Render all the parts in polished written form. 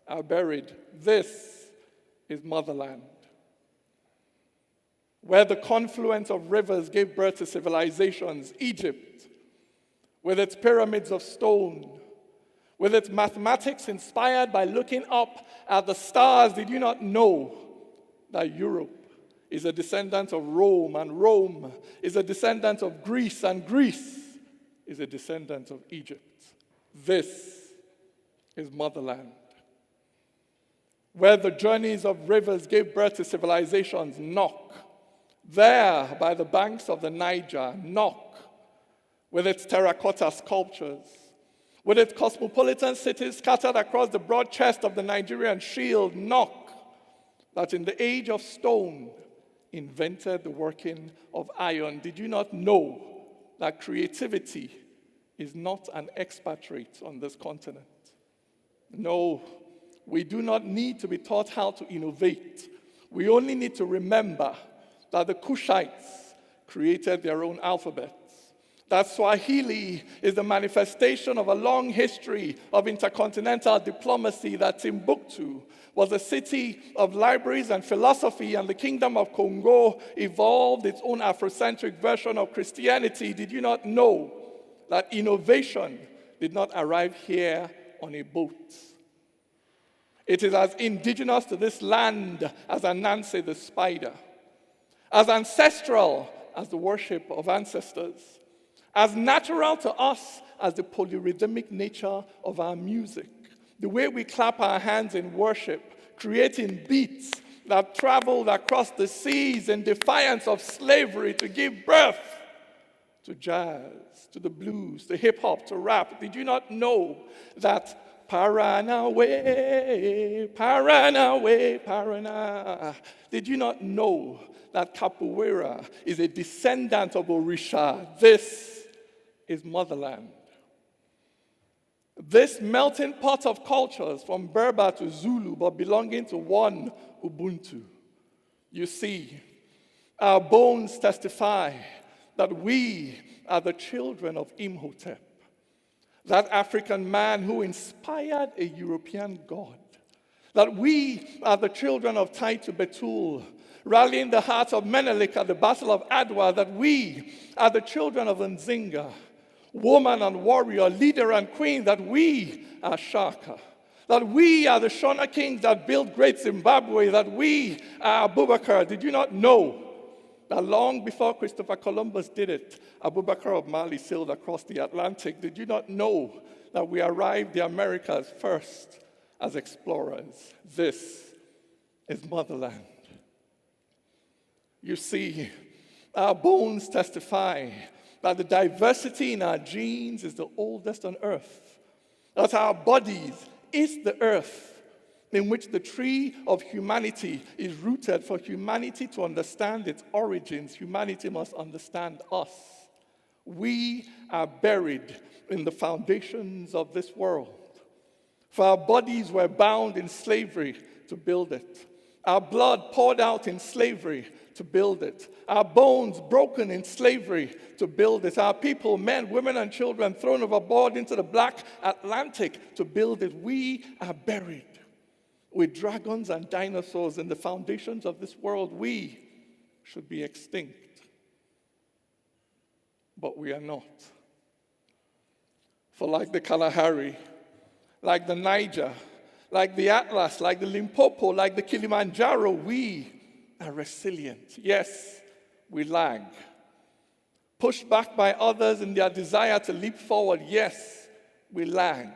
are buried. This is motherland. Where the confluence of rivers gave birth to civilizations, Egypt, with its pyramids of stone, with its mathematics inspired by looking up at the stars. Did you not know that Europe is a descendant of Rome, and Rome is a descendant of Greece, and Greece is a descendant of Egypt? This is motherland. Where the journeys of rivers gave birth to civilizations, Nok, there by the banks of the Niger, Nok, with its terracotta sculptures, with its cosmopolitan cities scattered across the broad chest of the Nigerian shield, Nok, that in the age of stone invented the working of iron. Did you not know that creativity is not an expatriate on this continent? No, we do not need to be taught how to innovate. We only need to remember that the Kushites created their own alphabets, that Swahili is the manifestation of a long history of intercontinental diplomacy, that Timbuktu was a city of libraries and philosophy, and the Kingdom of Congo evolved its own Afrocentric version of Christianity. Did you not know that innovation did not arrive here on a boat? It is as indigenous to this land as Anansi the spider, as ancestral as the worship of ancestors, as natural to us as the polyrhythmic nature of our music, the way we clap our hands in worship, creating beats that traveled across the seas in defiance of slavery to give birth to jazz, to the blues, to hip-hop, to rap. Did you not know that Paranaway, Paranaway, Parana? Did you not know that capoeira is a descendant of Orisha? This is motherland. This melting pot of cultures, from Berber to Zulu, but belonging to one Ubuntu. You see, our bones testify that we are the children of Imhotep, that African man who inspired a European god, that we are the children of Taitu Betul, rallying the heart of Menelik at the Battle of Adwa, that we are the children of Nzinga, woman and warrior, leader and queen, that we are Shaka, that we are the Shona kings that built great Zimbabwe, that we are Abubakar. Did you not know that long before Christopher Columbus did it, Abubakar of Mali sailed across the Atlantic? Did you not know that we arrived the Americas first as explorers? This is motherland. You see, our bones testify that the diversity in our genes is the oldest on earth, that our bodies is the earth in which the tree of humanity is rooted. For humanity to understand its origins, humanity must understand us. We are buried in the foundations of this world, for our bodies were bound in slavery to build it. Our blood poured out in slavery to build it. Our bones broken in slavery to build it. Our people, men, women, and children thrown overboard into the black Atlantic to build it. We are buried with dragons and dinosaurs in the foundations of this world. We should be extinct, but we are not. For like the Kalahari, like the Niger, like the Atlas, like the Limpopo, like the Kilimanjaro, we are resilient. Yes, we lag. Pushed back by others in their desire to leap forward. Yes, we lag.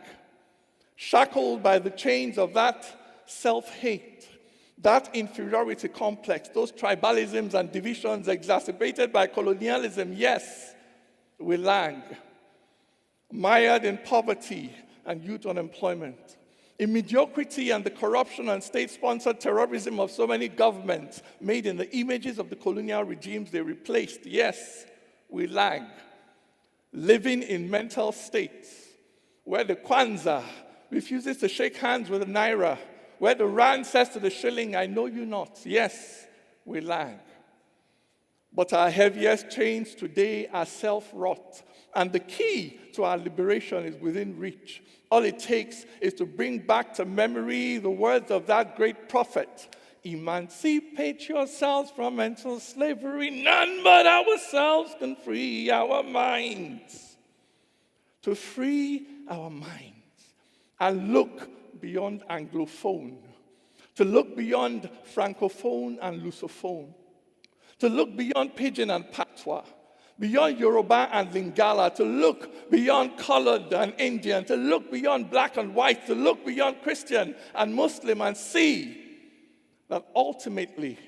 Shackled by the chains of that self-hate, that inferiority complex, those tribalisms and divisions exacerbated by colonialism. Yes, we lag. Mired in poverty and youth unemployment, in mediocrity and the corruption and state-sponsored terrorism of so many governments made in the images of the colonial regimes they replaced. Yes, we lag. Living in mental states where the Kwanzaa refuses to shake hands with the Naira, where the Rand says to the shilling, I know you not. Yes, we lag. But our heaviest chains today are self-wrought. And the key to our liberation is within reach. All it takes is to bring back to memory the words of that great prophet. Emancipate yourselves from mental slavery. None but ourselves can free our minds. To free our minds and look beyond Anglophone. To look beyond Francophone and Lusophone. To look beyond Pidgin and Patois. Beyond Yoruba and Lingala, to look beyond colored and Indian, to look beyond black and white, to look beyond Christian and Muslim and see that ultimately,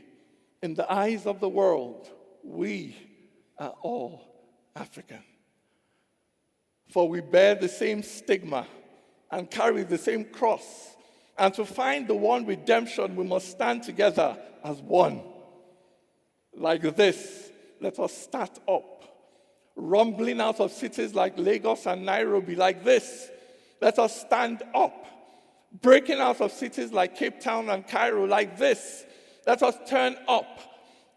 in the eyes of the world, we are all African. For we bear the same stigma and carry the same cross. And to find the one redemption, we must stand together as one. Like this, let us start up. Rumbling out of cities like Lagos and Nairobi like this. Let us stand up. Breaking out of cities like Cape Town and Cairo like this. Let us turn up.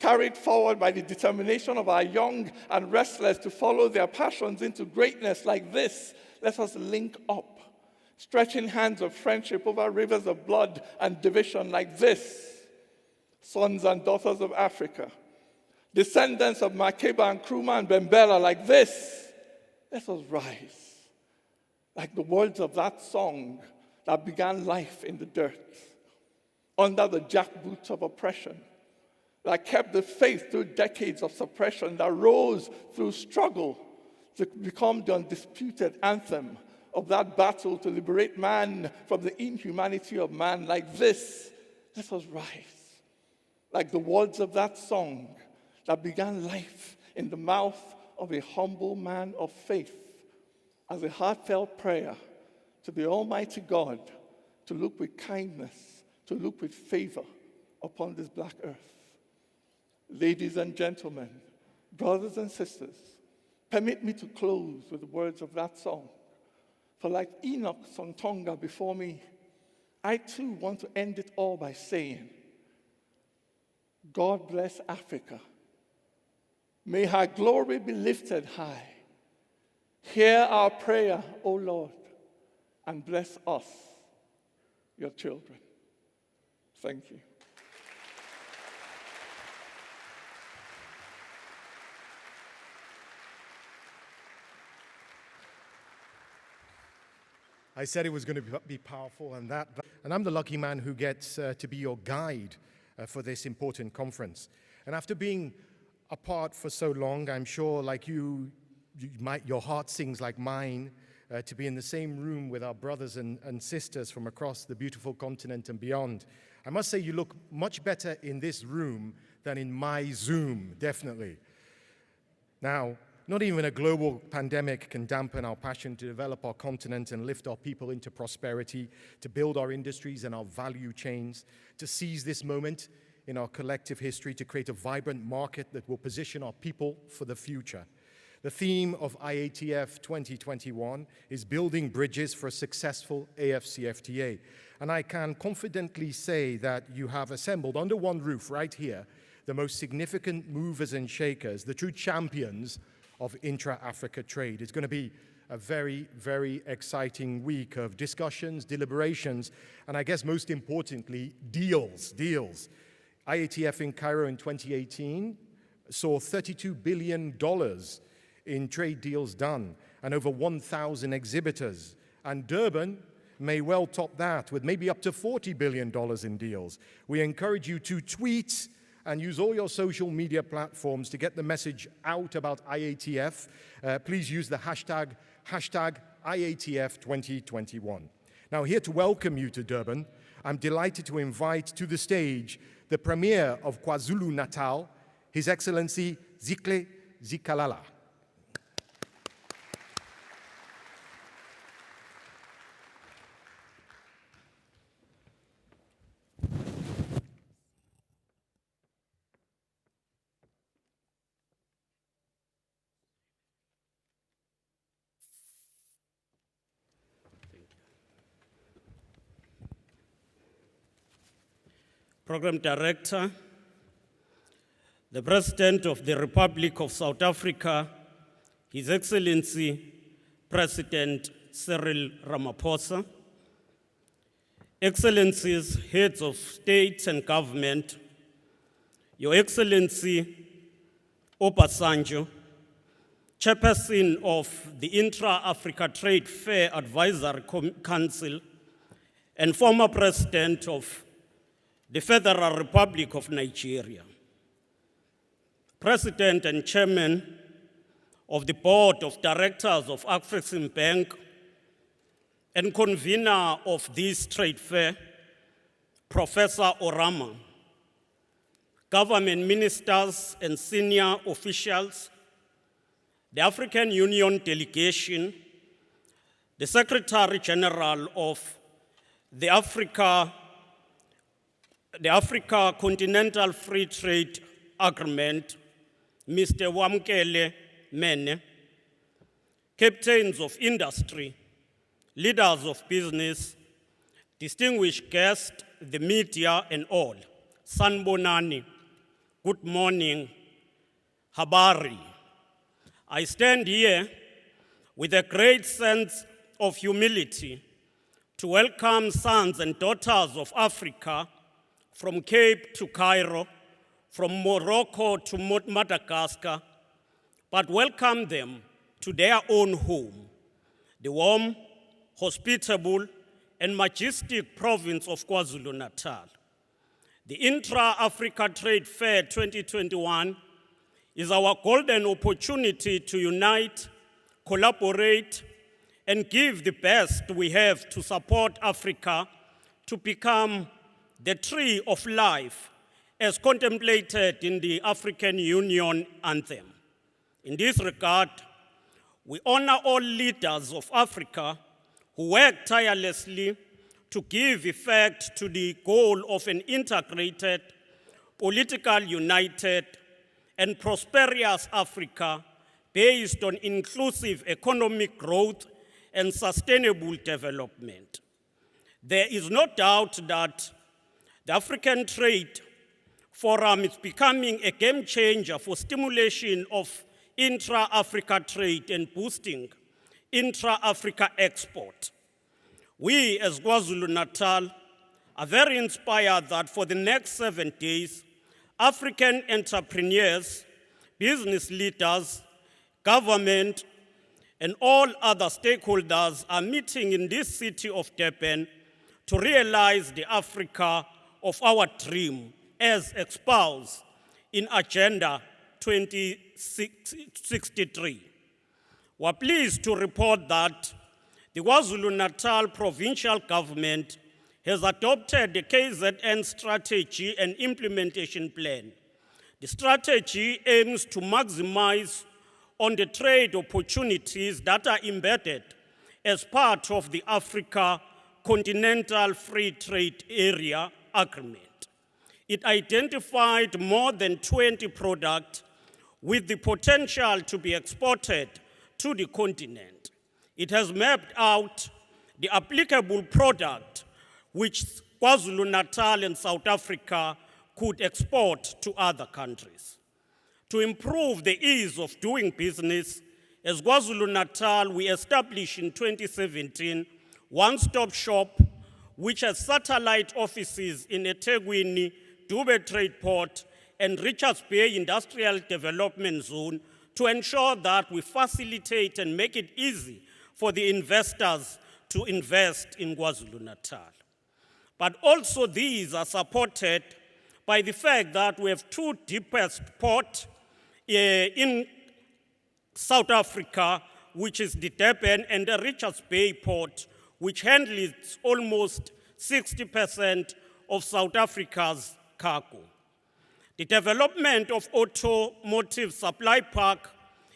Carried forward by the determination of our young and restless to follow their passions into greatness like this. Let us link up. Stretching hands of friendship over rivers of blood and division like this. Sons and daughters of Africa. Descendants of Makeba and Nkrumah and Bembela like this. Let us rise. Like the words of that song that began life in the dirt. Under the jackboots of oppression. That kept the faith through decades of suppression. That rose through struggle to become the undisputed anthem of that battle to liberate man from the inhumanity of man. Like this. Let us rise. Like the words of that song that began life in the mouth of a humble man of faith as a heartfelt prayer to the Almighty God to look with kindness, to look with favor upon this black earth. Ladies and gentlemen, brothers and sisters, permit me to close with the words of that song. For like Enoch Sontonga before me, I too want to end it all by saying, God bless Africa. May her glory be lifted high. Hear our prayer, O Lord, and bless us, your children. Thank you. I said it was going to be powerful, and I'm the lucky man who gets to be your guide for this important conference. And after being apart for so long, I'm sure, like your heart sings like mine, to be in the same room with our brothers and sisters from across the beautiful continent and beyond. I must say you look much better in this room than in my Zoom, definitely. Now, not even a global pandemic can dampen our passion to develop our continent and lift our people into prosperity, to build our industries and our value chains, to seize this moment in our collective history to create a vibrant market that will position our people for the future. The theme of IATF 2021 is building bridges for a successful AFCFTA. And I can confidently say that you have assembled under one roof right here the most significant movers and shakers, the true champions of Intra Africa trade. It's going to be a very, very exciting week of discussions, deliberations, and I guess most importantly, deals. IATF in Cairo in 2018 saw $32 billion in trade deals done and over 1,000 exhibitors. And Durban may well top that with maybe up to $40 billion in deals. We encourage you to tweet and use all your social media platforms to get the message out about IATF. Please use the hashtag IATF2021. Now, here to welcome you to Durban, I'm delighted to invite to the stage the Premier of KwaZulu-Natal, His Excellency Zikle Zikalala. Program Director, the President of the Republic of South Africa, His Excellency President Cyril Ramaphosa, Excellencies, Heads of State and Government, Your Excellency Obasanjo, Chairperson of the Intra African Trade Fair Advisory Council and former President of the Federal Republic of Nigeria, President and Chairman of the Board of Directors of Afrexim Bank and convener of this trade fair, Professor Orama, government ministers and senior officials, the African Union delegation, the Secretary General of the Africa Continental Free Trade Agreement, Mr. Wamkele Mene, captains of industry, leaders of business, distinguished guests, the media and all. Sanbonani, good morning, habari. I stand here with a great sense of humility to welcome sons and daughters of Africa from Cape to Cairo, from Morocco to Madagascar, but welcome them to their own home, the warm, hospitable, and majestic province of KwaZulu-Natal. The Intra African Trade Fair 2021 is our golden opportunity to unite, collaborate, and give the best we have to support Africa to become the tree of life as contemplated in the African Union anthem. In this regard, we honor all leaders of Africa who work tirelessly to give effect to the goal of an integrated, political united, and prosperous Africa based on inclusive economic growth and sustainable development. There is no doubt that the African Trade Forum is becoming a game changer for stimulation of intra-Africa trade and boosting intra-Africa export. We as KwaZulu-Natal are very inspired that for the next 7 days, African entrepreneurs, business leaders, government, and all other stakeholders are meeting in this city of Durban to realize the Africa of our dream as espoused in Agenda 2063. We're pleased to report that the KwaZulu-Natal provincial government has adopted the KZN strategy and implementation plan. The strategy aims to maximize on the trade opportunities that are embedded as part of the Africa Continental Free Trade Area Agreement. It identified more than 20 products with the potential to be exported to the continent. It has mapped out the applicable product which KwaZulu-Natal and South Africa could export to other countries. To improve the ease of doing business, as KwaZulu-Natal, we established in 2017 one-stop shop which has satellite offices in eThekwini, Dube Trade Port, and Richards Bay Industrial Development Zone to ensure that we facilitate and make it easy for the investors to invest in KwaZulu-Natal. But also these are supported by the fact that we have two deepest ports in South Africa, which is the Durban and the Richards Bay port, which handles almost 60% of South Africa's cargo. The development of automotive supply park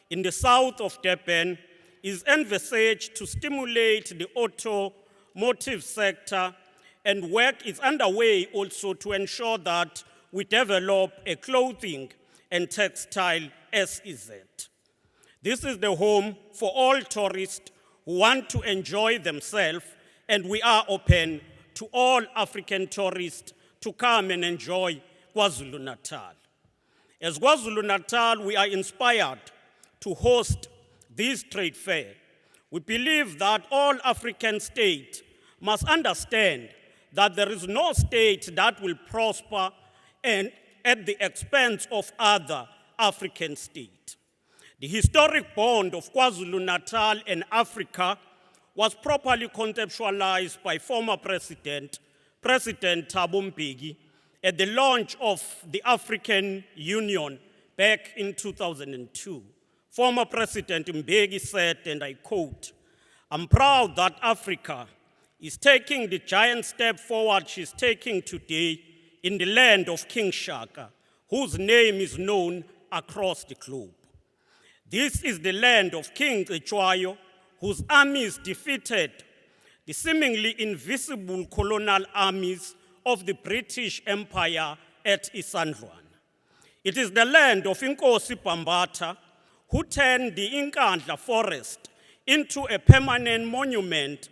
in the south of Durban is envisaged to stimulate the automotive sector, and work is underway also to ensure that we develop a clothing and textile SEZ. This is the home for all tourists who want to enjoy themselves, and we are open to all African tourists to come and enjoy KwaZulu-Natal. As KwaZulu-Natal, we are inspired to host this trade fair, we believe that all African states must understand that there is no state that will prosper and at the expense of other African states. The historic bond of KwaZulu-Natal and Africa was properly conceptualized by former President Thabo Mbeki at the launch of the African Union back in 2002. Former President Mbeki said, and I quote, "I'm proud that Africa is taking the giant step forward she's taking today in the land of King Shaka, whose name is known across the globe. This is the land of King Echwayo, whose armies defeated the seemingly invisible colonial armies of the British Empire at Isandlwana. It is the land of Inkosi Bambata, who turned the Inkandla forest into a permanent monument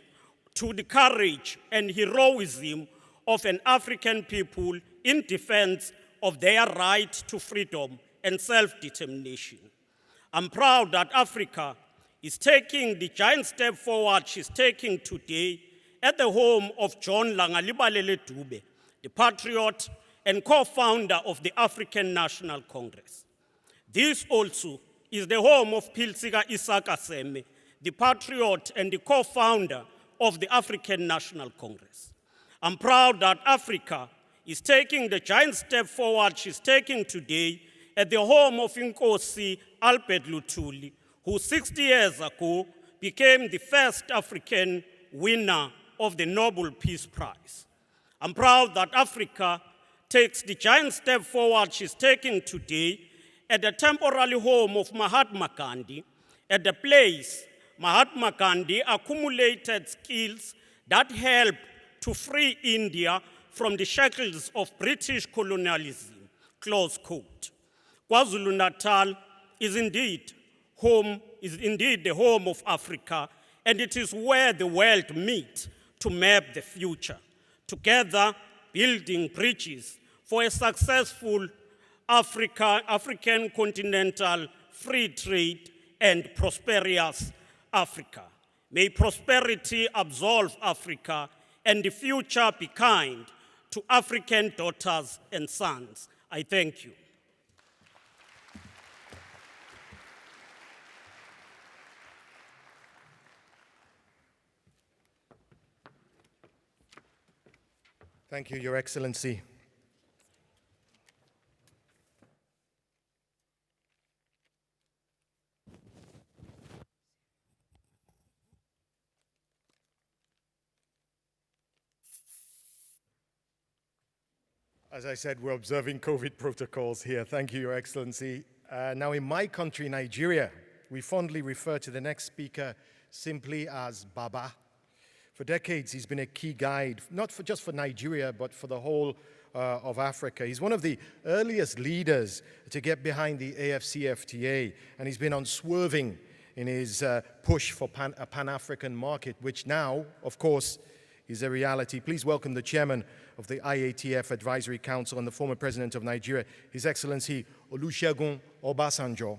to the courage and heroism of an African people in defense of their right to freedom and self-determination. I'm proud that Africa is taking the giant step forward she's taking today at the home of John Langalibalele Dube, the patriot and co-founder of the African National Congress. This also is the home of Pilsika Isaka Seme, the patriot and the co-founder of the African National Congress. I'm proud that Africa is taking the giant step forward she's taking today at the home of Inkosi Albert Luthuli, who 60 years ago became the first African winner of the Nobel Peace Prize. I'm proud that Africa takes the giant step forward she's taking today at the temporary home of Mahatma Gandhi, at the place Mahatma Gandhi accumulated skills that helped to free India from the shackles of British colonialism, close quote. KwaZulu-Natal is indeed the home of Africa, and it is where the world meets to map the future, together building bridges for a successful African continental free trade and prosperous Africa. May prosperity absolve Africa and the future be kind to African daughters and sons. I thank you. Thank you, Your Excellency. As I said, we're observing COVID protocols here. Thank you, Your Excellency. Now, in my country, Nigeria, we fondly refer to the next speaker simply as Baba. For decades, he's been a key guide, not just for Nigeria, but for the whole of Africa. He's one of the earliest leaders to get behind the AFCFTA, and he's been unswerving in his push for a Pan-African market, which now, of course, is a reality. Please welcome the chairman of the IATF Advisory Council and the former president of Nigeria, His Excellency Olusegun Obasanjo.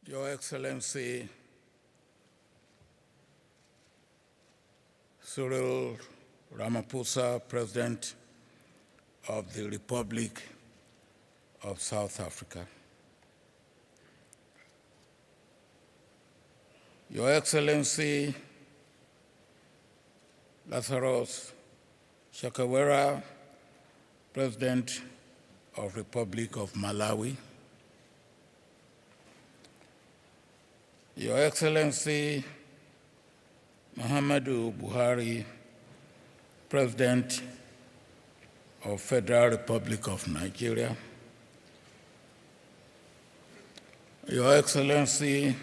Your Excellency, Cyril Ramaphosa, President of the Republic of South Africa. Your Excellency, Lazarus Chakwera, President of Republic of Malawi. Your Excellency, Muhammadu Buhari, President of Federal Republic of Nigeria. Your Excellency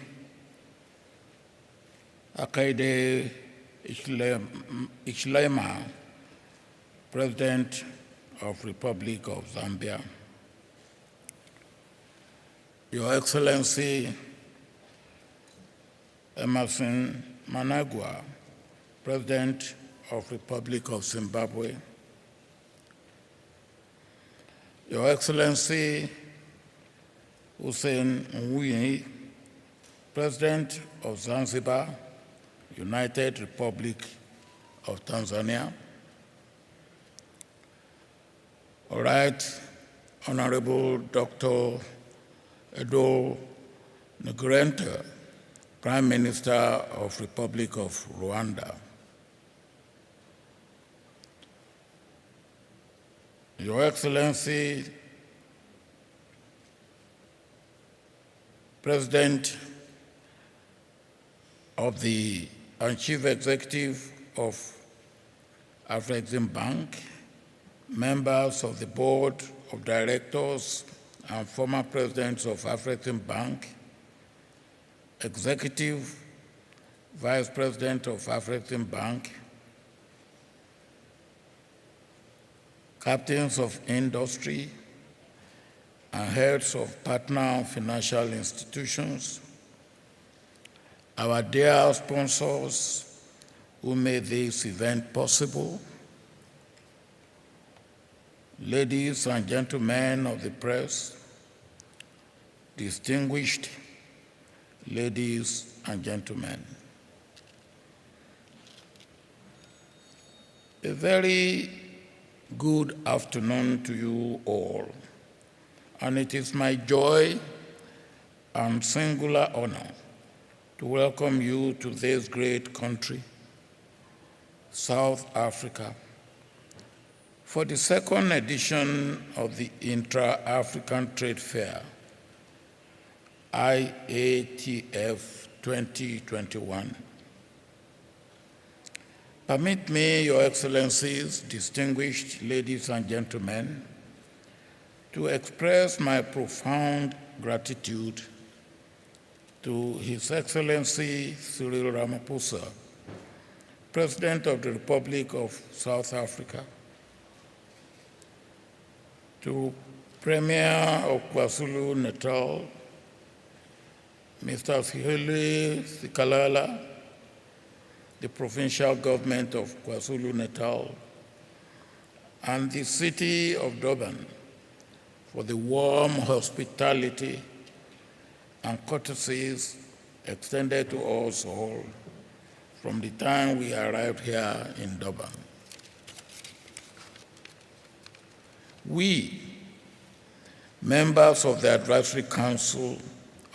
Hakainde Hichilema, President of Republic of Zambia, Your Excellency Emerson Mnangagwa, President of Republic of Zimbabwe, Your Excellency Hussein Mwinyi, President of Zanzibar, United Republic of Tanzania. All right, Honorable Dr. Edo Negrente, Prime Minister of Republic of Rwanda. Your Excellency, President of the and Chief Executive of Afreximbank, members of the Board of Directors and former presidents of Afreximbank, Executive Vice President of Afreximbank, captains of industry, and heads of partner financial institutions, our dear sponsors who made this event possible, ladies and gentlemen of the press, distinguished ladies and gentlemen. A very good afternoon to you all, and it is my joy and singular honor to welcome you to this great country, South Africa, for the second edition of the Intra African Trade Fair, IATF2021. Permit me, Your Excellencies, distinguished ladies and gentlemen, to express my profound gratitude to His Excellency Cyril Ramaphosa, President of the Republic of South Africa, to Premier of KwaZulu-Natal, Mr. Sihele Sikalala, the provincial government of KwaZulu-Natal, and the city of Durban for the warm hospitality and courtesies extended to us all from the time we arrived here in Durban. We, members of the Advisory Council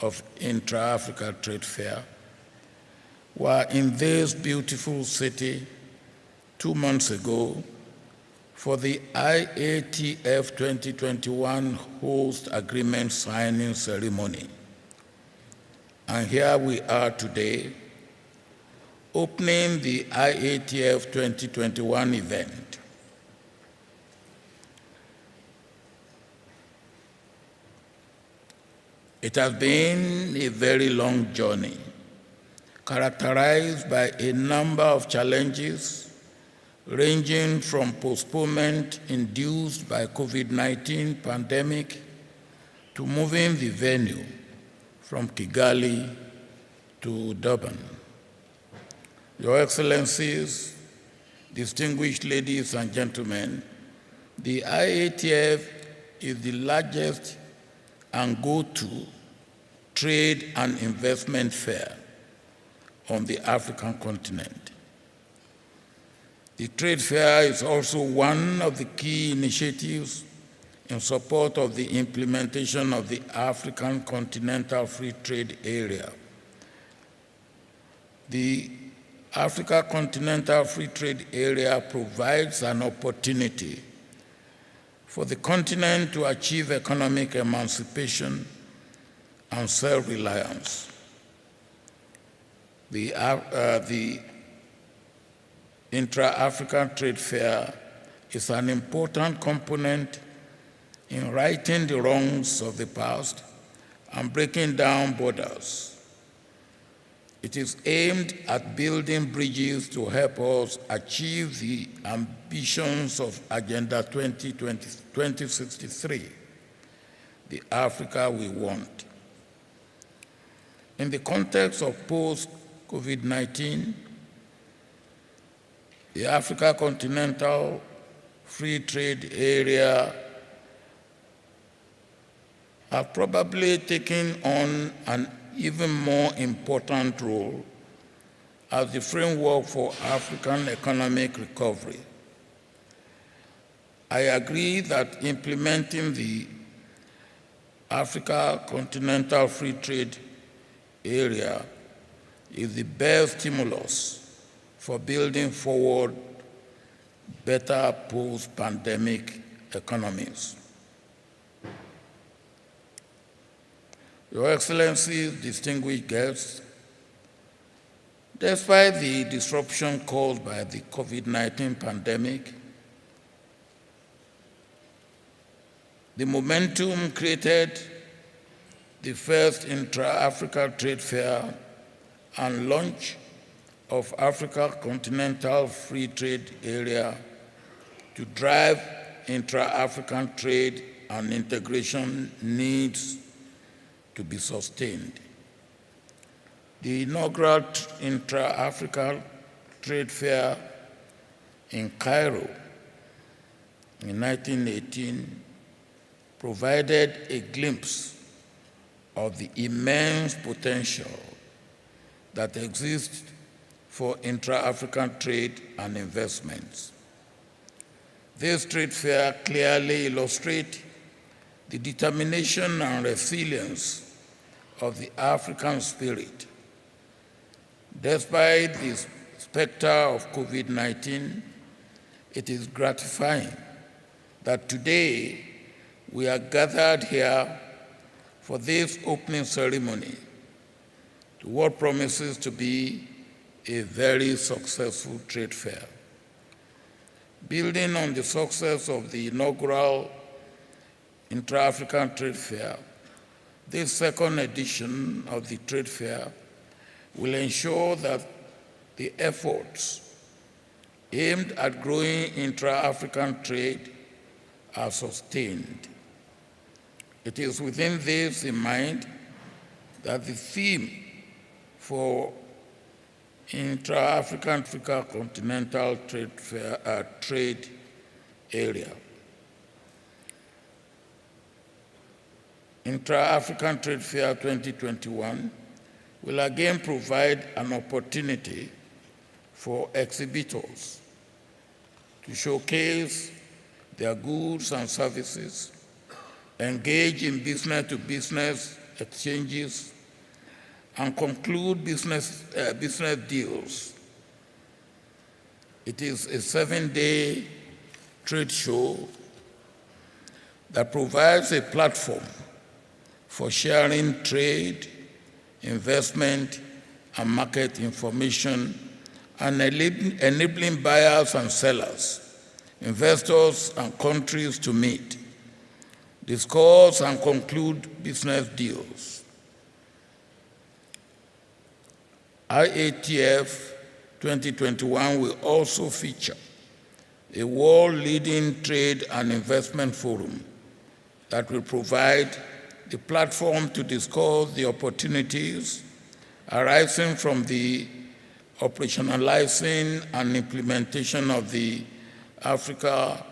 of Intra African Trade Fair, were in this beautiful city 2 months ago for the IATF 2021 host agreement signing ceremony. And here we are today, opening the IATF 2021 event. It has been a very long journey, characterized by a number of challenges ranging from postponement induced by COVID-19 pandemic to moving the venue from Kigali to Durban. Your Excellencies, distinguished ladies and gentlemen, the IATF is the largest and go-to trade and investment fair on the African continent. The trade fair is also one of the key initiatives in support of the implementation of the African Continental Free Trade Area. The Africa Continental Free Trade Area provides an opportunity for the continent to achieve economic emancipation and self-reliance. The Intra African Trade Fair is an important component in righting the wrongs of the past and breaking down borders. It is aimed at building bridges to help us achieve the ambitions of Agenda 2063, the Africa we want. In the context of post-COVID-19, the Africa Continental Free Trade Area have probably taken on an even more important role as the framework for African economic recovery. I agree that implementing the Africa Continental Free Trade Area is the best stimulus for building forward better post-pandemic economies. Your Excellencies, distinguished guests, despite the disruption caused by the COVID-19 pandemic, the momentum created the first Intra African Trade Fair and launch of Africa Continental Free Trade Area to drive intra-African trade and integration needs to be sustained. The inaugural Intra-African Trade Fair in Cairo in 1918 provided a glimpse of the immense potential that exists for intra-African trade and investments. This trade fair clearly illustrates the determination and resilience of the African spirit. Despite the specter of COVID-19, it is gratifying that today we are gathered here for this opening ceremony to what promises to be a very successful trade fair. Building on the success of the inaugural Intra-African Trade Fair, this second edition of the trade fair will ensure that the efforts aimed at growing intra-African trade are sustained. It is within this in mind that the theme for Intra-African Continental Trade Fair, Trade Area. Intra-African Trade Fair 2021 will again provide an opportunity for exhibitors to showcase their goods and services, engage in business-to-business exchanges, and conclude business deals. It is a 7-day trade show that provides a platform for sharing trade, investment, and market information, and enabling buyers and sellers, investors and countries to meet, discuss, and conclude business deals. IATF 2021 will also feature a world-leading trade and investment forum that will provide the platform to discuss the opportunities arising from the operationalizing and implementation of the Africa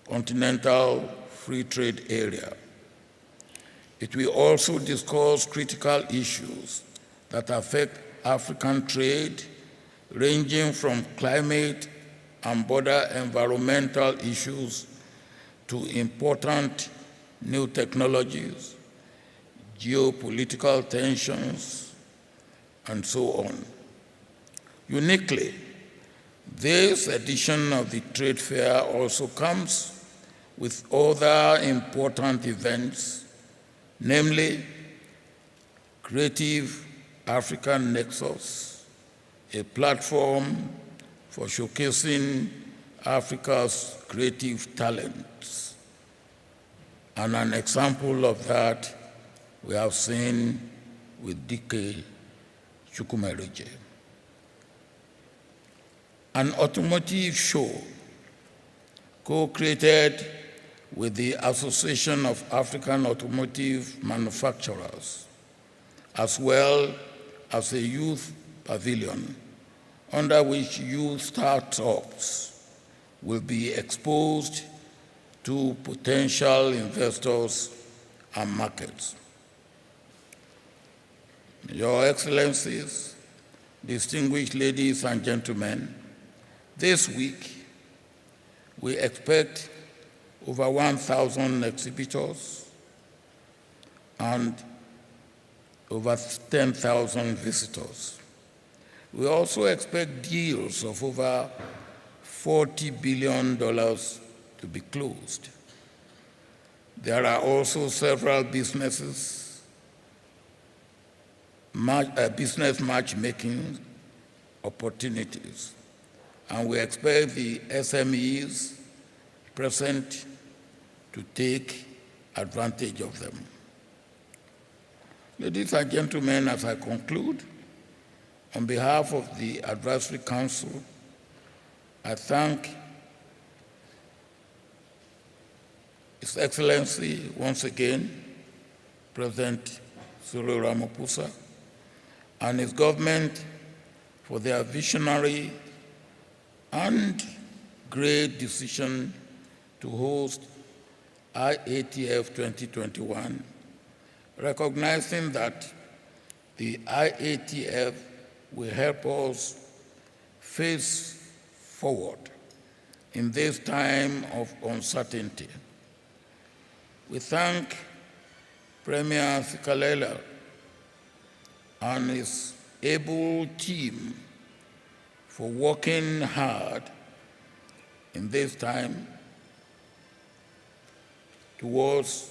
Continental Free Trade Area. It will also discuss critical issues that affect African trade, ranging from climate and border environmental issues to important new technologies, geopolitical tensions, and so on. Uniquely, this edition of the trade fair also comes with other important events, namely Creative African Nexus, a platform for showcasing Africa's creative talents. And an example of that we have seen with DK Chukwumerije. An automotive show co-created with the Association of African Automotive Manufacturers, as well as a youth pavilion under which youth startups will be exposed to potential investors and markets. Your Excellencies, distinguished ladies and gentlemen, this week we expect over 1,000 exhibitors and over 10,000 visitors. We also expect deals of over $40 billion to be closed. There are also several business matchmaking opportunities, and we expect the SMEs present to take advantage of them. Ladies and gentlemen, as I conclude, on behalf of the Advisory Council, I thank His Excellency, once again, President Cyril Ramaphosa, and his government for their visionary and great decision to host IATF 2021, recognizing that the IATF will help us face forward in this time of uncertainty. We thank Premier Sikalela and his able team for working hard in this time towards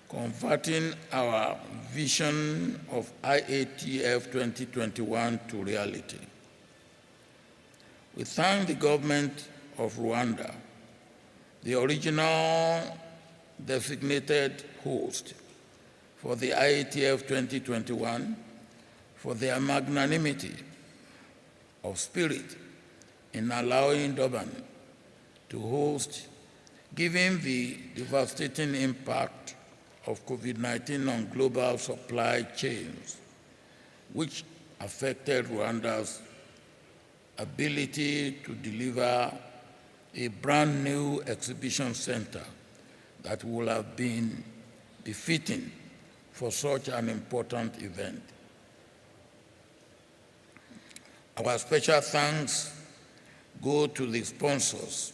converting our vision of IATF 2021 to reality. We thank the government of Rwanda, the original designated host for the IATF 2021, for their magnanimity of spirit in allowing Durban to host, given the devastating impact of COVID-19 on global supply chains, which affected Rwanda's ability to deliver a brand new exhibition center that would have been befitting for such an important event. Our special thanks go to the sponsors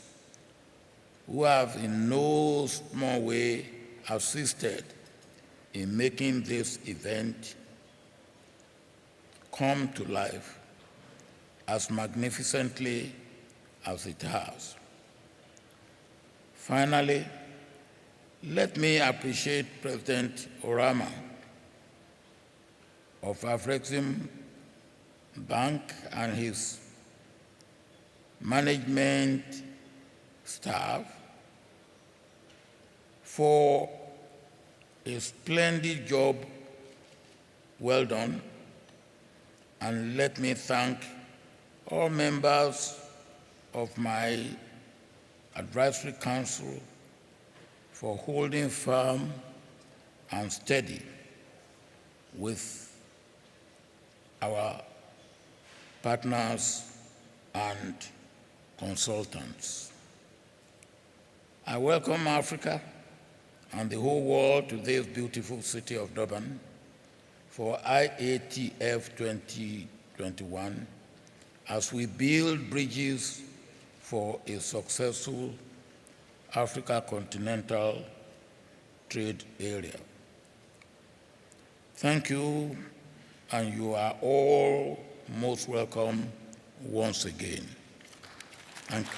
who have in no small way assisted in making this event come to life as magnificently as it has. Finally, let me appreciate President Orama of Afrexim Bank and his management staff for a splendid job well done, and let me thank all members of my advisory council for holding firm and steady with our partners and consultants. I welcome Africa and the whole world to this beautiful city of Durban for IATF 2021 as we build bridges for a successful Africa continental trade area. Thank you, and you are all most welcome once again. Thank you.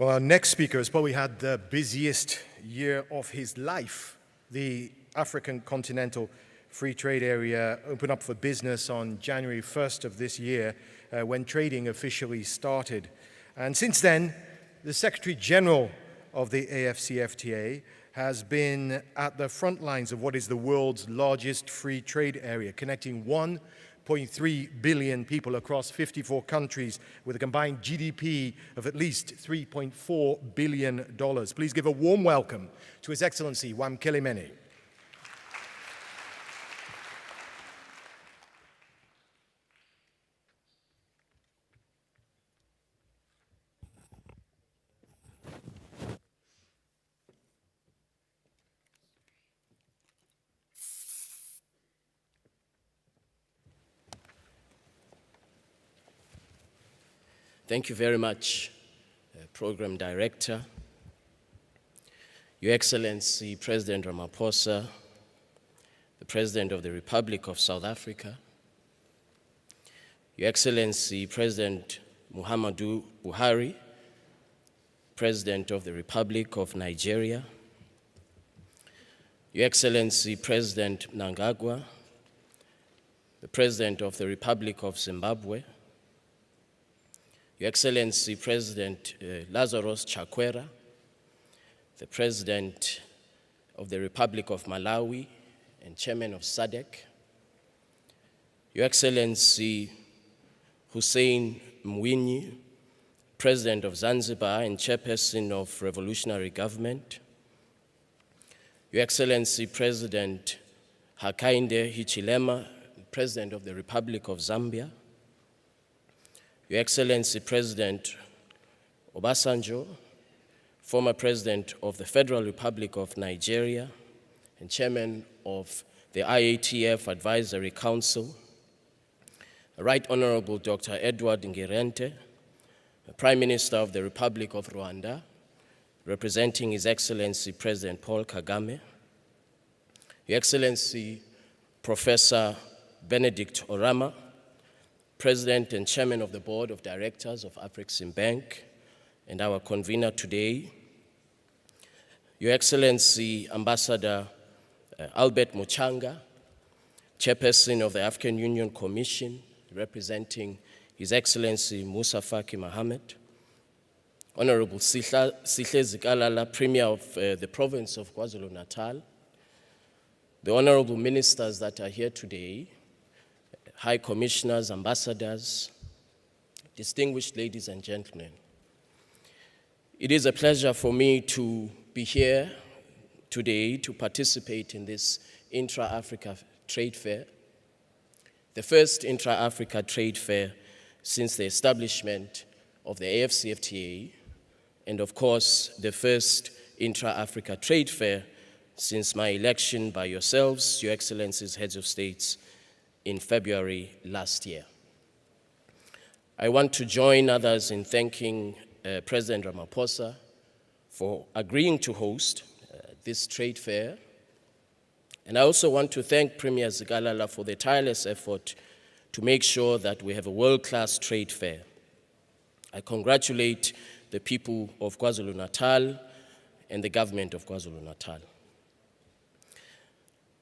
Well, our next speaker has probably had the busiest year of his life. The African Continental Free Trade Area opened up for business on January 1st of this year when trading officially started. And since then, the Secretary General of the AFCFTA has been at the front lines of what is the world's largest free trade area, connecting 1.3 billion people across 54 countries with a combined GDP of at least $3.4 billion. Please give a warm welcome to His Excellency Wamkele Mene. Thank you very much, Program Director, Your Excellency President Ramaphosa, the President of the Republic of South Africa, Your Excellency President Muhammadu Buhari, President of the Republic of Nigeria, Your Excellency President Mnangagwa, the President of the Republic of Zimbabwe, Your Excellency President Lazarus Chakwera, the President of the Republic of Malawi and Chairman of SADC, Your Excellency Hussein Mwinyi, President of Zanzibar and Chairperson of Revolutionary Government, Your Excellency President Hakainde Hichilema, President of the Republic of Zambia, Your Excellency President Obasanjo, former President of the Federal Republic of Nigeria and Chairman of the IATF Advisory Council, Right Honorable Dr. Edward Ngirente, Prime Minister of the Republic of Rwanda, representing His Excellency President Paul Kagame, Your Excellency Professor Benedict Orama, President and Chairman of the Board of Directors of Afreximbank, and our convener today, Your Excellency Ambassador Albert Muchanga, Chairperson of the African Union Commission, representing His Excellency Musa Faki Mohammed, Honorable Sihle Zikalala, Premier of the province of KwaZulu-Natal, the honorable ministers that are here today, High Commissioners, Ambassadors, distinguished ladies and gentlemen. It is a pleasure for me to be here today to participate in this Intra Africa Trade Fair, the first Intra Africa Trade Fair since the establishment of the AFCFTA, and of course, the first Intra Africa Trade Fair since my election by yourselves, Your Excellencies, Heads of States, in February last year. I want to join others in thanking President Ramaphosa for agreeing to host this trade fair. And I also want to thank Premier Zikalala for the tireless effort to make sure that we have a world-class trade fair. I congratulate the people of KwaZulu-Natal and the government of KwaZulu-Natal.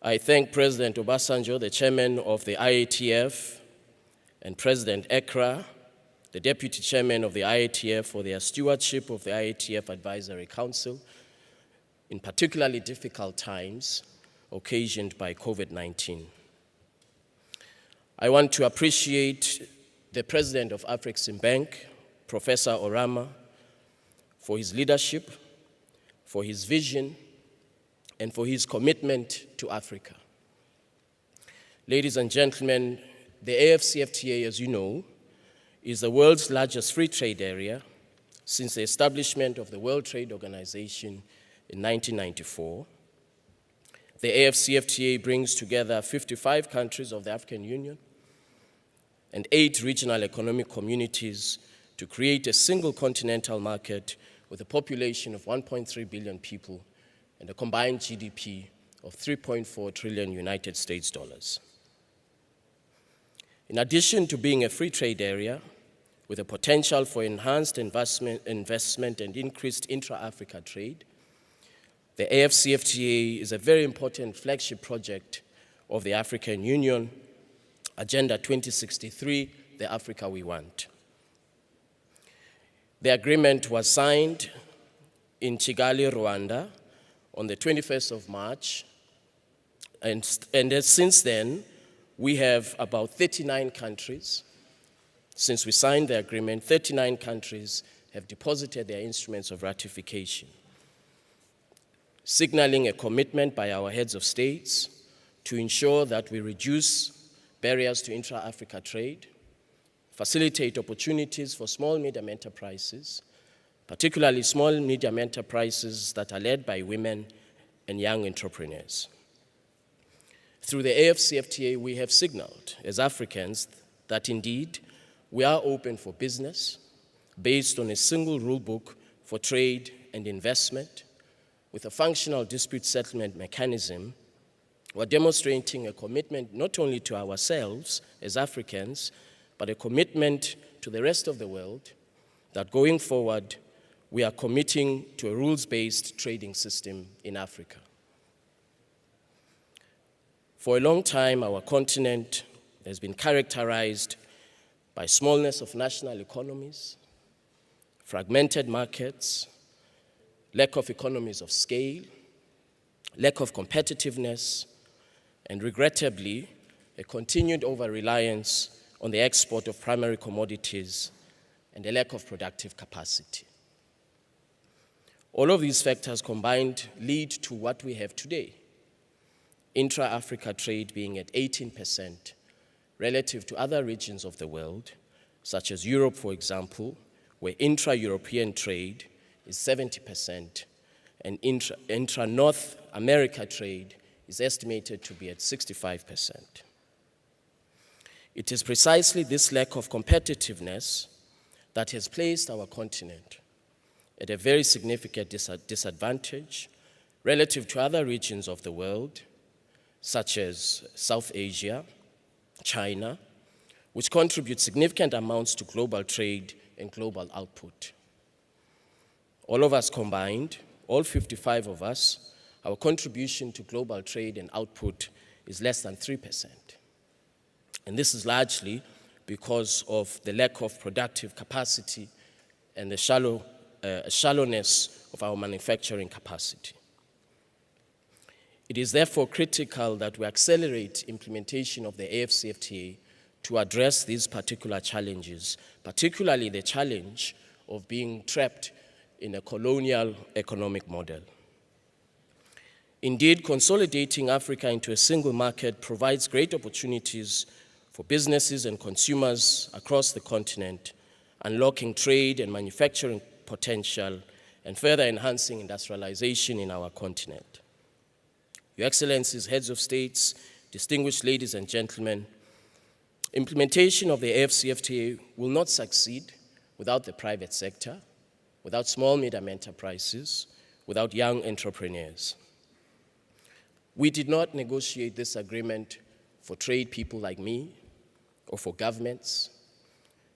I thank President Obasanjo, the chairman of the IATF, and President Ekra, the deputy chairman of the IATF, for their stewardship of the IATF Advisory Council in particularly difficult times occasioned by COVID-19. I want to appreciate the President of Afreximbank, Professor Orama, for his leadership, for his vision, and for his commitment to Africa. Ladies and gentlemen, the AFCFTA, as you know, is the world's largest free trade area since the establishment of the World Trade Organization in 1994. The AFCFTA brings together 55 countries of the African Union and 8 regional economic communities to create a single continental market with a population of 1.3 billion people and a combined GDP of 3.4 trillion United States dollars. In addition to being a free trade area with a potential for enhanced investment and increased intra-Africa trade. The AFCFTA is a very important flagship project of the African Union, Agenda 2063, the Africa we want. The agreement was signed in Kigali, Rwanda, on the 21st of March, and since then, we have about 39 countries. Since we signed the agreement, 39 countries have deposited their instruments of ratification, signaling a commitment by our heads of states to ensure that we reduce barriers to intra-Africa trade, facilitate opportunities for small and medium enterprises, particularly small and medium enterprises that are led by women and young entrepreneurs. Through the AFCFTA, we have signaled as Africans that indeed we are open for business based on a single rule book for trade and investment with a functional dispute settlement mechanism. We're demonstrating a commitment not only to ourselves as Africans, but a commitment to the rest of the world that going forward, we are committing to a rules-based trading system in Africa. For a long time, our continent has been characterized by smallness of national economies, fragmented markets, lack of economies of scale, lack of competitiveness, and regrettably, a continued over-reliance on the export of primary commodities and a lack of productive capacity. All of these factors combined lead to what we have today. Intra-Africa trade being at 18% relative to other regions of the world, such as Europe, for example, where intra-European trade is 70%, and intra-North America trade is estimated to be at 65%. It is precisely this lack of competitiveness that has placed our continent at a very significant disadvantage relative to other regions of the world, such as South Asia, China, which contribute significant amounts to global trade and global output. All of us combined, all 55 of us, our contribution to global trade and output is less than 3%. And this is largely because of the lack of productive capacity and the shallowness of our manufacturing capacity. It is therefore critical that we accelerate implementation of the AFCFTA to address these particular challenges, particularly the challenge of being trapped in a colonial economic model. Indeed, consolidating Africa into a single market provides great opportunities for businesses and consumers across the continent, unlocking trade and manufacturing potential and further enhancing industrialization in our continent. Your Excellencies, heads of states, distinguished ladies and gentlemen, implementation of the AFCFTA will not succeed without the private sector, without small medium enterprises, without young entrepreneurs. We did not negotiate this agreement for trade people like me or for governments.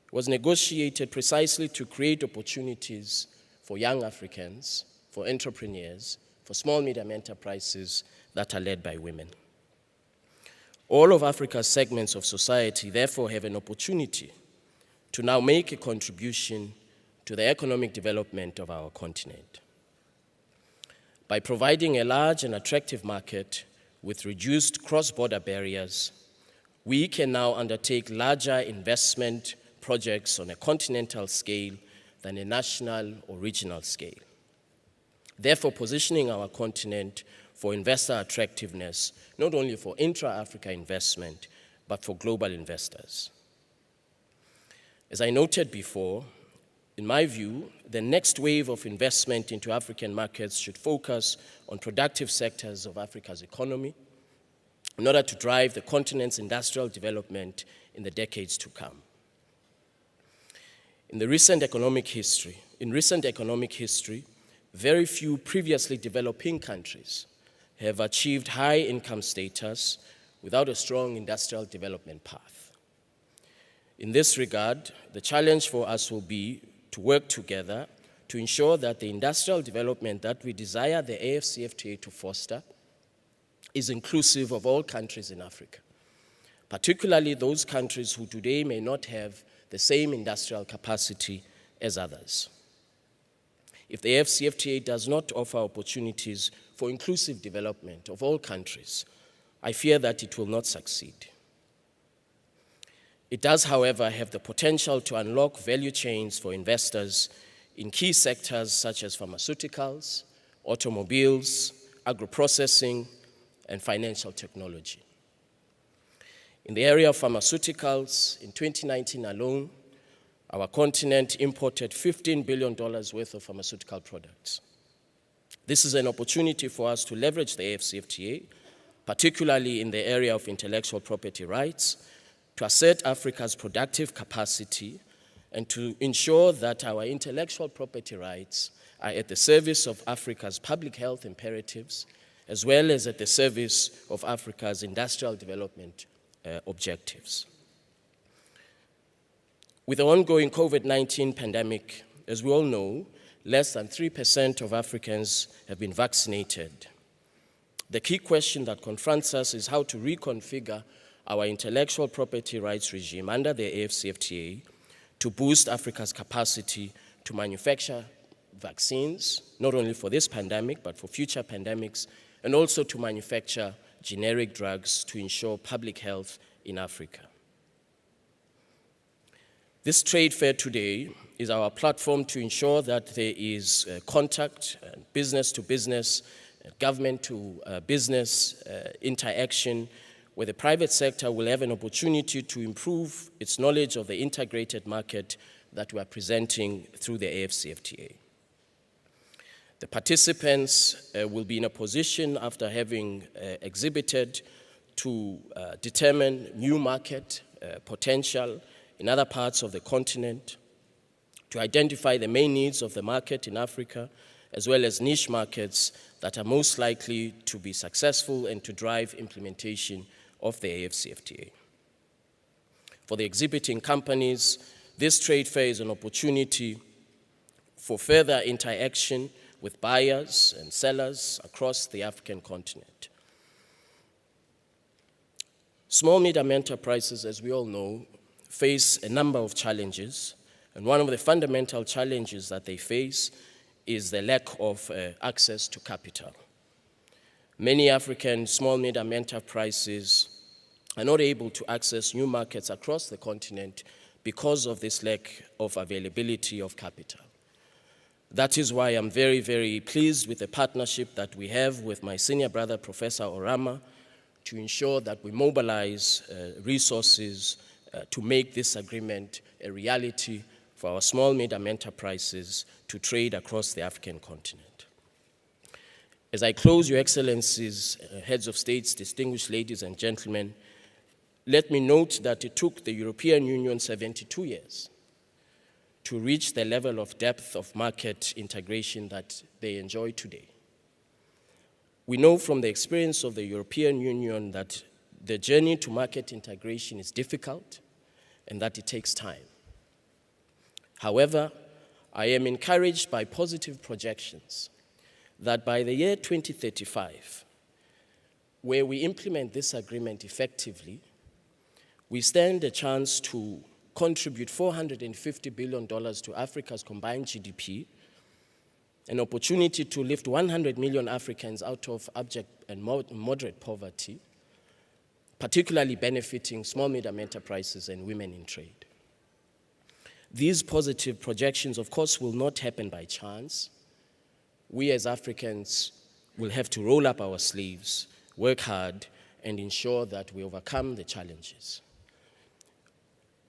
It was negotiated precisely to create opportunities for young Africans, for entrepreneurs, for small medium enterprises that are led by women. All of Africa's segments of society therefore have an opportunity to now make a contribution to the economic development of our continent. By providing a large and attractive market with reduced cross-border barriers, we can now undertake larger investment projects on a continental scale than a national or regional scale, therefore positioning our continent for investor attractiveness, not only for intra-Africa investment, but for global investors. As I noted before, in my view, the next wave of investment into African markets should focus on productive sectors of Africa's economy in order to drive the continent's industrial development in the decades to come. In recent economic history, very few previously developing countries have achieved high income status without a strong industrial development path. In this regard, the challenge for us will be to work together to ensure that the industrial development that we desire the AFCFTA to foster is inclusive of all countries in Africa, particularly those countries who today may not have the same industrial capacity as others. If the AFCFTA does not offer opportunities for inclusive development of all countries, I fear that it will not succeed. It does, however, have the potential to unlock value chains for investors in key sectors such as pharmaceuticals, automobiles, agro-processing, and financial technology. In the area of pharmaceuticals, in 2019 alone, our continent imported $15 billion worth of pharmaceutical products. This is an opportunity for us to leverage the AFCFTA, particularly in the area of intellectual property rights, to assert Africa's productive capacity and to ensure that our intellectual property rights are at the service of Africa's public health imperatives, as well as at the service of Africa's industrial development objectives. With the ongoing COVID-19 pandemic, as we all know, less than 3% of Africans have been vaccinated. The key question that confronts us is how to reconfigure our intellectual property rights regime under the AFCFTA to boost Africa's capacity to manufacture vaccines, not only for this pandemic, but for future pandemics, and also to manufacture generic drugs to ensure public health in Africa. This trade fair today is our platform to ensure that there is contact, business to business, government to business interaction, where the private sector will have an opportunity to improve its knowledge of the integrated market that we are presenting through the AFCFTA. The participants will be in a position, after having exhibited, to determine new market potential in other parts of the continent, to identify the main needs of the market in Africa, as well as niche markets that are most likely to be successful and to drive implementation of the AFCFTA. For the exhibiting companies, this trade fair is an opportunity for further interaction with buyers and sellers across the African continent. Small medium enterprises, as we all know, face a number of challenges, and one of the fundamental challenges that they face is the lack of access to capital. Many African small medium enterprises are not able to access new markets across the continent because of this lack of availability of capital. That is why I'm very, very pleased with the partnership that we have with my senior brother, Professor Orama, to ensure that we mobilize resources to make this agreement a reality for our small medium enterprises to trade across the African continent. As I close, Your Excellencies, heads of states, distinguished ladies and gentlemen, let me note that it took the European Union 72 years to reach the level of depth of market integration that they enjoy today. We know from the experience of the European Union that the journey to market integration is difficult and that it takes time. However, I am encouraged by positive projections that by the year 2035, where we implement this agreement effectively, we stand a chance to contribute $450 billion to Africa's combined GDP, an opportunity to lift 100 million Africans out of abject and moderate poverty, particularly benefiting small medium enterprises and women in trade. These positive projections, of course, will not happen by chance. We as Africans will have to roll up our sleeves, work hard, and ensure that we overcome the challenges.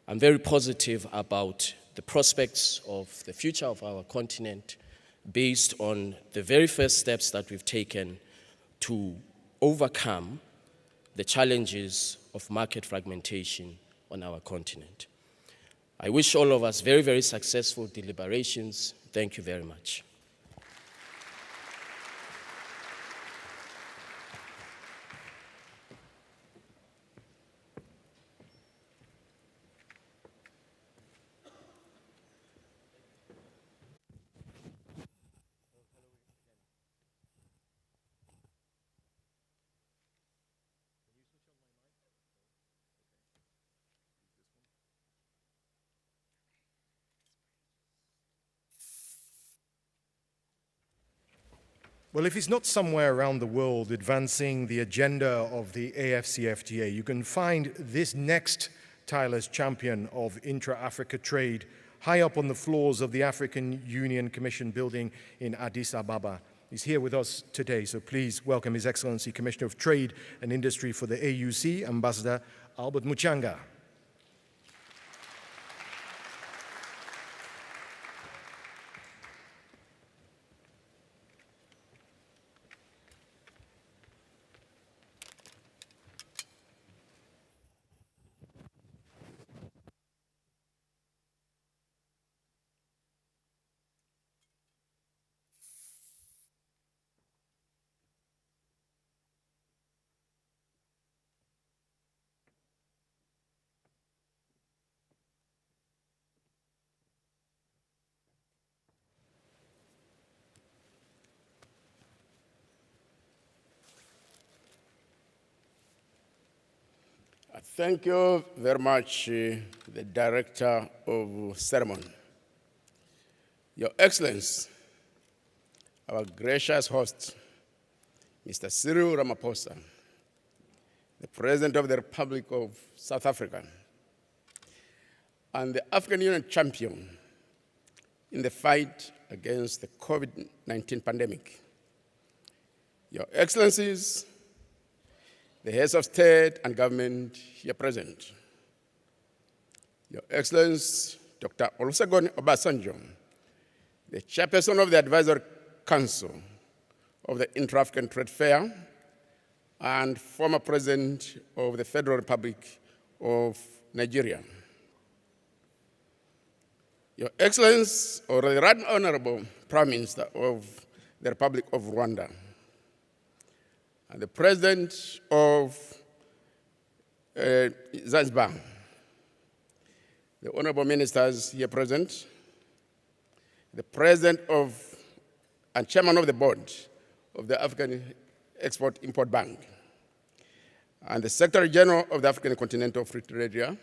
I'm very positive about the prospects of the future of our continent based on the very first steps that we've taken to overcome the challenges of market fragmentation on our continent. I wish all of us very, very successful deliberations. Thank you very much. Well, if it's not somewhere around the world advancing the agenda of the AFCFTA, you can find this next tireless champion of Intra African Trade high up on the floors of the African Union Commission building in Addis Ababa. He's here with us today, so please welcome His Excellency Commissioner of Trade and Industry for the AUC, Ambassador Albert Muchanga. Thank you very much, the Director of Ceremony. Your Excellency, our gracious host, Mr. Cyril Ramaphosa, the President of the Republic of South Africa, and the African Union champion in the fight against the COVID-19 pandemic. Your Excellencies, the heads of state and government here present, Your Excellency, Dr. Olusegun Obasanjo, the chairperson of the Advisory Council of the Intra African Trade Fair and former President of the Federal Republic of Nigeria. Your Excellency, or the Right Honorable Prime Minister of the Republic of Rwanda, and the President of Zanzibar, the Honorable Ministers here present, the President of and Chairman of the Board of the African Export-Import Bank, and the Secretary General of the African Continental Free Trade Area,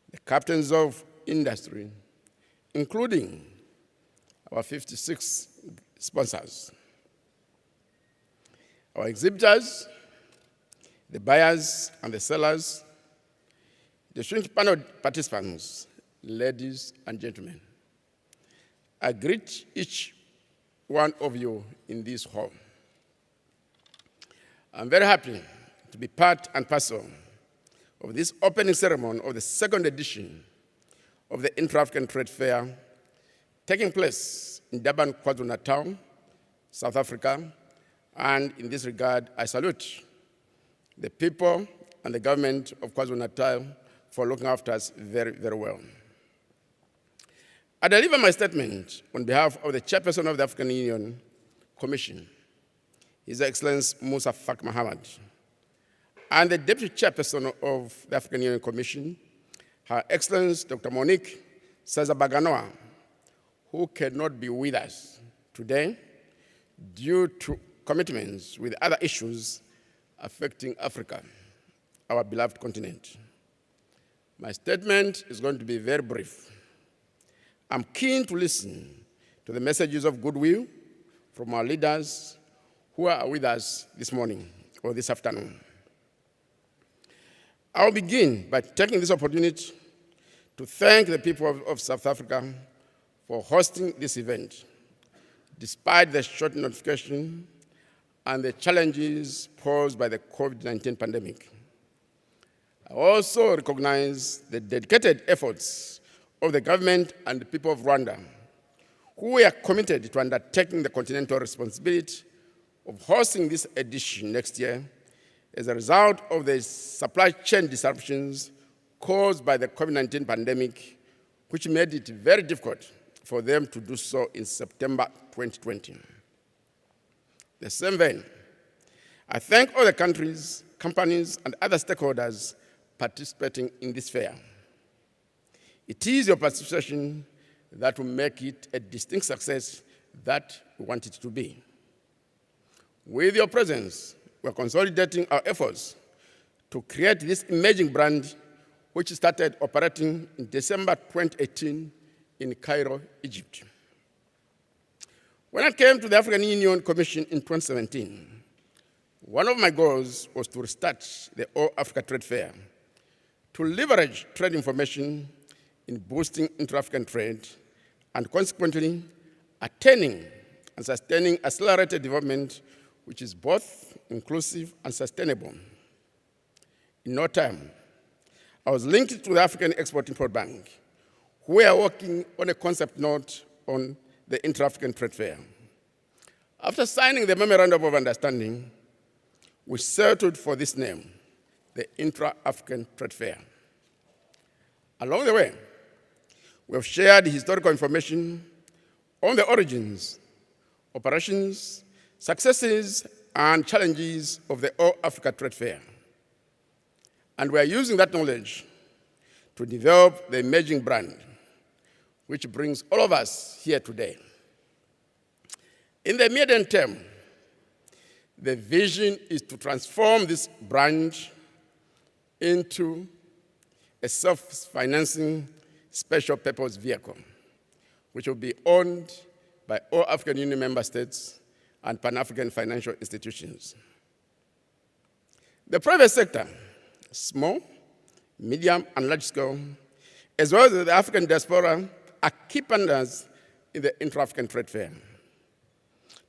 the captains of industry, including our 56 sponsors, our exhibitors, the buyers and the sellers, the distinguished panel participants, ladies and gentlemen. I greet each one of you in this hall. I'm very happy to be part and parcel of this opening ceremony of the second edition of the Intra African Trade Fair taking place in Durban, KwaZulu-Natal, South Africa. And in this regard, I salute the people and the government of KwaZulu-Natal for looking after us very, very well. I deliver my statement on behalf of the chairperson of the African Union Commission, His Excellency Musa Faki Mahamat, and the deputy chairperson of the African Union Commission, Her Excellency Dr. Monique Sazabaganoa, who cannot be with us today due to commitments with other issues affecting Africa, our beloved continent. My statement is going to be very brief. I'm keen to listen to the messages of goodwill from our leaders who are with us this morning or this afternoon. I'll begin by taking this opportunity to thank the people of South Africa for hosting this event, despite the short notification and the challenges posed by the COVID-19 pandemic. I also recognize the dedicated efforts of the government and the people of Rwanda, who are committed to undertaking the continental responsibility of hosting this edition next year as a result of the supply chain disruptions caused by the COVID-19 pandemic, which made it very difficult for them to do so in September 2020. The same vein, I thank all the countries, companies, and other stakeholders participating in this fair. It is your participation that will make it a distinct success that we want it to be. With your presence, we're consolidating our efforts to create this emerging brand, which started operating in December 2018 in Cairo, Egypt. When I came to the African Union Commission in 2017, one of my goals was to restart the All Africa Trade Fair to leverage trade information in boosting intra-African trade and consequently attaining and sustaining accelerated development which is both inclusive and sustainable. In no time, I was linked to the African Export-Import Bank, who are working on a concept note on the Intra African Trade Fair. After signing the Memorandum of Understanding, we settled for this name, the Intra African Trade Fair. Along the way, we have shared historical information on the origins, operations, successes, and challenges of the All Africa Trade Fair. And we are using that knowledge to develop the emerging brand, which brings all of us here today. In the medium term, the vision is to transform this brand into a self-financing special purpose vehicle, which will be owned by all African Union member states and Pan-African financial institutions. The private sector, small, medium, and large scale, as well as the African diaspora, are key partners in the Intra-African Trade Fair.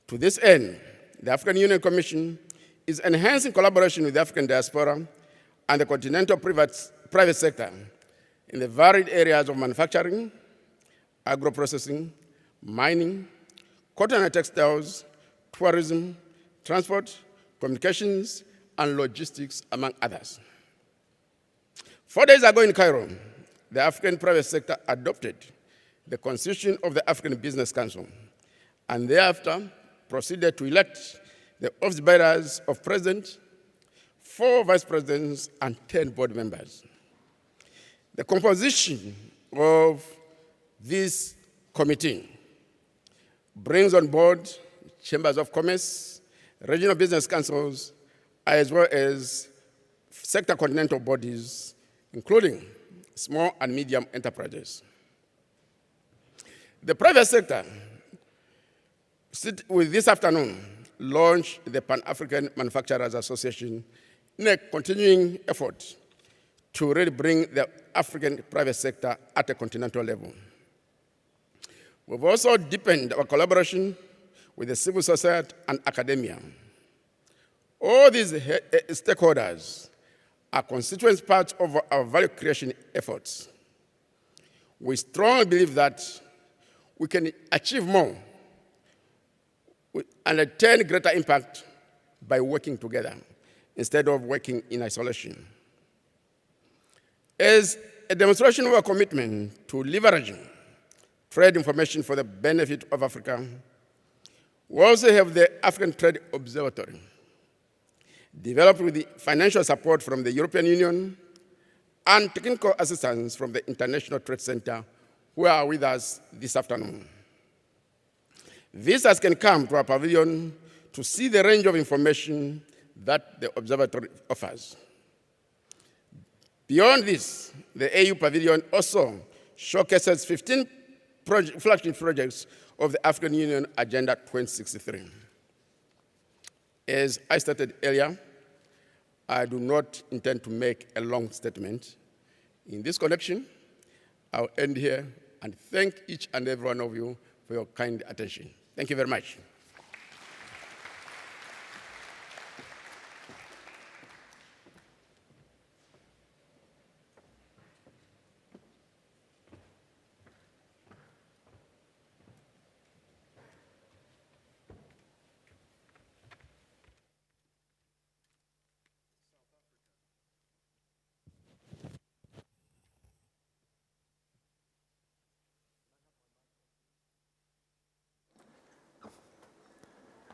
To this end, the African Union Commission is enhancing collaboration with the African diaspora and the continental private sector in the varied areas of manufacturing, agro-processing, mining, cotton and textiles, tourism, transport, communications, and logistics, among others. 4 days ago in Cairo, the African private sector adopted the constitution of the African Business Council, and thereafter proceeded to elect the office bearers of president, 4 vice presidents, and 10 board members. The composition of this committee brings on board chambers of commerce, regional business councils, as well as sector continental bodies, including small and medium enterprises. The private sector will this afternoon launch the Pan-African Manufacturers Association in a continuing effort to really bring the African private sector at a continental level. We've also deepened our collaboration with the civil society and academia. All these stakeholders are constituent parts of our value creation efforts. We strongly believe that we can achieve more and attain greater impact by working together instead of working in isolation. As a demonstration of our commitment to leveraging trade information for the benefit of Africa, we also have the African Trade Observatory, developed with the financial support from the European Union and technical assistance from the International Trade Center, who are with us this afternoon. Visitors can come to our pavilion to see the range of information that the observatory offers. Beyond this, the AU Pavilion also showcases 15 flagship projects of the African Union Agenda 2063. As I stated earlier, I do not intend to make a long statement. In this connection, I'll end here and thank each and every one of you for your kind attention. Thank you very much.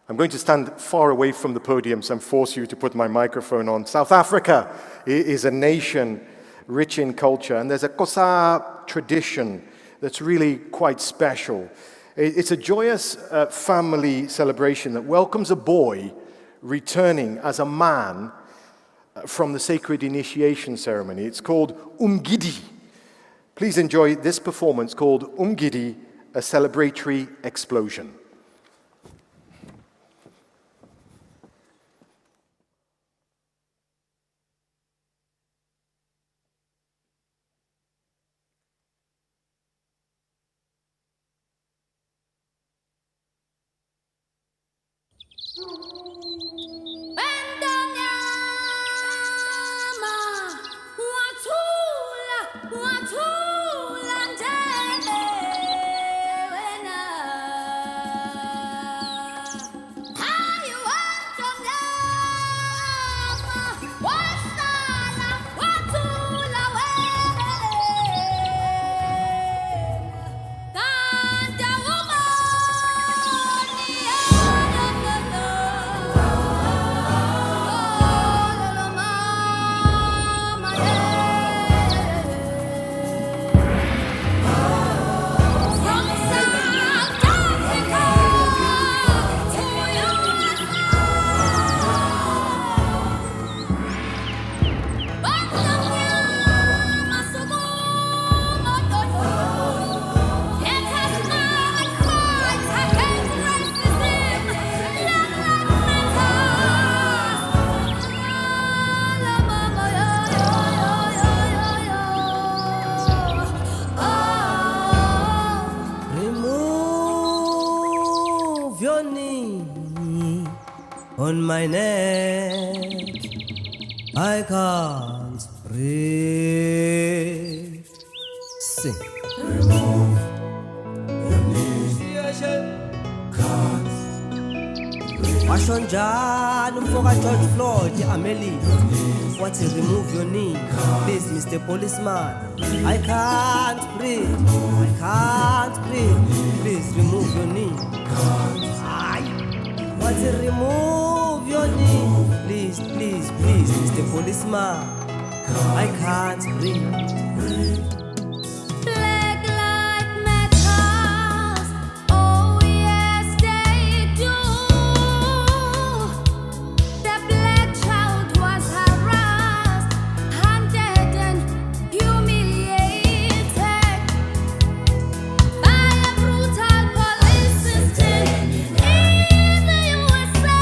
I'm going to stand far away from the podium, so I'm forced you to put my microphone on. South Africa is a nation rich in culture, and there's a Xhosa tradition that's really quite special. It's a joyous family celebration that welcomes a boy returning as a man from the sacred initiation ceremony. It's called Umgidi. Please enjoy this performance called Umgidi, a celebratory explosion. on my neck. I can't breathe. Sing. Remove your knees. Can't breathe. Washon John, Mfoka George Floyd, Amelie. What's it? Remove your knee. Please, Mr. Policeman. I can't breathe. I can't breathe. Please remove your knee. What's it? Remove your knee. Please, please, please, Mr. Policeman. I can't breathe. Black lives matter. Oh yes, they do. The black child was harassed, hunted, and humiliated by a brutal police system in the USA.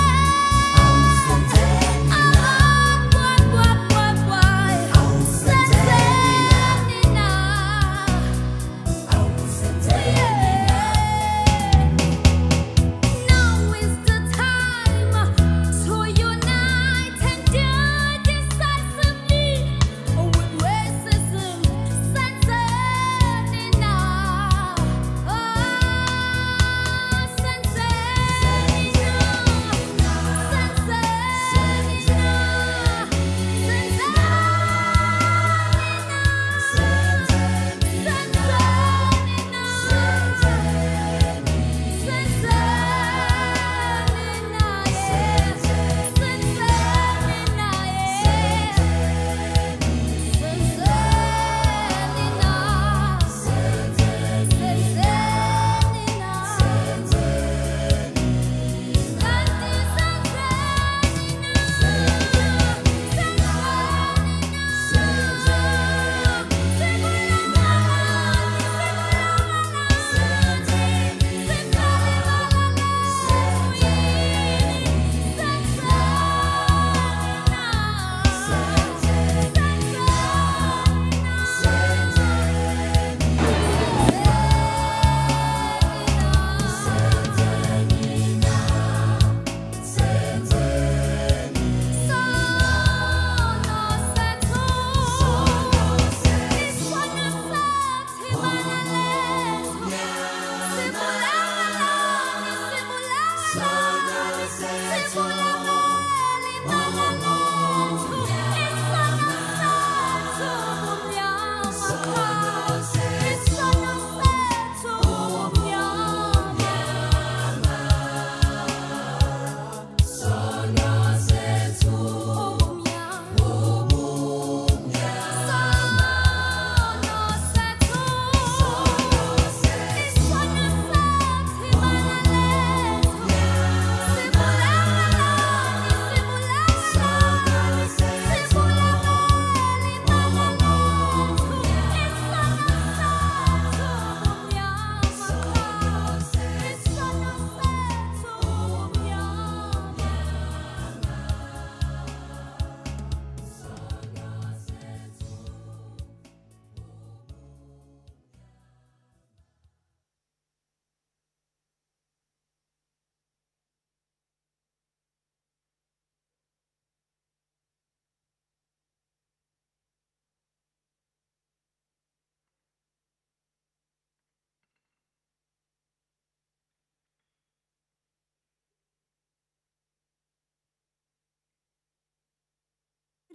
Now is the time to unite and do decisively with racism, censored enough.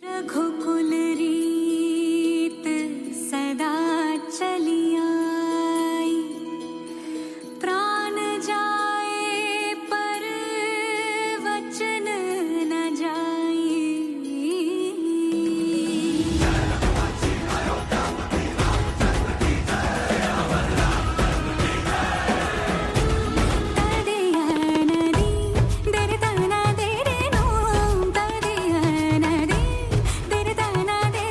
रघुकुल रीत सदा चली आई, प्राण जाए पर वचन न जाए। तदिया नदी दर तना दे रे नो, तदिया नदी दर तना दे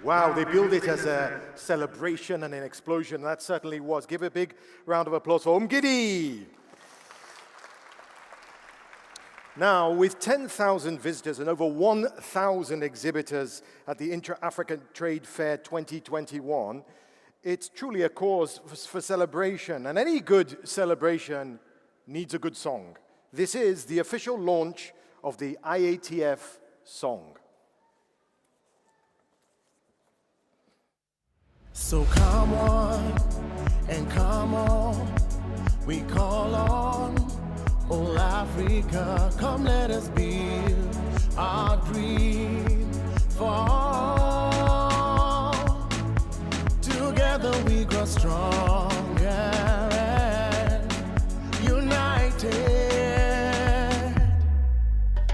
Wow, they billed it as a celebration and an explosion. That certainly was. Give a big round of applause for Umgidi. Now, with 10,000 visitors and over 1,000 exhibitors at the Intra African Trade Fair 2021, it's truly a cause for celebration. And any good celebration needs a good song. This is the official launch of the IATF song. So come on and come on, we call on all Africa. Come let us build our dream for all. Together we grow stronger and united.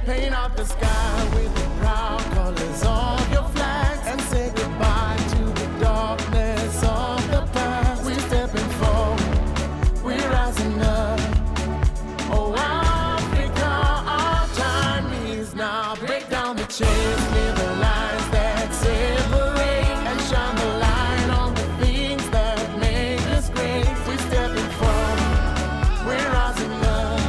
Paint out the sky with the proud colors of your flags and say goodbye to the darkness of the past. We're stepping forward, we're rising up. Oh, Africa, our time is now. Break down the chains, clear the lines that separate, and shine the light on the things that make us great. We're stepping forward, we're rising up.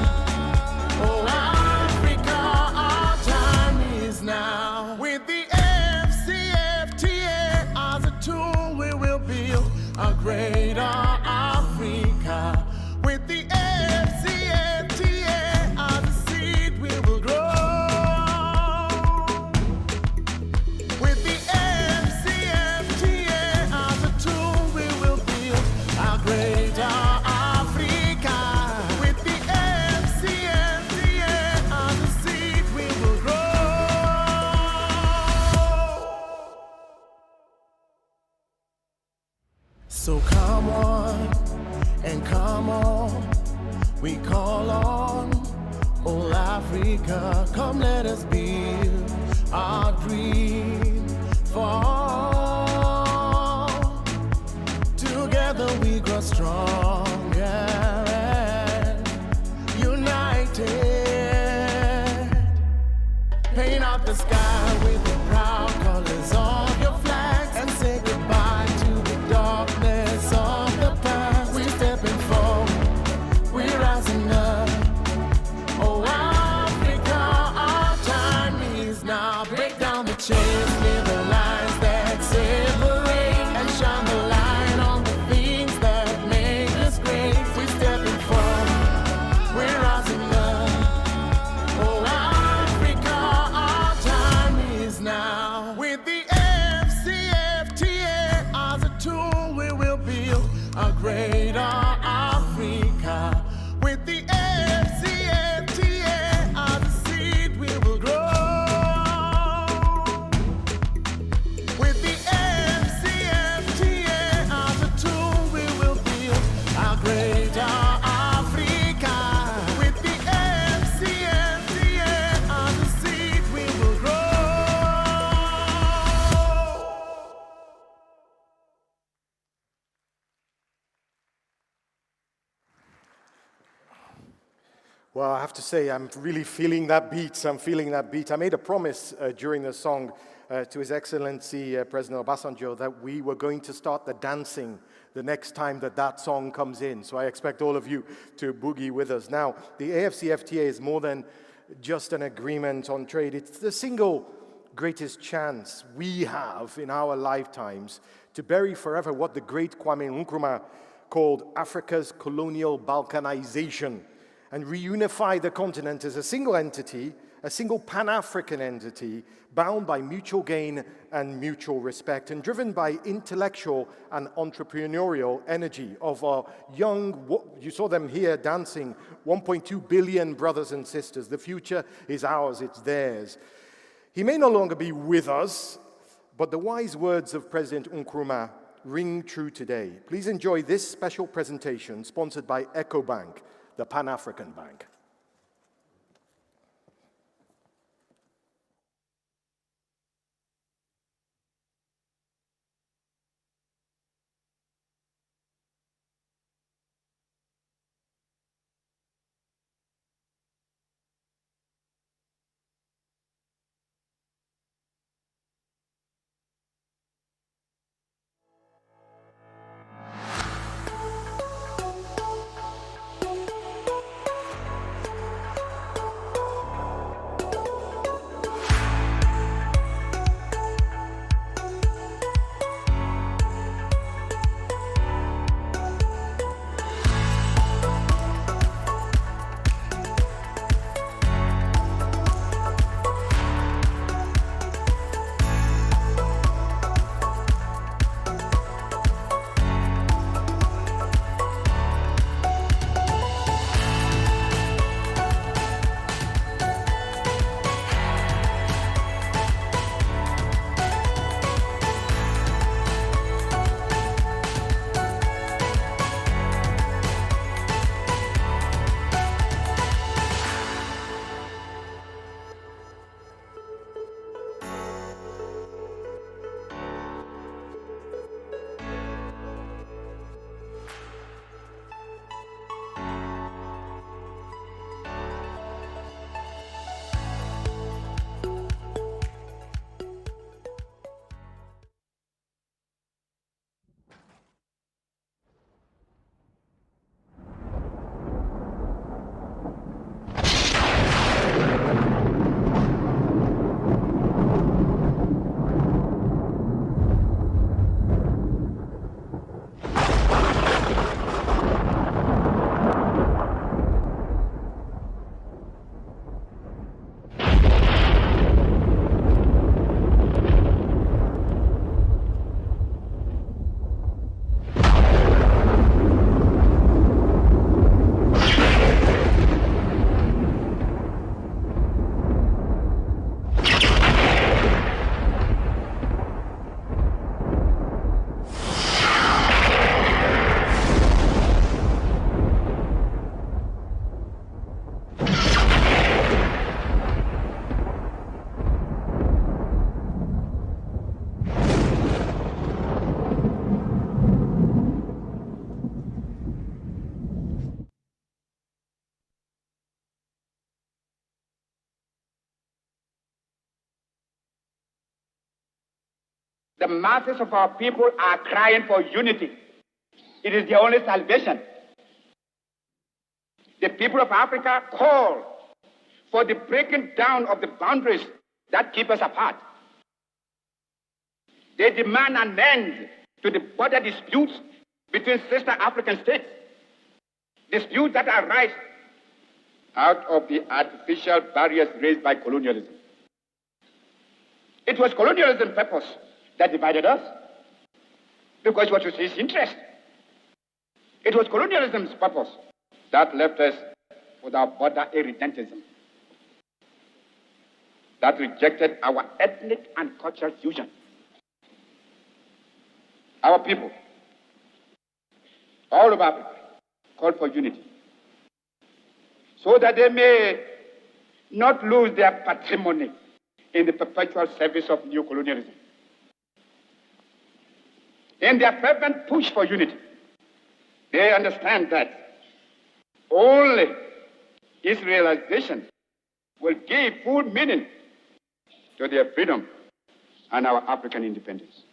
Oh, Africa, our time is now. With the AFCFTA as a tool, we will build a greater Africa. With the AFCFTA as a seed, we will grow. With the AFCFTA as a tool, we will build a greater Africa. With the AFCFTA as a seed, we will grow. So come on and come on, we call on all Africa. Come let us build our dream for all. Together we grow stronger and united. Paint out the sky with the proud colors of your flags and say goodbye to the darkness of the past. We're stepping forward, we're rising up. Oh, Africa, our time is now. Break down the chains, clear the lines that separate, and shine the light on the things that make us great. We're stepping forward, we're rising up. Oh, Africa, our time is now. With the AFCFTA as a tool, we will build a greater Africa. With the AFCFTA as a seed, we will grow. With the AFCFTA as a tool, we will build a greater Africa. With the AFCFTA as a seed, we will grow. Well, I have to say, I'm really feeling that beat. I'm feeling that beat. I made a promise during the song to His Excellency President Obasanjo that we were going to start the dancing the next time that song comes in. So I expect all of you to boogie with us. Now, the AFCFTA is more than just an agreement on trade. It's the single greatest chance we have in our lifetimes to bury forever what the great Kwame Nkrumah called Africa's colonial balkanization, and reunify the continent as a single entity, a single Pan-African entity, bound by mutual gain and mutual respect, and driven by intellectual and entrepreneurial energy of our young, you saw them here dancing, 1.2 billion brothers and sisters. The future is ours, it's theirs. He may no longer be with us, but the wise words of President Nkrumah ring true today. Please enjoy this special presentation sponsored by EcoBank, the Pan-African Bank. The masses of our people are crying for unity. It is the only salvation. The people of Africa call for the breaking down of the boundaries that keep us apart. They demand an end to the border disputes between sister African states, disputes that arise out of the artificial barriers raised by colonialism. It was colonialism's purpose that divided us, because it was to his interest. It was colonialism's purpose that left us with our border irredentism, that rejected our ethnic and cultural fusion. Our people, all of Africa, call for unity, so that they may not lose their patrimony in the perpetual service of neocolonialism. In their fervent push for unity, they understand that only its realization will give full meaning to their freedom and our African independence.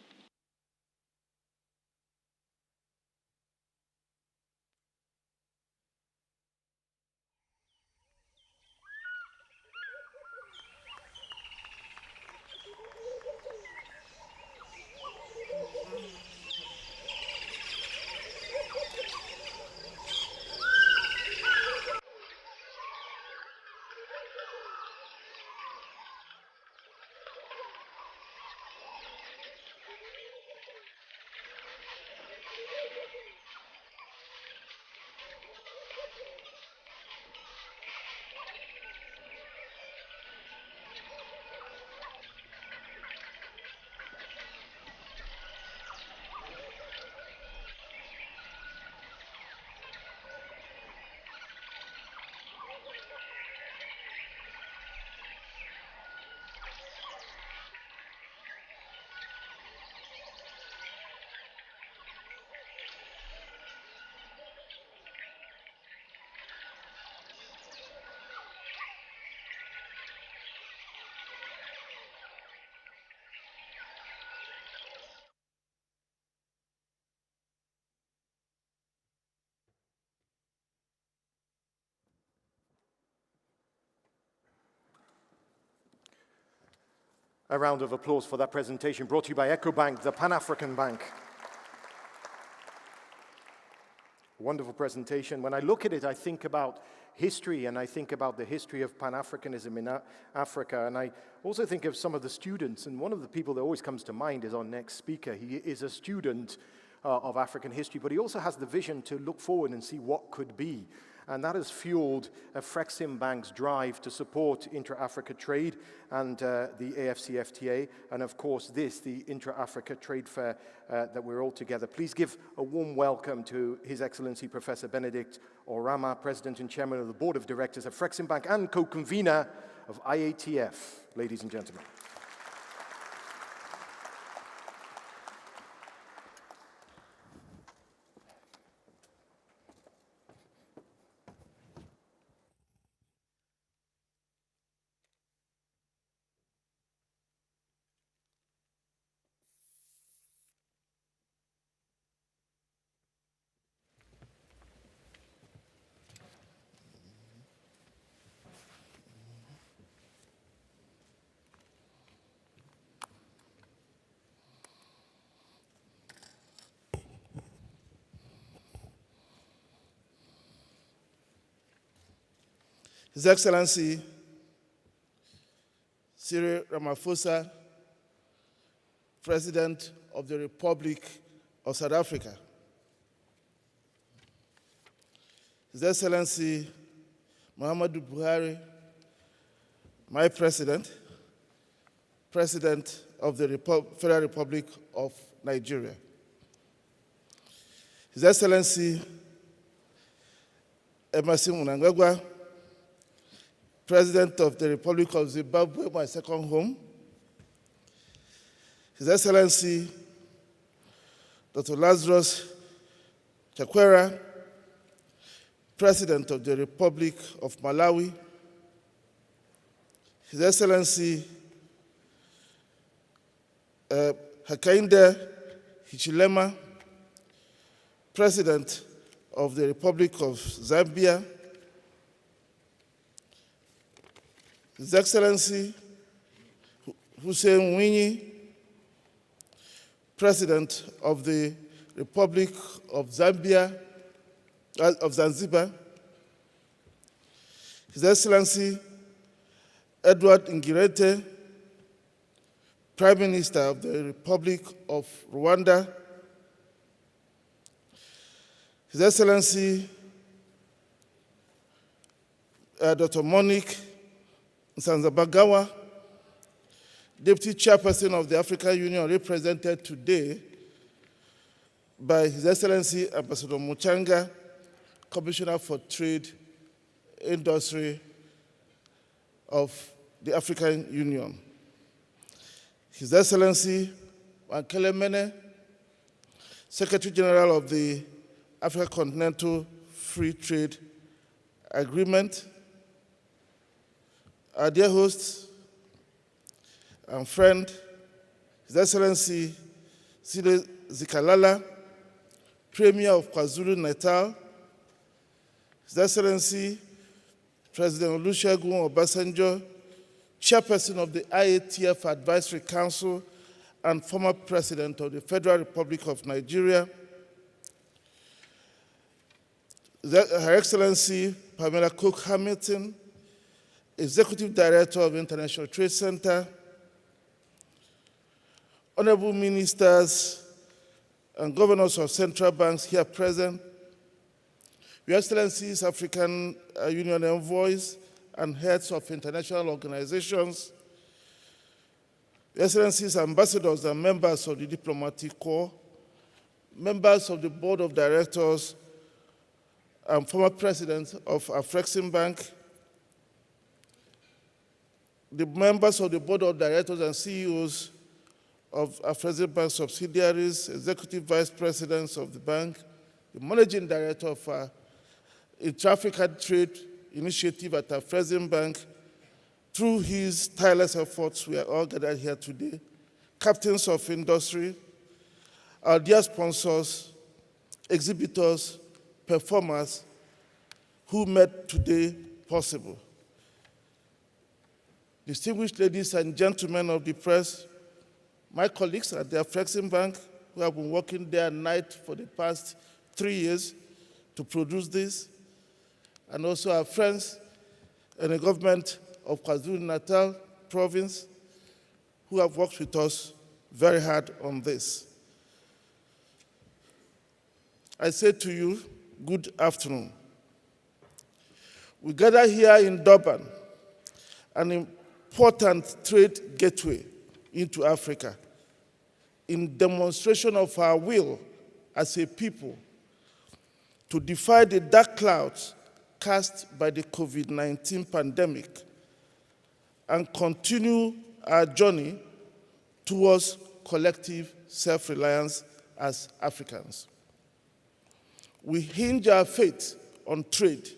A round of applause for that presentation brought to you by EcoBank, the Pan-African Bank. Wonderful presentation. When I look at it, I think about history, and I think about the history of Pan-Africanism in Africa, and I also think of some of the students, and one of the people that always comes to mind is our next speaker. He is a student of African history, but he also has the vision to look forward and see what could be. And that has fueled Afrexim Bank's drive to support intra-Africa trade and the AFCFTA, and of course this, the Intra Africa Trade Fair that we're all together. Please give a warm welcome to His Excellency Professor Benedict Orama, President and Chairman of the Board of Directors of Afrexim Bank and co-convener of IATF, ladies and gentlemen. His Excellency Cyril Ramaphosa, President of the Republic of South Africa. His Excellency Muhammadu Buhari, my President, President of the Federal Republic of Nigeria. His Excellency Emerson Mnangagwa, President of the Republic of Zimbabwe, my second home. His Excellency Dr. Lazarus Chakwera, President of the Republic of Malawi. His Excellency Hakainde Hichilema, President of the Republic of Zambia, His Excellency Hussein Mwinyi, President of the Republic of Zanzibar, His Excellency Edward Ngirente, Prime Minister of the Republic of Rwanda, His Excellency Dr. Monique Nsanzabagawa, Deputy Chairperson of the African Union, represented today by His Excellency Ambassador Muchanga, Commissioner for Trade, Industry of the African Union. His Excellency Wankele Mene, Secretary General of the Africa Continental Free Trade Agreement. Our dear host and friend, His Excellency Cyril Zikalala, Premier of KwaZulu-Natal, His Excellency President Olusegun Obasanjo, Chairperson of the IATF Advisory Council and former President of the Federal Republic of Nigeria, Her Excellency Pamela Cook Hamilton, Executive Director of International Trade Center, Honorable Ministers and Governors of central banks here present, Your Excellencies, African Union envoys and heads of international organizations, Your Excellencies, ambassadors and members of the diplomatic corps, members of the board of directors and former president of Afreximbank, the members of the board of directors and CEOs of Afreximbank subsidiaries, executive vice presidents of the bank, the managing director of Intra African Trade Initiative at Afreximbank. Through his tireless efforts, we are all gathered here today. Captains of industry, our dear sponsors, exhibitors, performers who made today possible. Distinguished ladies and gentlemen of the press, my colleagues at the Afreximbank who have been working day and night for the past 3 years to produce this, and also our friends in the government of KwaZulu-Natal province who have worked with us very hard on this. I say to you, good afternoon. We gather here in Durban, an important trade gateway into Africa, in demonstration of our will as a people to defy the dark clouds cast by the COVID-19 pandemic and continue our journey towards collective self-reliance as Africans. We hinge our faith on trade,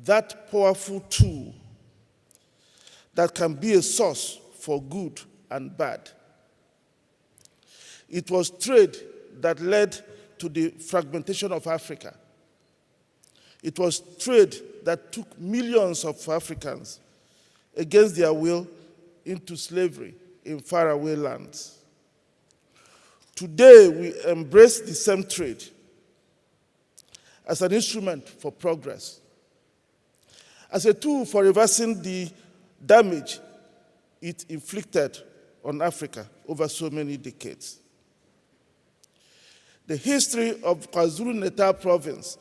that powerful tool that can be a source for good and bad. It was trade that led to the fragmentation of Africa. It was trade that took millions of Africans against their will into slavery in faraway lands. Today, we embrace the same trade as an instrument for progress, as a tool for reversing the damage it inflicted on Africa over so many decades. The history of KwaZulu-Natal province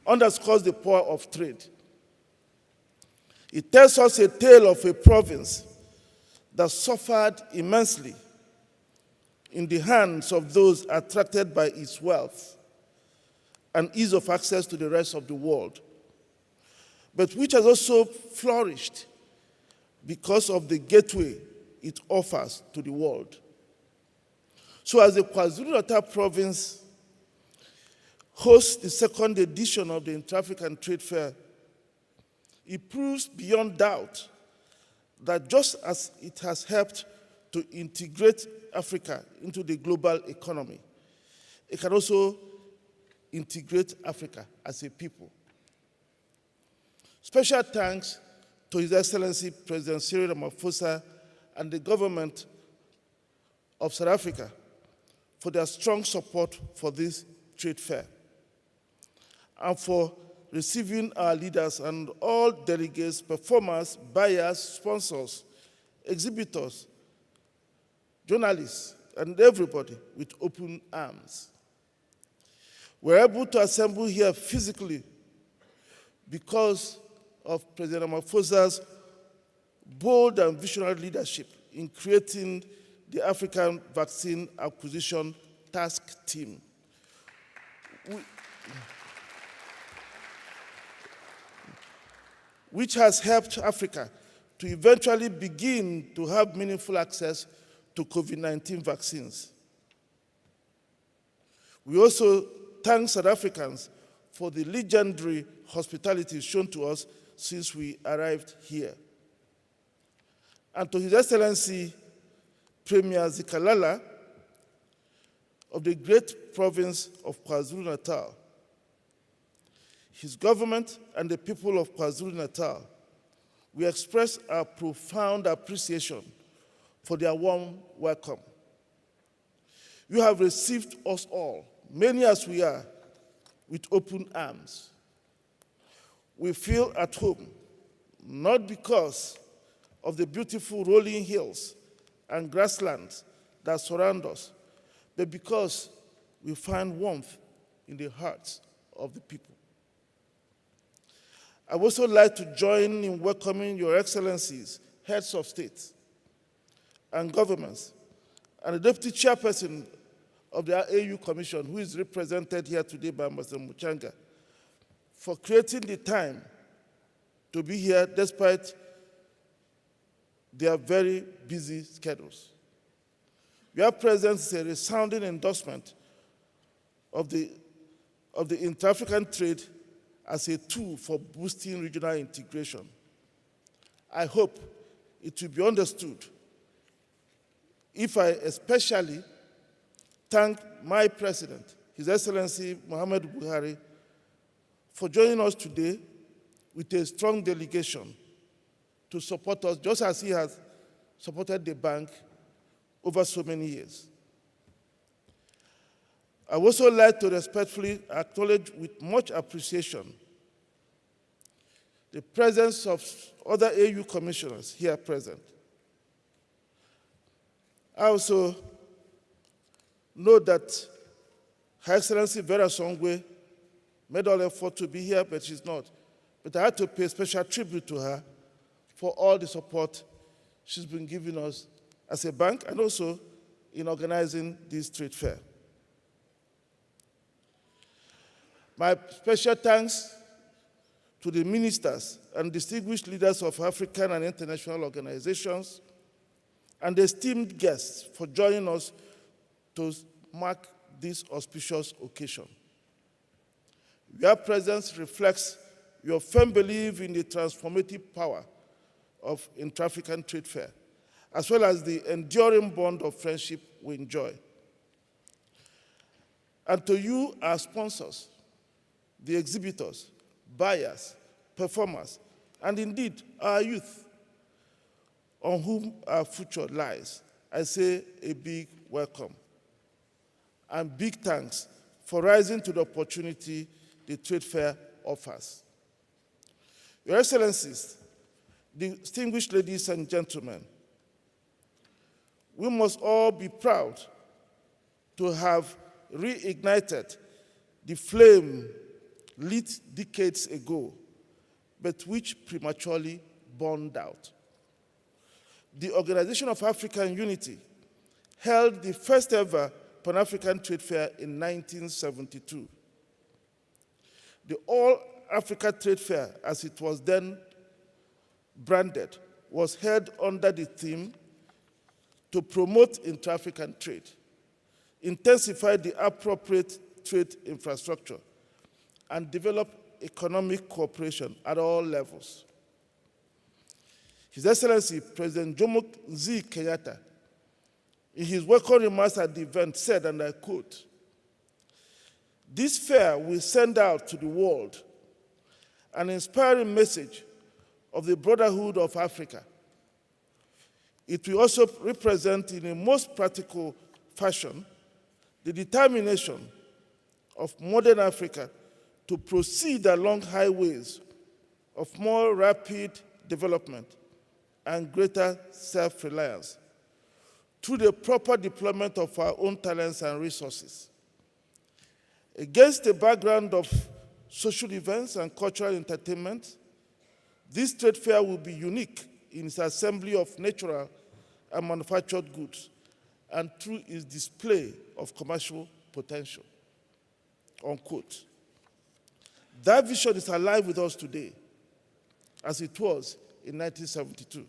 underscores the power of trade. It tells us a tale of a province that suffered immensely in the hands of those attracted by its wealth and ease of access to the rest of the world, but which has also flourished because of the gateway it offers to the world. So as the KwaZulu-Natal province hosts the second edition of the Intra African Trade Fair, it proves beyond doubt that just as it has helped to integrate Africa into the global economy, it can also integrate Africa as a people. Special thanks to His Excellency President Cyril Ramaphosa and the government of South Africa for their strong support for this trade fair, and for receiving our leaders and all delegates, performers, buyers, sponsors, exhibitors, journalists, and everybody with open arms. We're able to assemble here physically because of President Ramaphosa's bold and visionary leadership in creating the African Vaccine Acquisition Task Team, which has helped Africa to eventually begin to have meaningful access to COVID-19 vaccines. We also thank South Africans for the legendary hospitality shown to us since we arrived here. And to His Excellency Premier Zikalala of the great province of KwaZulu-Natal, his government and the people of KwaZulu-Natal, we express our profound appreciation for their warm welcome. You have received us all, many as we are, with open arms. We feel at home, not because of the beautiful rolling hills and grasslands that surround us, but because we find warmth in the hearts of the people. I would also like to join in welcoming Your Excellencies, heads of state and governments, and the Deputy Chairperson of the AU Commission, who is represented here today by Mr. Muchanga, for creating the time to be here despite their very busy schedules. Your presence is a resounding endorsement of the Intra African trade as a tool for boosting regional integration. I hope it will be understood if I especially thank my President, His Excellency Muhammad Buhari, for joining us today with a strong delegation to support us, just as he has supported the bank over so many years. I would also like to respectfully acknowledge with much appreciation the presence of other AU commissioners here present. I also know that Her Excellency Vera Songwe made all effort to be here, but she's not. But I had to pay special tribute to her for all the support she's been giving us as a bank and also in organizing this trade fair. My special thanks to the ministers and distinguished leaders of African and international organizations and the esteemed guests for joining us to mark this auspicious occasion. Your presence reflects your firm belief in the transformative power of Intra African Trade Fair, as well as the enduring bond of friendship we enjoy. And to you, our sponsors, the exhibitors, buyers, performers, and indeed our youth, on whom our future lies, I say a big welcome and big thanks for rising to the opportunity the trade fair offers. Your Excellencies, distinguished ladies and gentlemen, we must all be proud to have reignited the flame lit decades ago, but which prematurely burned out. The Organization of African Unity held the first ever Pan-African Trade Fair in 1972. The All-Africa Trade Fair, as it was then branded, was held under the theme to promote intra-African trade, intensify the appropriate trade infrastructure, and develop economic cooperation at all levels. His Excellency President Jomo Z. Kenyatta, in his welcome remarks at the event, said, and I quote, "This fair will send out to the world an inspiring message of the brotherhood of Africa. It will also represent in a most practical fashion the determination of modern Africa to proceed along highways of more rapid development and greater self-reliance through the proper deployment of our own talents and resources. Against the background of social events and cultural entertainment, this trade fair will be unique in its assembly of natural and manufactured goods and through its display of commercial potential," unquote. That vision is alive with us today, as it was in 1972.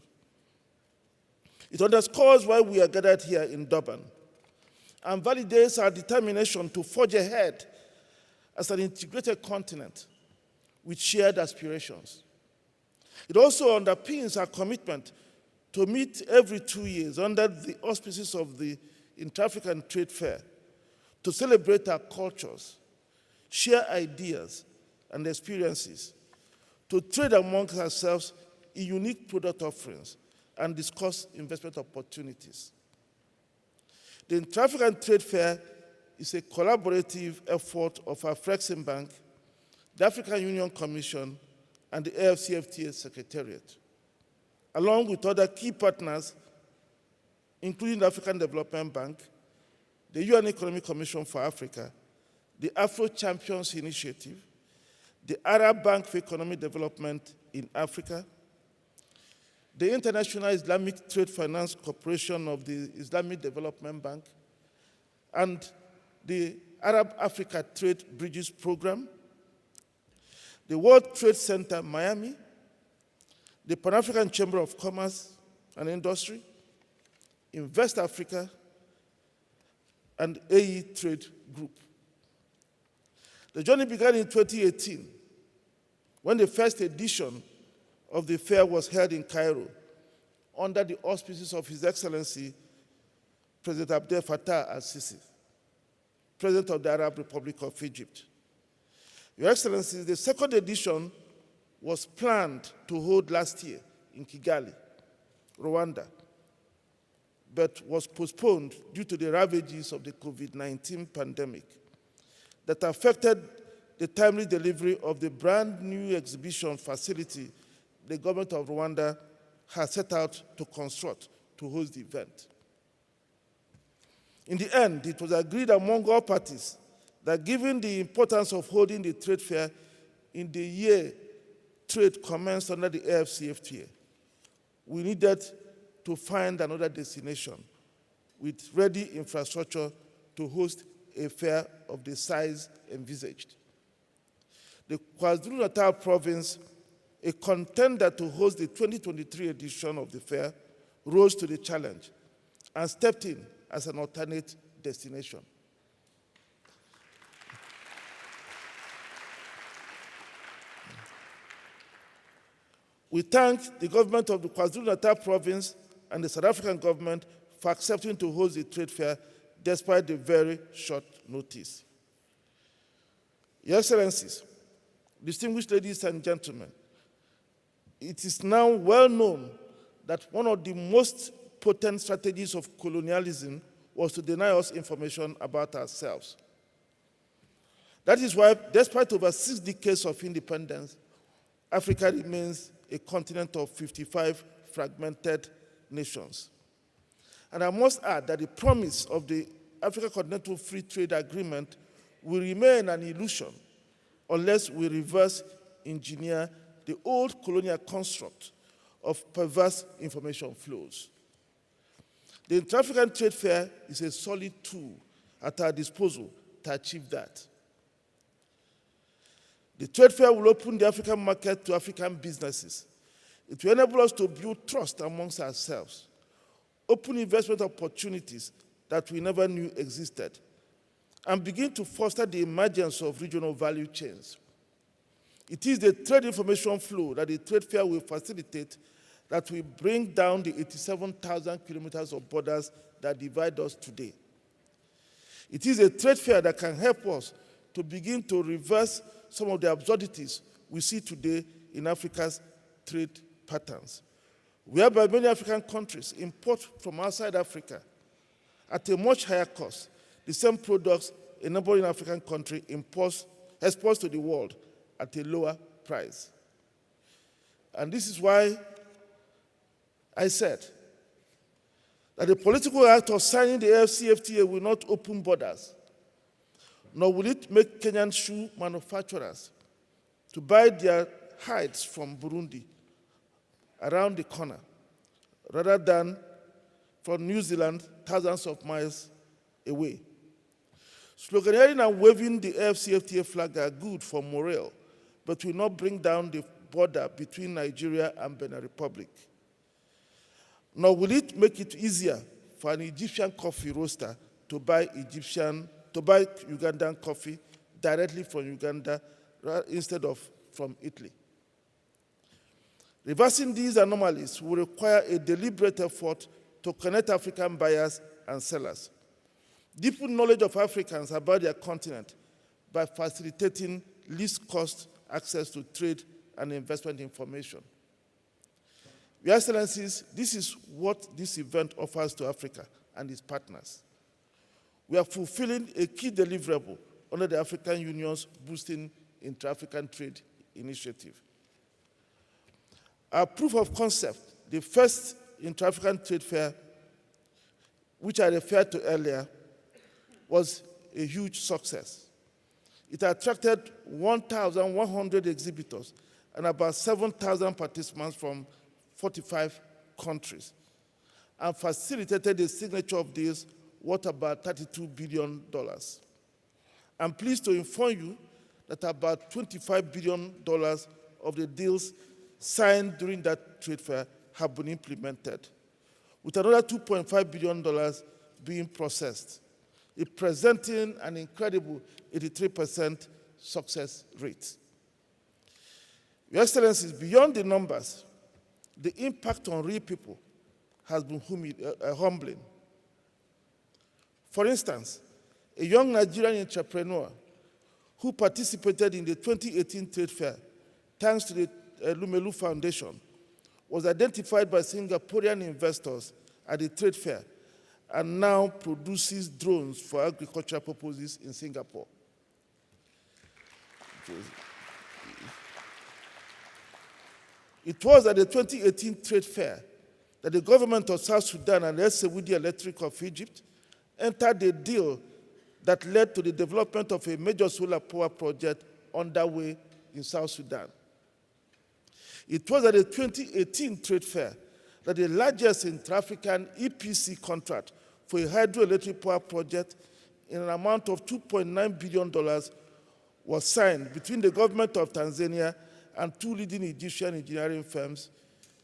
It underscores why we are gathered here in Durban and validates our determination to forge ahead as an integrated continent with shared aspirations. It also underpins our commitment to meet every 2 years under the auspices of the Intra African Trade Fair to celebrate our cultures, share ideas and experiences, to trade amongst ourselves in unique product offerings, and discuss investment opportunities. The Intra African Trade Fair is a collaborative effort of our Flexing Bank, the African Union Commission, and the AFCFTA Secretariat, along with other key partners, including the African Development Bank, the UN Economic Commission for Africa, the Afro Champions Initiative, the Arab Bank for Economic Development in Africa, the International Islamic Trade Finance Corporation of the Islamic Development Bank, and the Arab-Africa Trade Bridges Program, the World Trade Center Miami, the Pan-African Chamber of Commerce and Industry, Invest Africa, and AE Trade Group. The journey began in 2018 when the first edition of the fair was held in Cairo under the auspices of His Excellency President Abdel Fattah al-Sisi, President of the Arab Republic of Egypt. Your Excellency, the second edition was planned to hold last year in Kigali, Rwanda, but was postponed due to the ravages of the COVID-19 pandemic that affected the timely delivery of the brand new exhibition facility the government of Rwanda has set out to construct to host the event. In the end, it was agreed among all parties that given the importance of holding the trade fair in the year trade commenced under the AFCFTA, we needed to find another destination with ready infrastructure to host a fair of the size envisaged. The KwaZulu-Natal province, a contender to host the 2023 edition of the fair, rose to the challenge and stepped in as an alternate destination. We thank the government of the KwaZulu-Natal province and the South African government for accepting to host the trade fair despite the very short notice. Your Excellencies, distinguished ladies and gentlemen, it is now well known that one of the most potent strategies of colonialism was to deny us information about ourselves. That is why, despite over 6 decades of independence, Africa remains a continent of 55 fragmented nations. And I must add that the promise of the Africa Continental Free Trade Agreement will remain an illusion unless we reverse engineer the old colonial construct of perverse information flows. The Intra African Trade Fair is a solid tool at our disposal to achieve that. The trade fair will open the African market to African businesses. It will enable us to build trust amongst ourselves, open investment opportunities that we never knew existed, and begin to foster the emergence of regional value chains. It is the trade information flow that the trade fair will facilitate that will bring down the 87,000 kilometers of borders that divide us today. It is a trade fair that can help us to begin to reverse some of the absurdities we see today in Africa's trade patterns, whereby many African countries import from outside Africa at a much higher cost the same products a neighboring African country exports to the world at a lower price. And this is why I said that the political act of signing the AfCFTA will not open borders, nor will it make Kenyan shoe manufacturers to buy their hides from Burundi around the corner, rather than from New Zealand thousands of miles away. Sloganeering and waving the AfCFTA flag are good for morale, but will not bring down the border between Nigeria and Benin Republic. Nor will it make it easier for an Egyptian coffee roaster to buy Ugandan coffee directly from Uganda instead of from Italy. Reversing these anomalies will require a deliberate effort to connect African buyers and sellers, deepen knowledge of Africans about their continent by facilitating least cost access to trade and investment information. Your Excellencies, this is what this event offers to Africa and its partners. We are fulfilling a key deliverable under the African Union's Boosting Intra African Trade Initiative. Our proof of concept, the first Intra African Trade Fair, which I referred to earlier, was a huge success. It attracted 1,100 exhibitors and about 7,000 participants from 45 countries, and facilitated the signature of deals worth about $32 billion. I'm pleased to inform you that about $25 billion of the deals signed during that trade fair have been implemented, with another $2.5 billion being processed, representing an incredible 83% success rate. Your Excellencies, beyond the numbers, the impact on real people has been humbling. For instance, a young Nigerian entrepreneur who participated in the 2018 trade fair, thanks to the Lumelu Foundation, was identified by Singaporean investors at the trade fair and now produces drones for agricultural purposes in Singapore. It was at the 2018 trade fair that the government of South Sudan and Saudi Electric of Egypt entered a deal that led to the development of a major solar power project underway in South Sudan. It was at the 2018 trade fair that the largest intra-African EPC contract for a hydroelectric power project in an amount of $2.9 billion was signed between the government of Tanzania and two leading Egyptian engineering firms,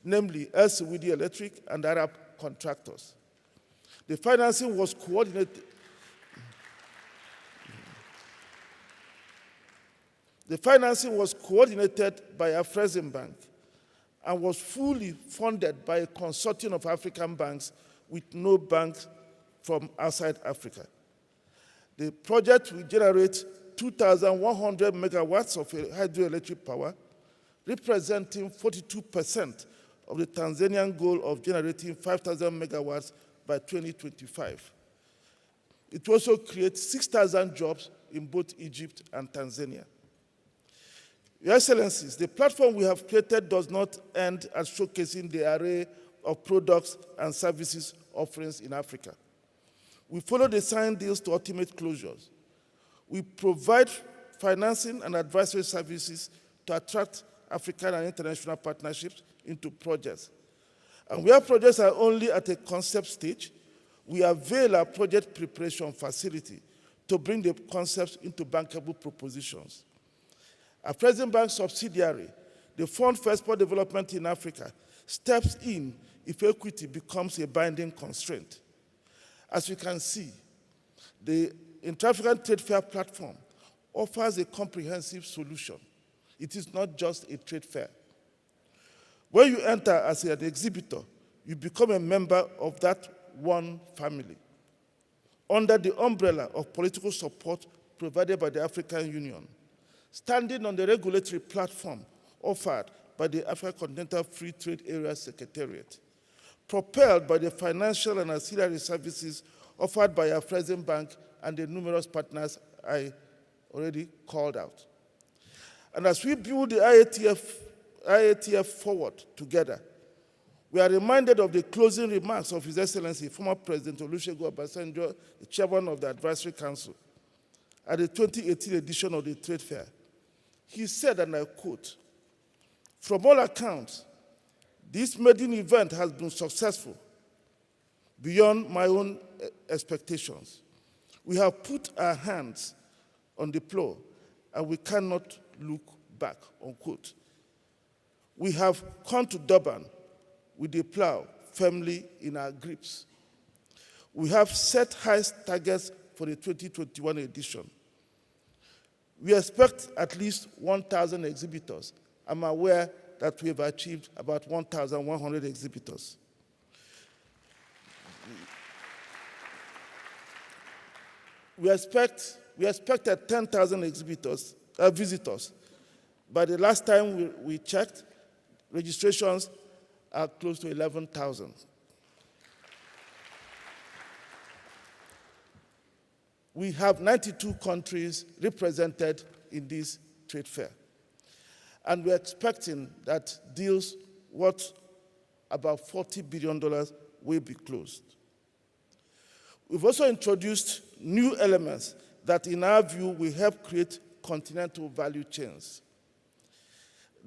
namely Saudi Electric and Arab contractors. The financing was coordinated. The financing was coordinated by Afreximbank and was fully funded by a consortium of African banks with no banks from outside Africa. The project will generate 2,100 megawatts of hydroelectric power, representing 42% of the Tanzanian goal of generating 5,000 megawatts by 2025. It also creates 6,000 jobs in both Egypt and Tanzania. Your Excellencies, the platform we have created does not end at showcasing the array of products and services offerings in Africa. We follow the signed deals to ultimate closures. We provide financing and advisory services to attract African and international partnerships into projects. And where projects are only at a concept stage, we avail our project preparation facility to bring the concepts into bankable propositions. Our Afreximbank subsidiary, the Fund for Export Development in Africa, steps in if equity becomes a binding constraint. As you can see, the Intra African Trade Fair platform offers a comprehensive solution. It is not just a trade fair. When you enter as an exhibitor, you become a member of that one family, under the umbrella of political support provided by the African Union, standing on the regulatory platform offered by the African Continental Free Trade Area Secretariat, propelled by the financial and ancillary services offered by our Afrexim Bank and the numerous partners I already called out. And as we build the IATF forward together, we are reminded of the closing remarks of His Excellency, former President Olusegun Obasanjo, the chairman of the Advisory Council, at the 2018 edition of the Trade Fair. He said, and I quote, "From all accounts, this maiden event has been successful beyond my own expectations. We have put our hands on the plow and we cannot look back," unquote. We have come to Durban with the plow firmly in our grips. We have set high targets for the 2021 edition. We expect at least 1,000 exhibitors. I'm aware that we have achieved about 1,100 exhibitors. We expected 10,000 visitors. By the last time we checked, registrations are close to 11,000. We have 92 countries represented in this trade fair. And we're expecting that deals worth about $40 billion will be closed. We've also introduced new elements that, in our view, will help create continental value chains.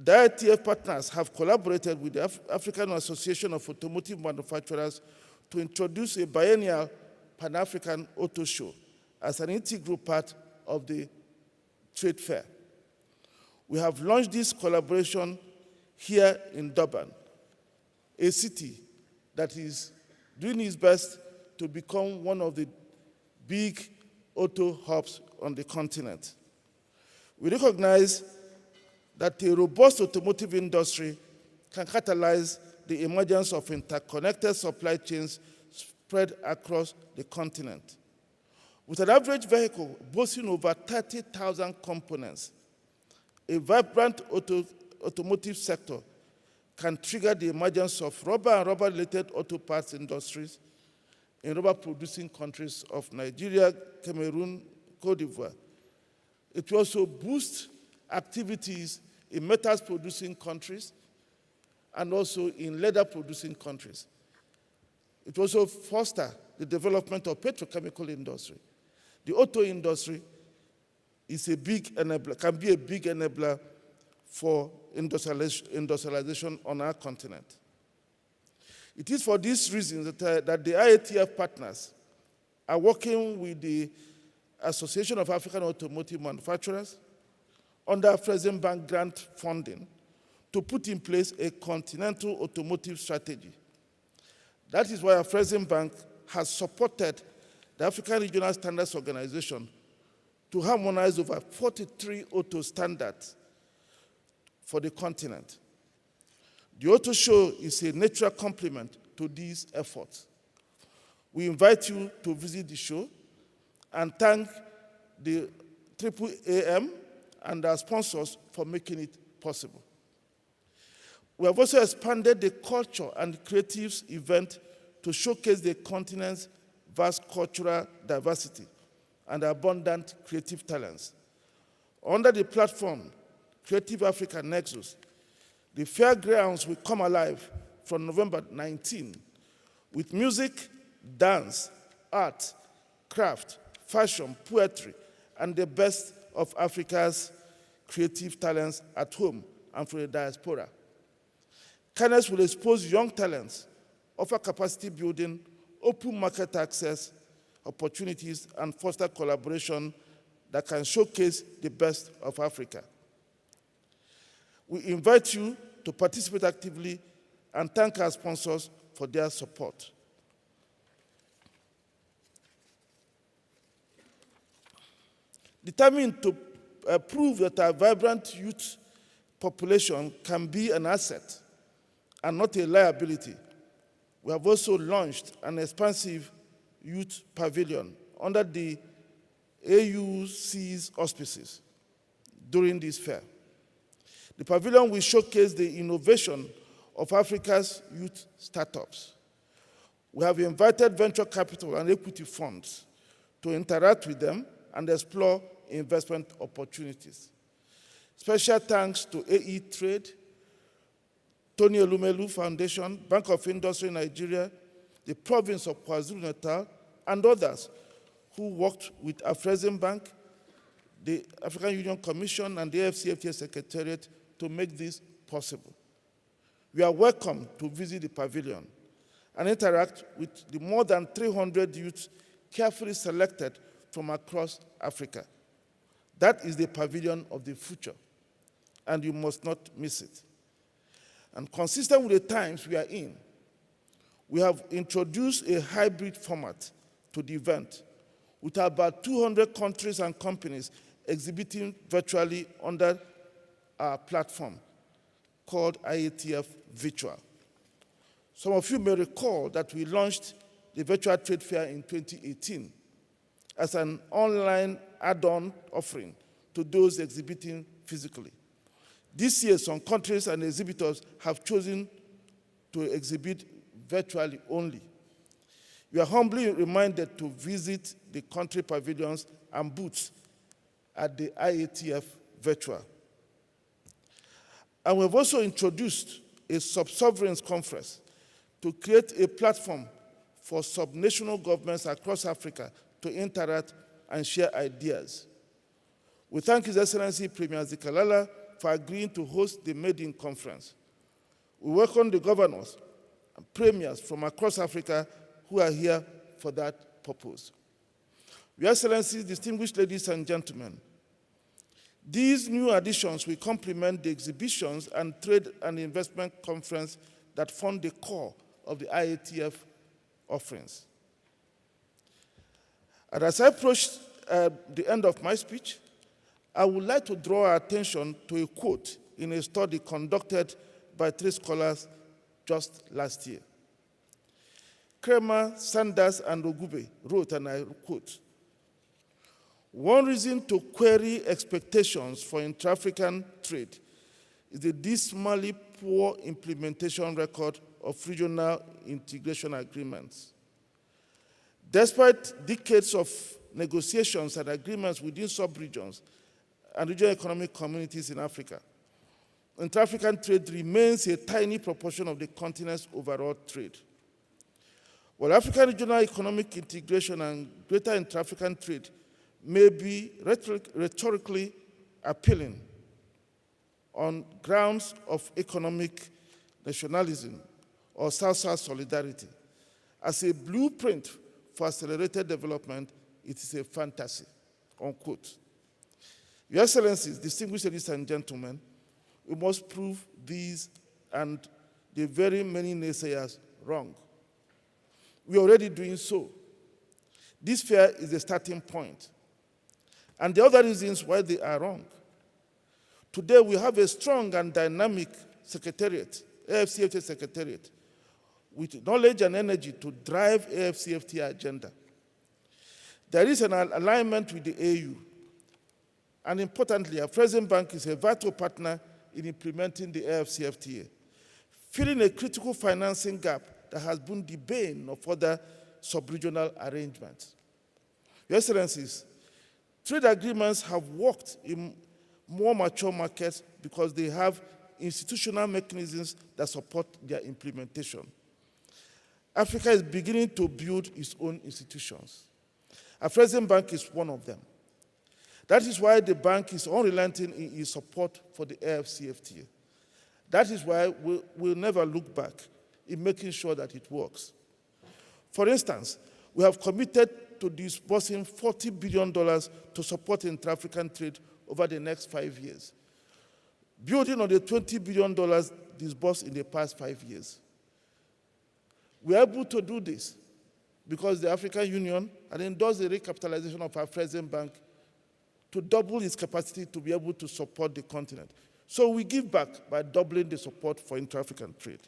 The IATF partners have collaborated with the African Association of Automotive Manufacturers to introduce a biennial Pan-African Auto Show as an integral part of the trade fair. We have launched this collaboration here in Durban, a city that is doing its best to become one of the big auto hubs on the continent. We recognize that a robust automotive industry can catalyze the emergence of interconnected supply chains spread across the continent. With an average vehicle boasting over 30,000 components, a vibrant automotive sector can trigger the emergence of rubber and rubber-related auto parts industries in rubber-producing countries of Nigeria, Cameroon, Cote d'Ivoire. It will also boost activities in metals-producing countries and also in leather-producing countries. It will also foster the development of petrochemical industry. The auto industry is a big enabler, can be a big enabler for industrialization on our continent. It is for these reasons that the IATF partners are working with the Association of African Automotive Manufacturers under Afrexim Bank grant funding to put in place a continental automotive strategy. That is why Afrexim Bank has supported the African Regional Standards Organization to harmonize over 43 auto standards for the continent. The auto show is a natural complement to these efforts. We invite you to visit the show and thank the AAAM and our sponsors for making it possible. We have also expanded the culture and creatives event to showcase the continent's vast cultural diversity and abundant creative talents. Under the platform Creative Africa Nexus, the fairgrounds will come alive from November 19 with music, dance, art, craft, fashion, poetry, and the best of Africa's creative talents at home and for the diaspora. Cannes will expose young talents, offer capacity building, open market access opportunities, and foster collaboration that can showcase the best of Africa. We invite you to participate actively and thank our sponsors for their support. Determined to prove that our vibrant youth population can be an asset and not a liability, we have also launched an expansive youth pavilion under the AUC's auspices during this fair. The pavilion will showcase the innovation of Africa's youth startups. We have invited venture capital and equity funds to interact with them and explore investment opportunities. Special thanks to AE Trade, Tony Elumelu Foundation, Bank of Industry Nigeria, the province of KwaZulu-Natal, and others who worked with Afreximbank, the African Union Commission, and the AFCFTA Secretariat to make this possible. We are welcome to visit the pavilion and interact with the more than 300 youths carefully selected from across Africa. That is the pavilion of the future, and you must not miss it. And consistent with the times we are in, we have introduced a hybrid format to the event, with about 200 countries and companies exhibiting virtually under our platform called IATF Virtual. Some of you may recall that we launched the Virtual Trade Fair in 2018 as an online add-on offering to those exhibiting physically. This year, some countries and exhibitors have chosen to exhibit virtually only. We are humbly reminded to visit the country pavilions and booths at the IATF Virtual. And we've also introduced a sub-sovereigns conference to create a platform for subnational governments across Africa to interact and share ideas. We thank His Excellency Premier Zikalala for agreeing to host the Made-in Conference. We welcome the governors and premiers from across Africa who are here for that purpose. Your Excellencies, distinguished ladies and gentlemen, these new additions will complement the exhibitions and trade and investment conference that form the core of the IATF offerings. And as I approach the end of my speech, I would like to draw our attention to a quote in a study conducted by 3 scholars just last year. Kramer, Sanders, and Ogube wrote, and I quote, "One reason to query expectations for intra-African trade is the dismally poor implementation record of regional integration agreements. Despite decades of negotiations and agreements within sub-regions and regional economic communities in Africa, intra-African trade remains a tiny proportion of the continent's overall trade. While African regional economic integration and greater intra-African trade may be rhetorically appealing on grounds of economic nationalism or South-South solidarity, as a blueprint for accelerated development, it is a fantasy," unquote. Your Excellencies, distinguished ladies and gentlemen, we must prove these and the very many naysayers wrong. We are already doing so. This fair is the starting point. And the other reasons why they are wrong. Today, we have a strong and dynamic secretariat, AFCFTA Secretariat, with knowledge and energy to drive AFCFTA agenda. There is an alignment with the AU. And importantly, Afreximbank is a vital partner in implementing the AFCFTA, filling a critical financing gap that has been the bane of other sub-regional arrangements. Your Excellencies, trade agreements have worked in more mature markets because they have institutional mechanisms that support their implementation. Africa is beginning to build its own institutions. Afreximbank is one of them. That is why the bank is unrelenting in its support for the AFCFTA. That is why we'll never look back in making sure that it works. For instance, we have committed to disbursing $40 billion to support intra-African trade over the next 5 years, building on the $20 billion disbursed in the past 5 years. We are able to do this because the African Union had endorsed the recapitalization of Afreximbank to double its capacity to be able to support the continent. So we give back by doubling the support for intra-African trade.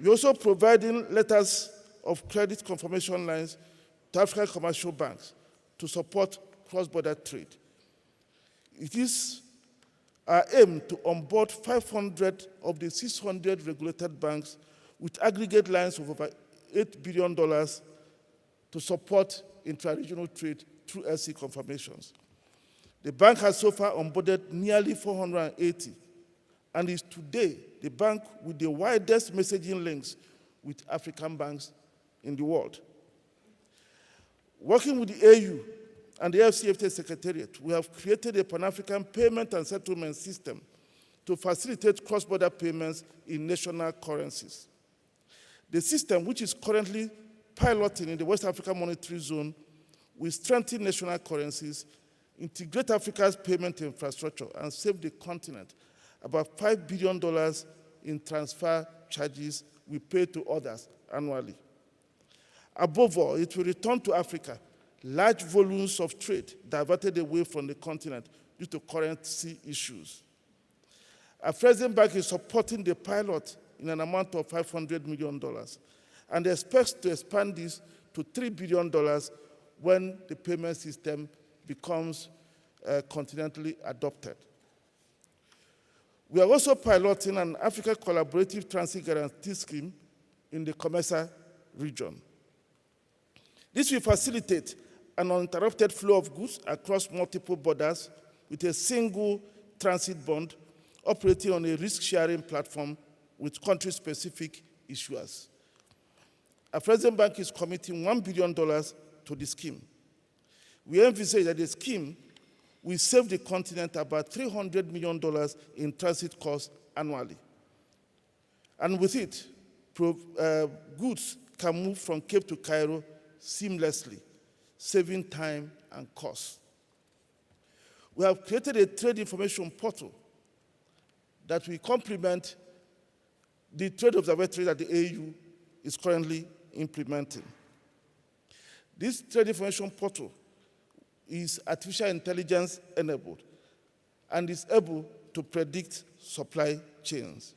We're also providing letters of credit confirmation lines to African commercial banks to support cross-border trade. It is our aim to onboard 500 of the 600 regulated banks with aggregate lines of over $8 billion to support intra-regional trade through LC confirmations. The bank has so far onboarded nearly 480 and is today the bank with the widest messaging links with African banks in the world. Working with the AU and the AFCFTA Secretariat, we have created a Pan-African payment and settlement system to facilitate cross-border payments in national currencies. The system, which is currently piloting in the West African Monetary Zone, will strengthen national currencies, integrate Africa's payment infrastructure, and save the continent about $5 billion in transfer charges we pay to others annually. Above all, it will return to Africa large volumes of trade diverted away from the continent due to currency issues. Afrexim Bank is supporting the pilot in an amount of $500 million and expects to expand this to $3 billion when the payment system becomes continentally adopted. We are also piloting an Africa Collaborative Transit Guarantee Scheme in the COMESA region. This will facilitate an uninterrupted flow of goods across multiple borders with a single transit bond operating on a risk-sharing platform with country-specific issuers. Afrexim Bank is committing $1 billion to the scheme. We envisage that the scheme will save the continent about $300 million in transit costs annually. And with it, goods can move from Cape to Cairo seamlessly, saving time and costs. We have created a trade information portal that will complement the trade observatory that the AU is currently implementing. This trade information portal is artificial intelligence enabled and is able to predict supply chains.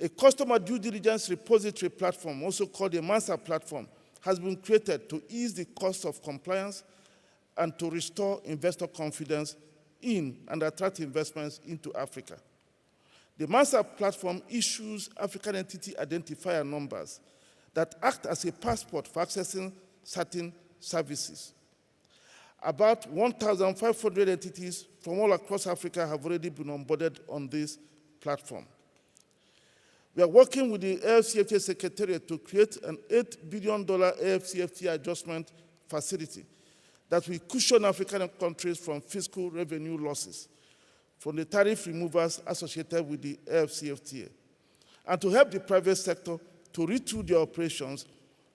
A customer due diligence repository platform, also called a MANSA platform, has been created to ease the cost of compliance and to restore investor confidence in and attract investments into Africa. The MANSA platform issues African entity identifier numbers that act as a passport for accessing certain services. About 1,500 entities from all across Africa have already been onboarded on this platform. We are working with the AFCFTA Secretariat to create an $8 billion AFCFTA adjustment facility that will cushion African countries from fiscal revenue losses from the tariff removals associated with the AFCFTA, and to help the private sector to retool their operations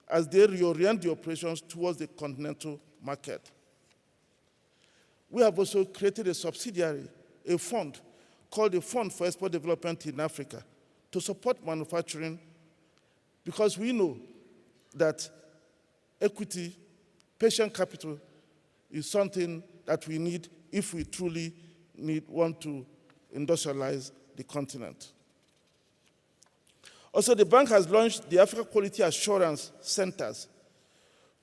as they reorient the operations towards the continental market. We have also created a subsidiary, a fund called the Fund for Export Development in Africa, to support manufacturing, because we know that equity, patient capital is something that we need if we truly want to industrialize the continent. Also, the bank has launched the Africa Quality Assurance Centers,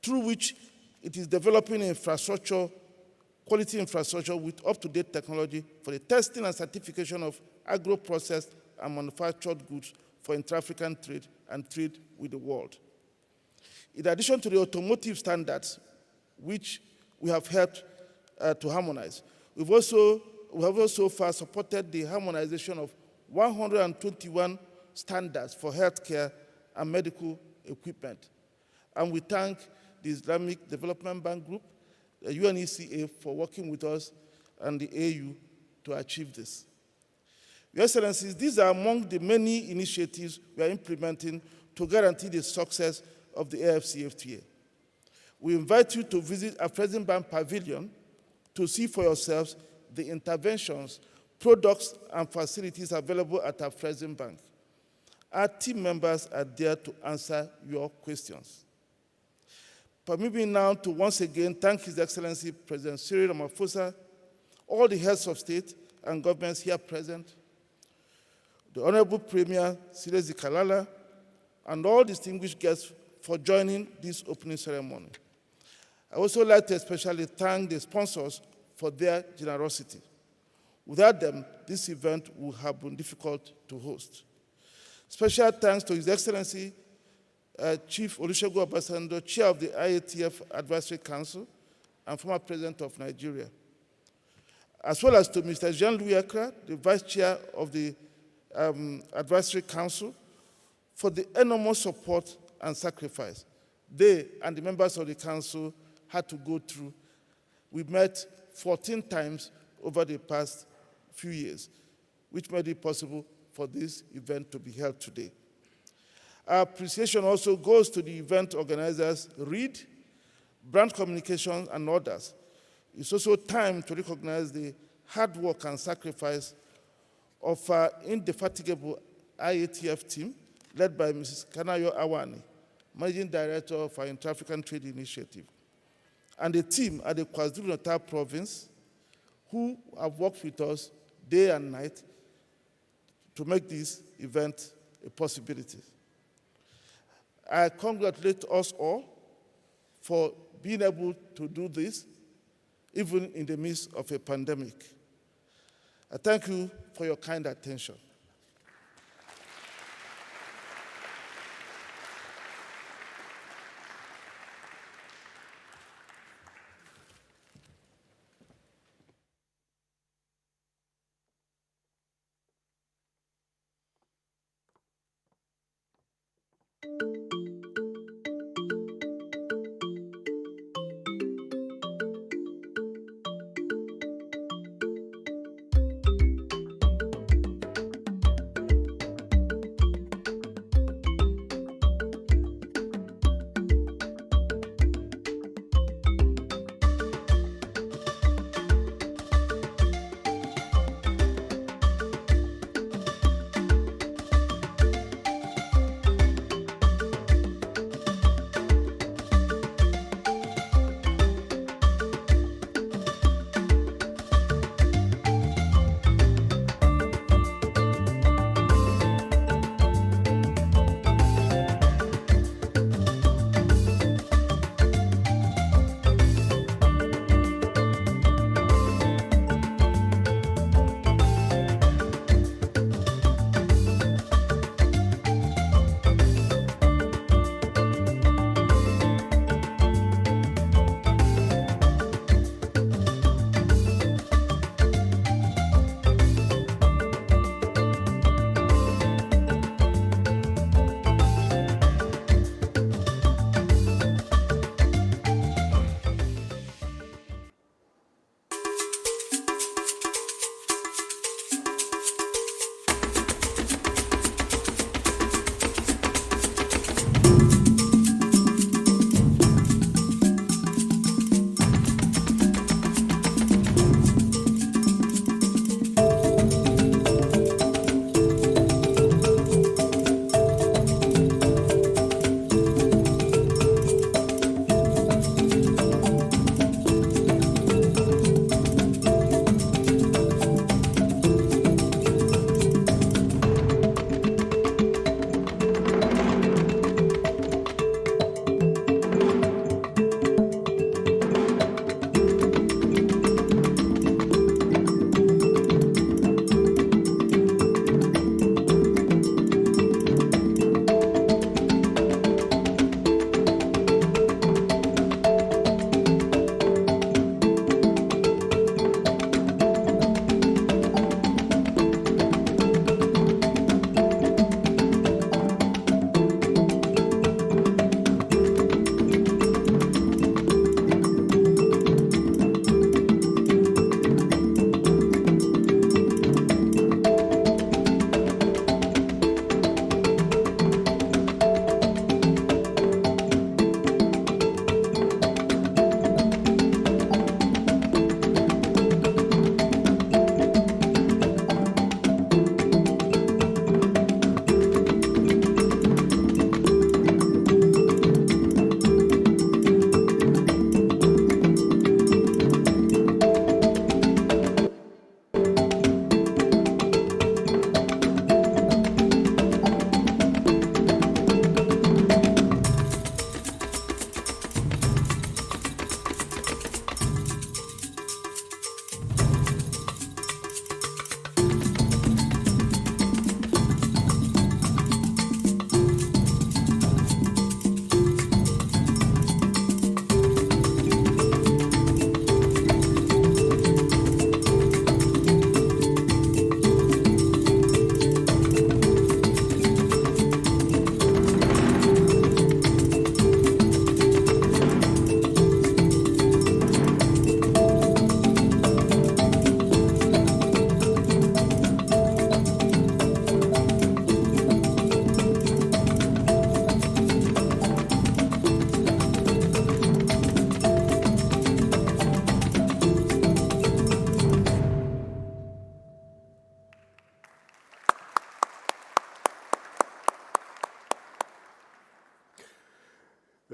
through which it is developing quality infrastructure with up-to-date technology for the testing and certification of agro-processed and manufactured goods for intra-African trade and trade with the world. In addition to the automotive standards, which we have helped to harmonize, we have also far supported the harmonization of 121 standards for healthcare and medical equipment. And we thank the Islamic Development Bank Group, the UNECA, for working with us and the AU to achieve this. Your Excellencies, these are among the many initiatives we are implementing to guarantee the success of the AFCFTA. We invite you to visit Afrexim Bank Pavilion to see for yourselves the interventions, products, and facilities available at Afrexim Bank. Our team members are there to answer your questions. Permit me now to once again thank His Excellency President Cyril Ramaphosa, all the heads of state and governments here present, the Honorable Premier Cyril Ramaphosa, and all distinguished guests for joining this opening ceremony. I also like to especially thank the sponsors for their generosity. Without them, this event would have been difficult to host. Special thanks to His Excellency Chief Olusegun Obasanjo, Chair of the IATF Advisory Council and former President of Nigeria, as well as to Mr. Jean-Louis Ekra, the Vice Chair of the Advisory Council, for the enormous support and sacrifice they and the members of the Council had to go through. We met 14 times over the past few years, which made it possible for this event to be held today. Our appreciation also goes to the event organizers, READ, Brand Communications, and others. It's also time to recognize the hard work and sacrifice of our indefatigable IATF team, led by Mrs. Kanayo Awani, Managing Director of our Intra African Trade Initiative, and the team at the KwaZulu-Natal province, who have worked with us day and night to make this event a possibility. I congratulate us all for being able to do this, even in the midst of a pandemic. I thank you for your kind attention.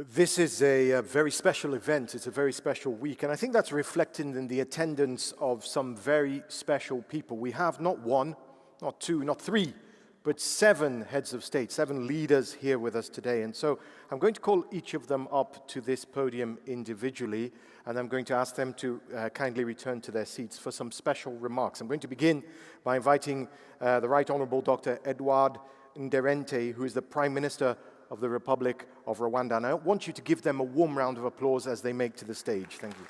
This is a very special event. It's a very special week, and I think that's reflected in the attendance of some very special people. We have not one, not two, not three, but 7 heads of state, 7 leaders here with us today. And so I'm going to call each of them up to this podium individually, and I'm going to ask them to kindly return to their seats for some special remarks. I'm going to begin by inviting the Right Honourable Dr. Edouard Nderente, who is the Prime Minister of the Republic of Rwanda. And I want you to give them a warm round of applause as they make to the stage. Thank you.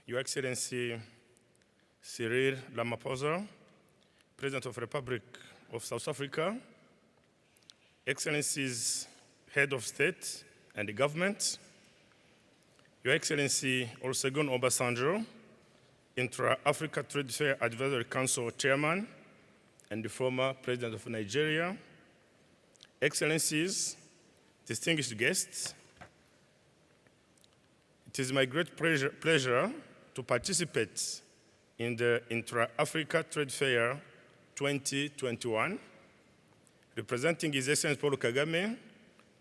Your Excellency Cyril Ramaphosa, President of the Republic of South Africa, Excellencies, Head of State and the Government, Your Excellency Olusegun Obasanjo, Intra African Trade Fair Advisory Council Chairman and the former President of Nigeria, Excellencies, distinguished guests, it is my great pleasure to participate in the Intra African Trade Fair 2021, representing His Excellency Paul Kagame,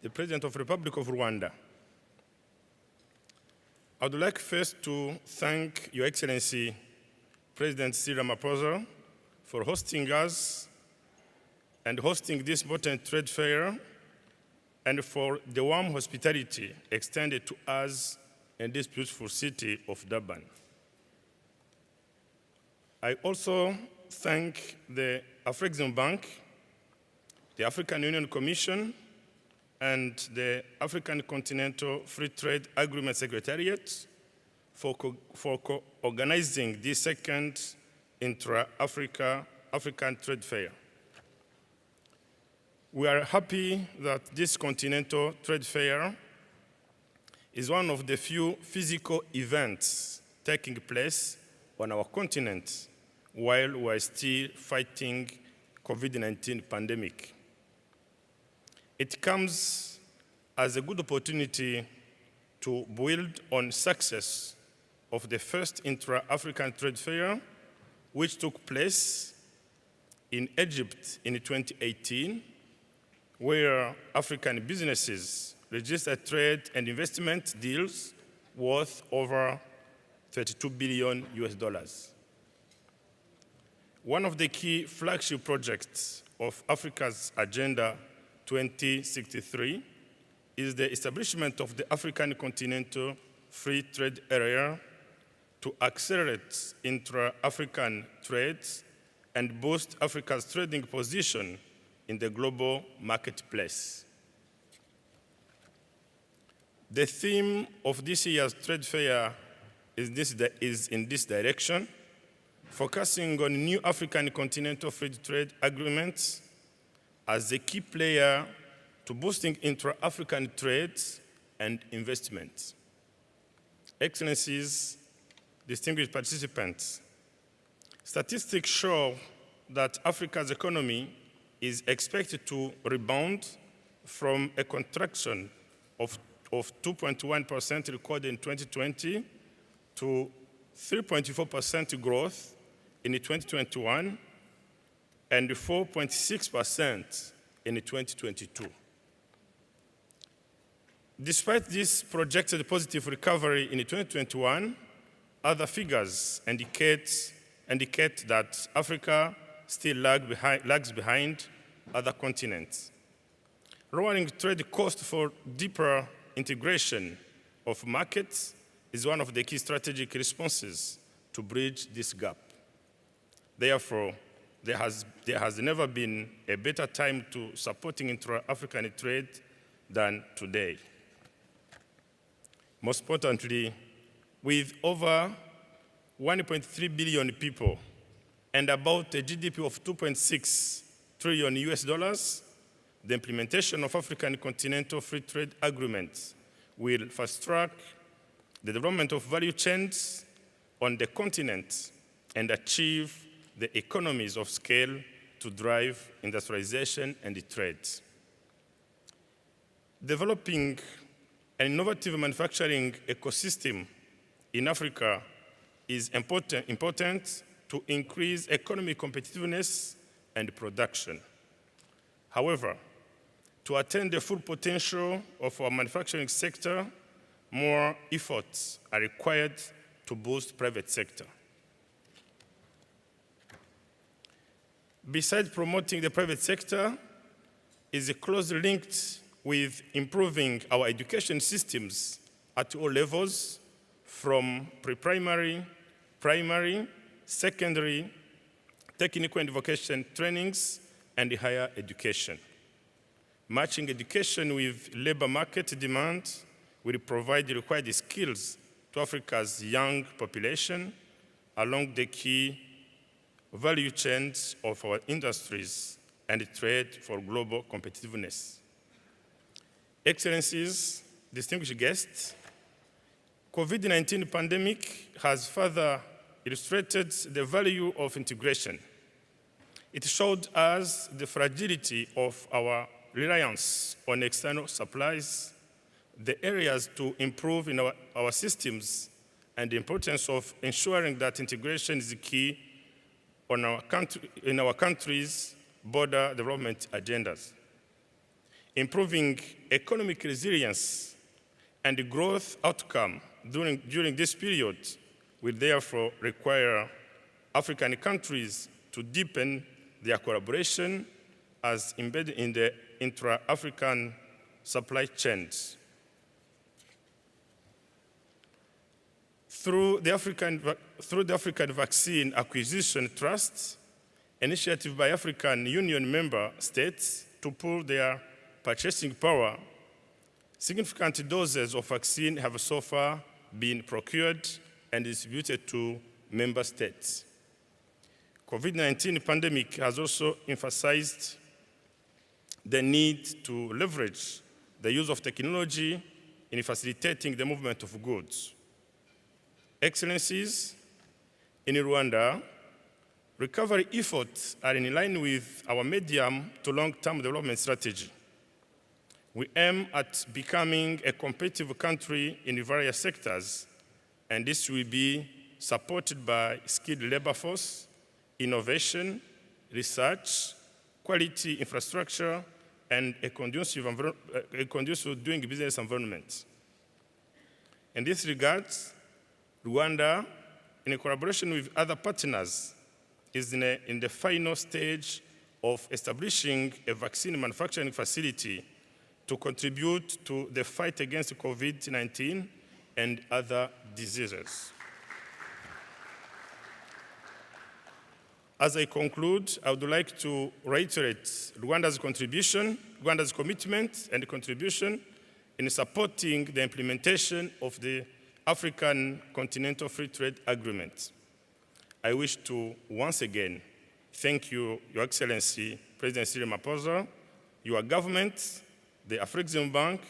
the President of the Republic of Rwanda. I would like first to thank Your Excellency President Cyril Ramaphosa for hosting us and hosting this important trade fair, and for the warm hospitality extended to us in this beautiful city of Durban. I also thank the Afrexim Bank, the African Union Commission, and the African Continental Free Trade Agreement Secretariat for co-organizing this second Intra-African Trade Fair. We are happy that this Continental Trade Fair is one of the few physical events taking place on our continent while we're still fighting COVID-19 pandemic. It comes as a good opportunity to build on success of the first Intra-African Trade Fair, which took place in Egypt in 2018, where African businesses registered trade and investment deals worth over $32 billion. One of the key flagship projects of Africa's Agenda 2063 is the establishment of the African Continental Free Trade Area to accelerate intra-African trade and boost Africa's trading position in the global marketplace. The theme of this year's trade fair is in this direction, focusing on new African Continental Free Trade Agreements as a key player to boosting intra-African trade and investment. Excellencies, distinguished participants, statistics show that Africa's economy is expected to rebound from a contraction of 2.1% recorded in 2020 to 3.4% growth in 2021 and 4.6% in 2022. Despite this projected positive recovery in 2021, other figures indicate that Africa still lags behind other continents. Lowering trade costs for deeper integration of markets is one of the key strategic responses to bridge this gap. Therefore, there has never been a better time to supporting intra-African trade than today. Most importantly, with over 1.3 billion people and about a GDP of 2.6 trillion US dollars, the implementation of African Continental Free Trade Agreements will fast-track the development of value chains on the continent and achieve the economies of scale to drive industrialization and trade. Developing an innovative manufacturing ecosystem in Africa is important to increase economic competitiveness and production. However, to attain the full potential of our manufacturing sector, more efforts are required to boost private sector. Besides promoting the private sector, is closely linked with improving our education systems at all levels, from pre-primary, primary, secondary, technical and vocational trainings, and higher education. Matching education with labor market demand will provide the required skills to Africa's young population along the key value chains of our industries and trade for global competitiveness. Excellencies, distinguished guests, COVID-19 pandemic has further illustrated the value of integration. It showed us the fragility of our reliance on external supplies, the areas to improve in our systems, and the importance of ensuring that integration is key in our country's border development agendas. Improving economic resilience and growth outcome during this period will therefore require African countries to deepen their collaboration as embedded in the intra-African supply chains. Through the African Vaccine Acquisition Trust, initiative by African Union member states to pool their purchasing power, significant doses of vaccine have so far been procured and distributed to member states. COVID-19 pandemic has also emphasized the need to leverage the use of technology in facilitating the movement of goods. Excellencies, in Rwanda, recovery efforts are in line with our medium to long-term development strategy. We aim at becoming a competitive country in various sectors, and this will be supported by skilled labor force, innovation, research, quality infrastructure, and a conducive doing business environment. In this regard, Rwanda, in collaboration with other partners, is in the final stage of establishing a vaccine manufacturing facility to contribute to the fight against COVID-19 and other diseases. As I conclude, I would like to reiterate Rwanda's commitment and contribution in supporting the implementation of the African Continental Free Trade Agreement. I wish to once again thank you, Your Excellency, President Cyril Ramaphosa, your government, the Afrexim Bank,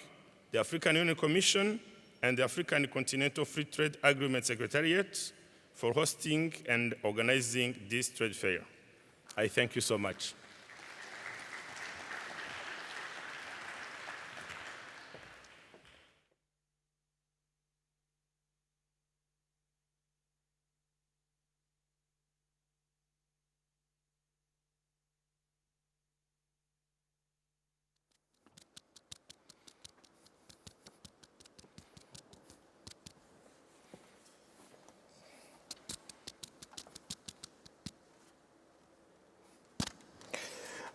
the African Union Commission, and the African Continental Free Trade Agreement Secretariat for hosting and organizing this trade fair. I thank you so much.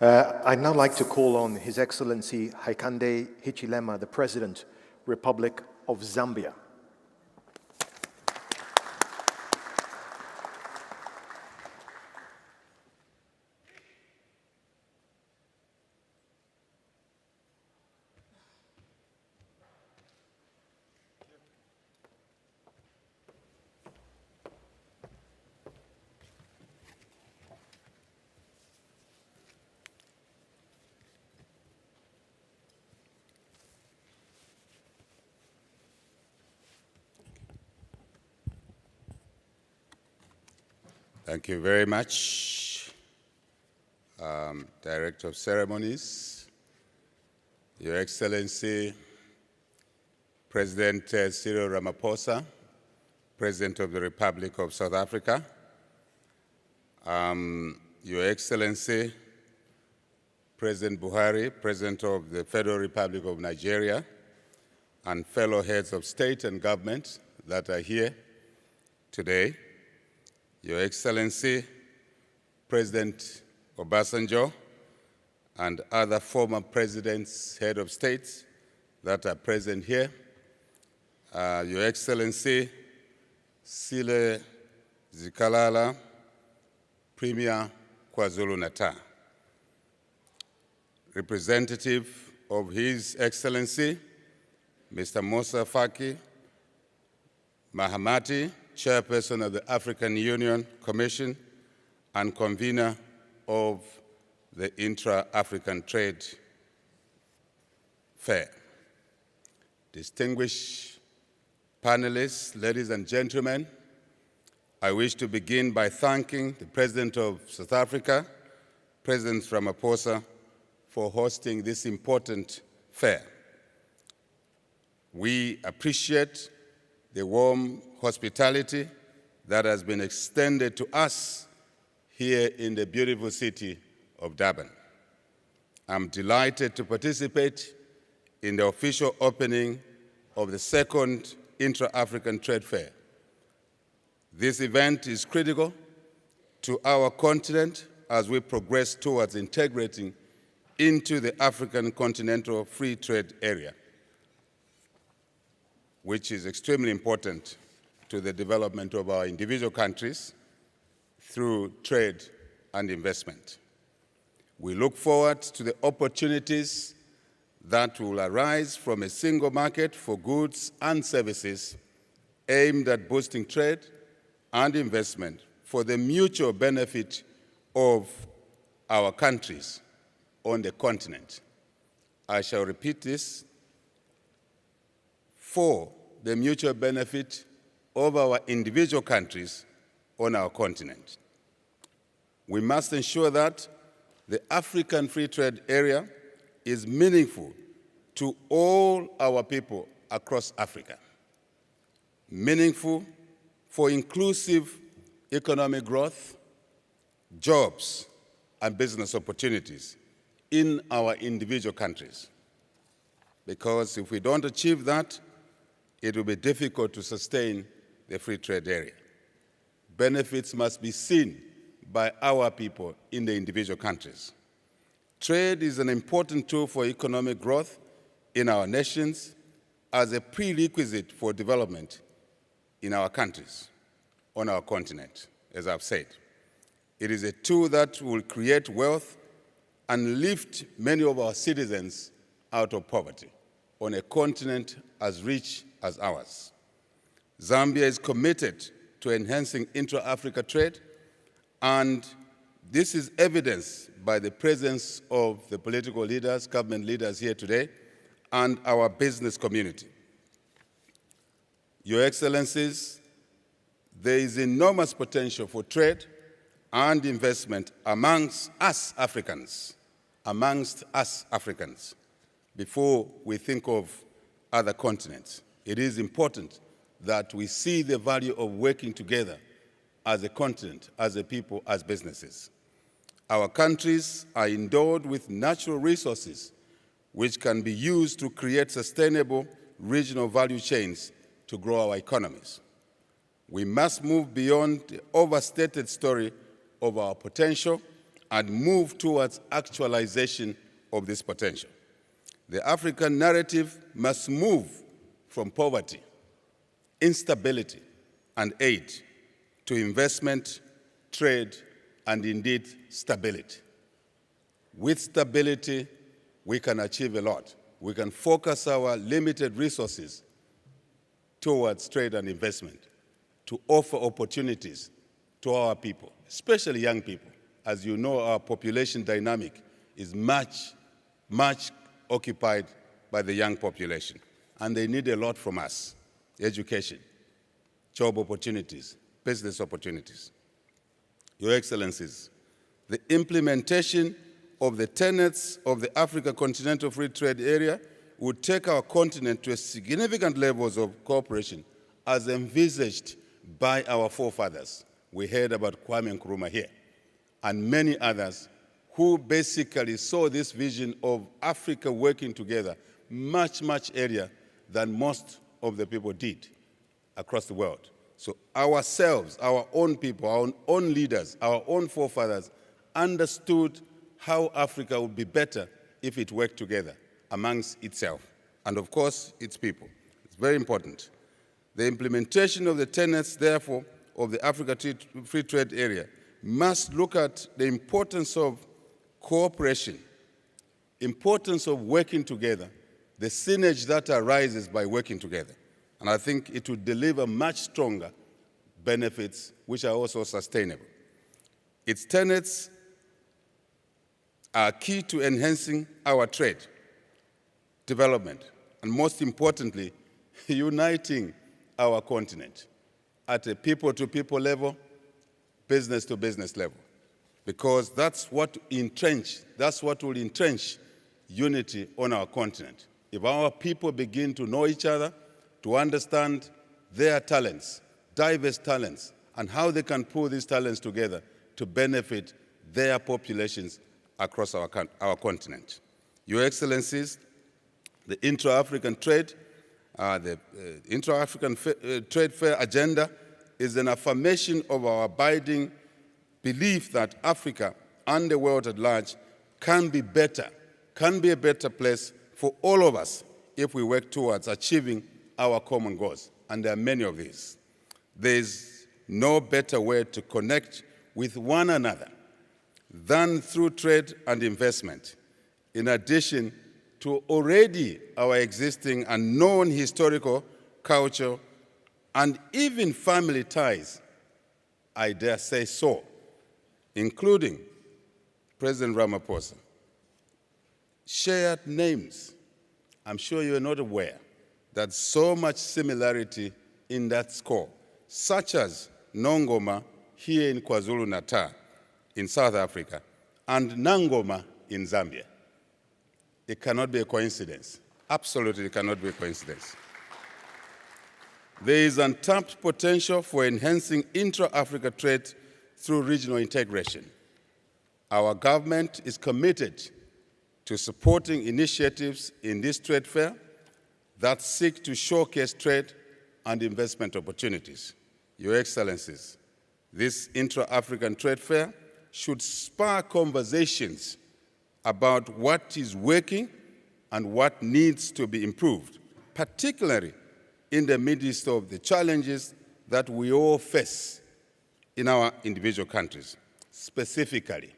I'd now like to call on His Excellency Hakainde Hichilema, the President, Republic of Zambia. Thank you very much, Director of Ceremonies, Your Excellency, President Cyril Ramaphosa, President of the Republic of South Africa, Your Excellency, President Buhari, President of the Federal Republic of Nigeria, and fellow heads of state and government that are here today, Your Excellency, President Obasanjo, and other former presidents, head of states that are present here, Your Excellency, Sile Zikalala, Premier KwaZulu-Natal, representative of His Excellency, Mr. Musa Faki Mahamati, Chairperson of the African Union Commission and convener of the Intra African Trade Fair. Distinguished panelists, ladies and gentlemen, I wish to begin by thanking the President of South Africa, President Ramaphosa, for hosting this important fair. We appreciate the warm hospitality that has been extended to us here in the beautiful city of Durban. I'm delighted to participate in the official opening of the second Intra African Trade Fair. This event is critical to our continent as we progress towards integrating into the African Continental Free Trade Area, which is extremely important to the development of our individual countries through trade and investment. We look forward to the opportunities that will arise from a single market for goods and services aimed at boosting trade and investment for the mutual benefit of our countries on the continent. I shall repeat this: for the mutual benefit of our individual countries on our continent. We must ensure that the African Free Trade Area is meaningful to all our people across Africa, meaningful for inclusive economic growth, jobs, and business opportunities in our individual countries. Because if we don't achieve that, it will be difficult to sustain the free trade area. Benefits must be seen by our people in the individual countries. Trade is an important tool for economic growth in our nations as a prerequisite for development in our countries, on our continent, as I've said. It is a tool that will create wealth and lift many of our citizens out of poverty on a continent as rich as ours. Zambia is committed to enhancing intra-Africa trade, and this is evidenced by the presence of the political leaders, government leaders here today, and our business community. Your Excellencies, there is enormous potential for trade and investment amongst us Africans, before we think of other continents. It is important that we see the value of working together as a continent, as a people, as businesses. Our countries are endowed with natural resources which can be used to create sustainable regional value chains to grow our economies. We must move beyond the overstated story of our potential and move towards actualization of this potential. The African narrative must move from poverty, instability, and aid to investment, trade, and indeed stability. With stability, we can achieve a lot. We can focus our limited resources towards trade and investment to offer opportunities to our people, especially young people. As you know, our population dynamic is much occupied by the young population, and they need a lot from us: education, job opportunities, business opportunities. Your Excellencies, the implementation of the tenets of the Africa Continental Free Trade Area would take our continent to significant levels of cooperation as envisaged by our forefathers. We heard about Kwame Nkrumah here, and many others who basically saw this vision of Africa working together much, much earlier than most of the people did across the world. So ourselves, our own people, our own leaders, our own forefathers understood how Africa would be better if it worked together amongst itself and, of course, its people. It's very important. The implementation of the tenets, therefore, of the Africa Free Trade Area must look at the importance of cooperation, importance of working together, the synergy that arises by working together. And I think it will deliver much stronger benefits which are also sustainable. Its tenets are key to enhancing our trade, development, and most importantly, uniting our continent at a people-to-people level, business-to-business level, because that's what will entrench unity on our continent. If our people begin to know each other, to understand their talents, diverse talents, and how they can pull these talents together to benefit their populations across our continent. Your Excellencies, the Intra African Trade Fair agenda is an affirmation of our abiding belief that Africa and the world at large can be a better place for all of us if we work towards achieving our common goals. And there are many of these. There is no better way to connect with one another than through trade and investment, in addition to already our existing and known historical, culture, and even family ties, I dare say so, including President Ramaphosa. Shared names. I'm sure you're not aware that so much similarity in that score, such as Nongoma here in KwaZulu-Natal in South Africa and Nangoma in Zambia. It cannot be a coincidence. Absolutely, it cannot be a coincidence. There is untapped potential for enhancing intra-Africa trade through regional integration. Our government is committed to supporting initiatives in this trade fair that seek to showcase trade and investment opportunities. Your Excellencies, this intra-African trade fair should spur conversations about what is working and what needs to be improved, particularly in the midst of the challenges that we all face in our individual countries. Specifically,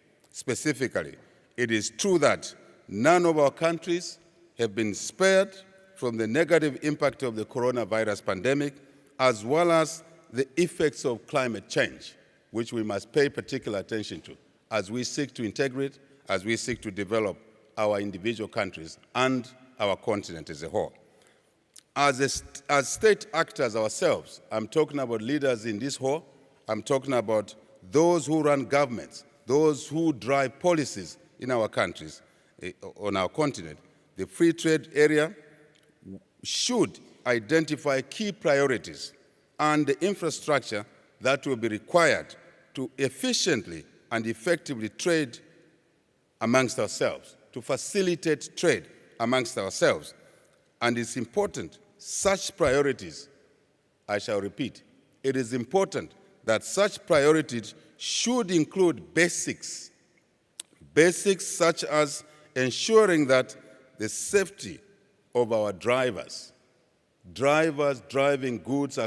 it is true that none of our countries have been spared from the negative impact of the coronavirus pandemic, as well as the effects of climate change, which we must pay particular attention to as we seek to integrate, as we seek to develop our individual countries and our continent as a whole. As state actors ourselves, I'm talking about leaders in this hall, I'm talking about those who run governments, those who drive policies in our countries, on our continent. The free trade area should identify key priorities and the infrastructure that will be required to efficiently and effectively trade amongst ourselves, to facilitate trade amongst ourselves. And it's important, such priorities, I shall repeat, it is important that such priorities should include basics such as ensuring that the safety of our drivers driving goods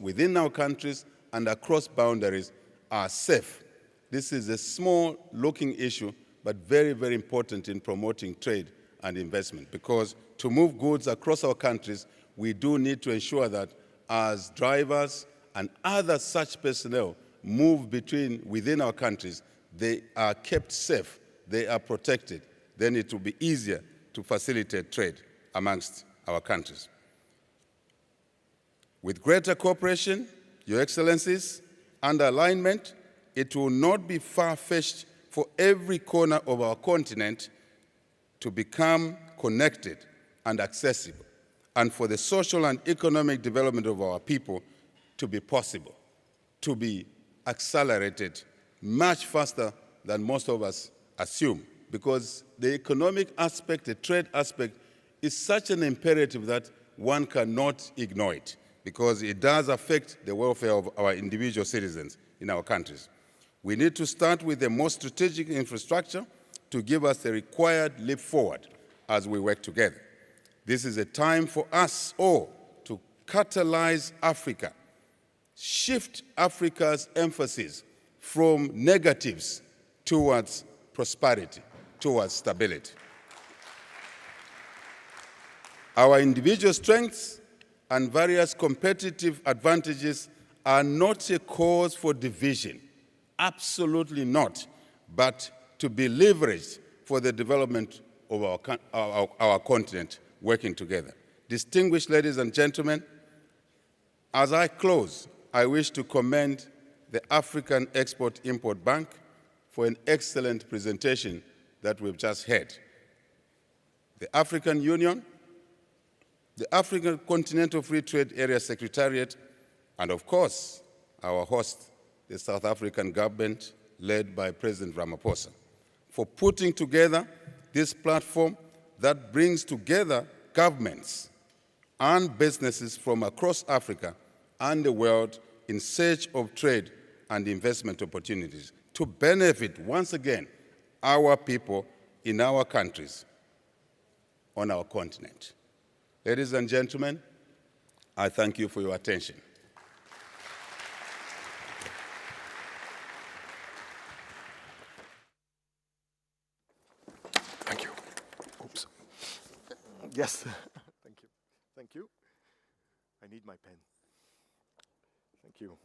within our countries and across boundaries are safe. This is a small-looking issue, but very, very important in promoting trade and investment, because to move goods across our countries, we do need to ensure that as drivers and other such personnel move within our countries, they are kept safe, they are protected. Then it will be easier to facilitate trade amongst our countries. With greater cooperation, Your Excellencies, and alignment, it will not be far-fetched for every corner of our continent to become connected and accessible, and for the social and economic development of our people to be possible, to be accelerated much faster than most of us assume, because the economic aspect, the trade aspect, is such an imperative that one cannot ignore it, because it does affect the welfare of our individual citizens in our countries. We need to start with the most strategic infrastructure to give us the required leap forward as we work together. This is a time for us all to catalyze Africa, shift Africa's emphasis from negatives towards prosperity, towards stability. Our individual strengths and various competitive advantages are not a cause for division, absolutely not, but to be leveraged for the development of our continent working together. Distinguished ladies and gentlemen, as I close, I wish to commend the African Export-Import Bank for an excellent presentation that we've just heard. The African Union, the African Continental Free Trade Area Secretariat, and of course, our host, the South African government, led by President Ramaphosa, for putting together this platform that brings together governments and businesses from across Africa and the world in search of trade and investment opportunities to benefit, once again, our people in our countries, on our continent. Ladies and gentlemen, I thank you for your attention. Thank you. Oops. Yes. Thank you. Thank you. I need my pen. Thank you.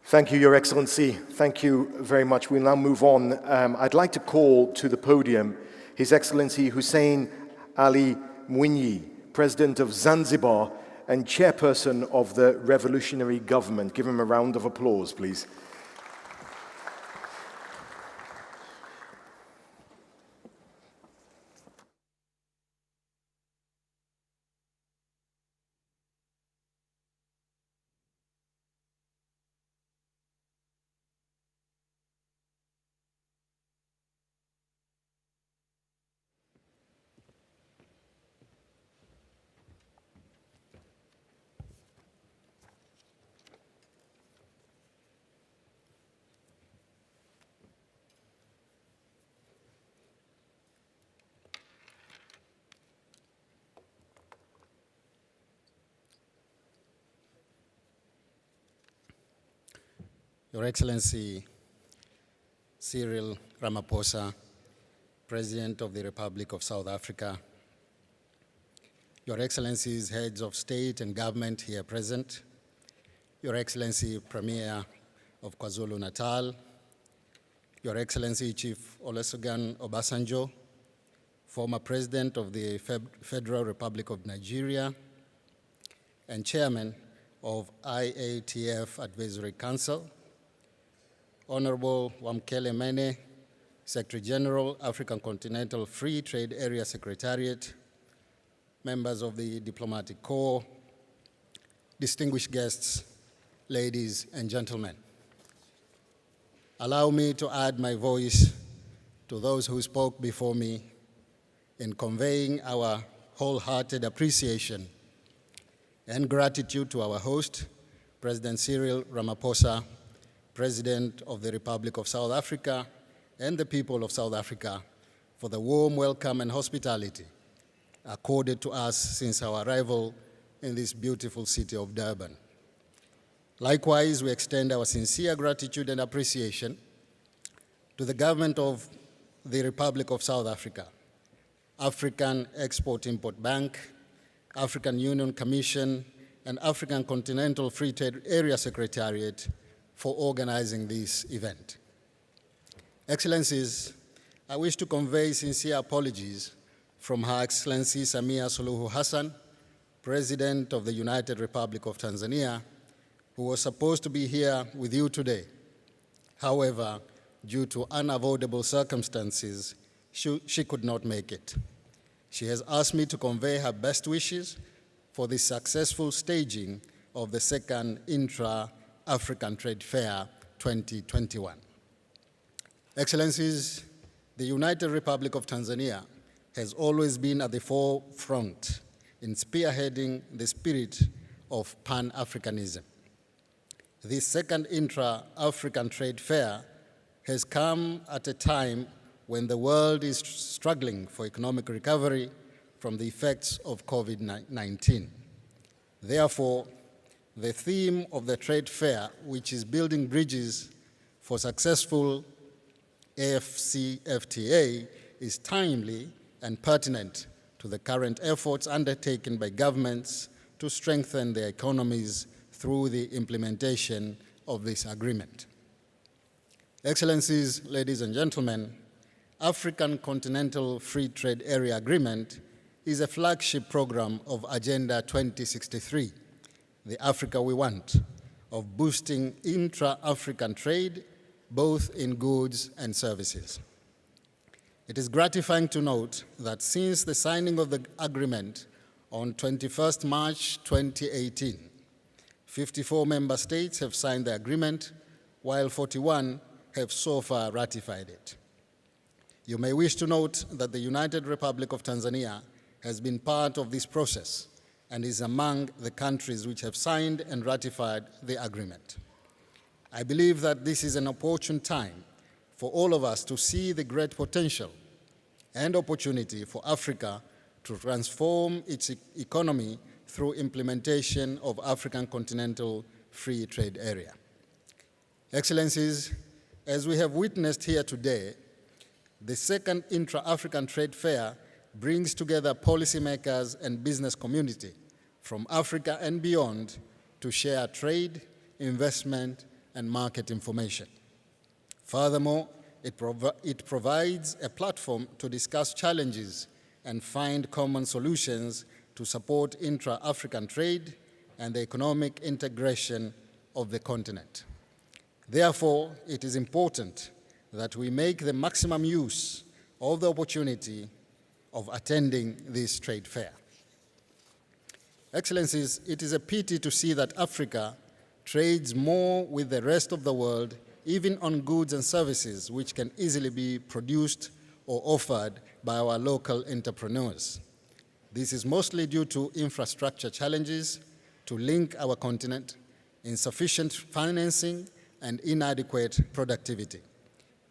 Thank you, Your Excellency. Thank you very much. We'll now move on. I'd like to call to the podium His Excellency Hussein Ali Mwinyi, President of Zanzibar and Chairperson of the Revolutionary Government. Give him a round of applause, please. Your Excellency Cyril Ramaphosa, President of the Republic of South Africa, Your Excellencies, heads of state and government here present, Your Excellency Premier of KwaZulu-Natal, Your Excellency Chief Olusegun Obasanjo, former President of the Federal Republic of Nigeria, and Chairman of IATF Advisory Council, Honorable Wamkele Mene, Secretary General, African Continental Free Trade Area Secretariat, members of the Diplomatic Corps, distinguished guests, ladies and gentlemen. Allow me to add my voice to those who spoke before me in conveying our wholehearted appreciation and gratitude to our host, President Cyril Ramaphosa, President of the Republic of South Africa, and the people of South Africa for the warm welcome and hospitality accorded to us since our arrival in this beautiful city of Durban. Likewise, we extend our sincere gratitude and appreciation to the government of the Republic of South Africa, African Export-Import Bank, African Union Commission, and African Continental Free Trade Area Secretariat for organizing this event. Excellencies, I wish to convey sincere apologies from Her Excellency Samia Suluhu Hassan, President of the United Republic of Tanzania, who who was supposed to be here with you today. However, due to unavoidable circumstances, she could not make it. She has asked me to convey her best wishes for the successful staging of the second Intra African Trade Fair 2021. Excellencies, the United Republic of Tanzania has always been at the forefront in spearheading the spirit of Pan-Africanism. This second Intra-African Trade Fair has come at a time when the world is struggling for economic recovery from the effects of COVID-19. Therefore, the theme of the trade fair, which is building bridges for successful AFCFTA, is timely and pertinent to the current efforts undertaken by governments to strengthen their economies through the implementation of this agreement. Excellencies, ladies and gentlemen, African Continental Free Trade Area Agreement is a flagship program of Agenda 2063, the Africa we want, of boosting intra-African trade, both in goods and services. It is gratifying to note that since the signing of the agreement on 21st March 2018, 54 member states have signed the agreement, while 41 have so far ratified it. You may wish to note that the United Republic of Tanzania has been part of this process and is among the countries which have signed and ratified the agreement. I believe that this is an opportune time for all of us to see the great potential and opportunity for Africa to transform its economy through implementation of African Continental Free Trade Area. Excellencies, as we have witnessed here today, the second Intra-African Trade Fair brings together policymakers and business community from Africa and beyond to share trade, investment, and market information. Furthermore, it provides a platform to discuss challenges and find common solutions to support intra-African trade and the economic integration of the continent. Therefore, it is important that we make the maximum use of the opportunity of attending this trade fair. Excellencies, it is a pity to see that Africa trades more with the rest of the world, even on goods and services which can easily be produced or offered by our local entrepreneurs. This is mostly due to infrastructure challenges to link our continent, insufficient financing, and inadequate productivity.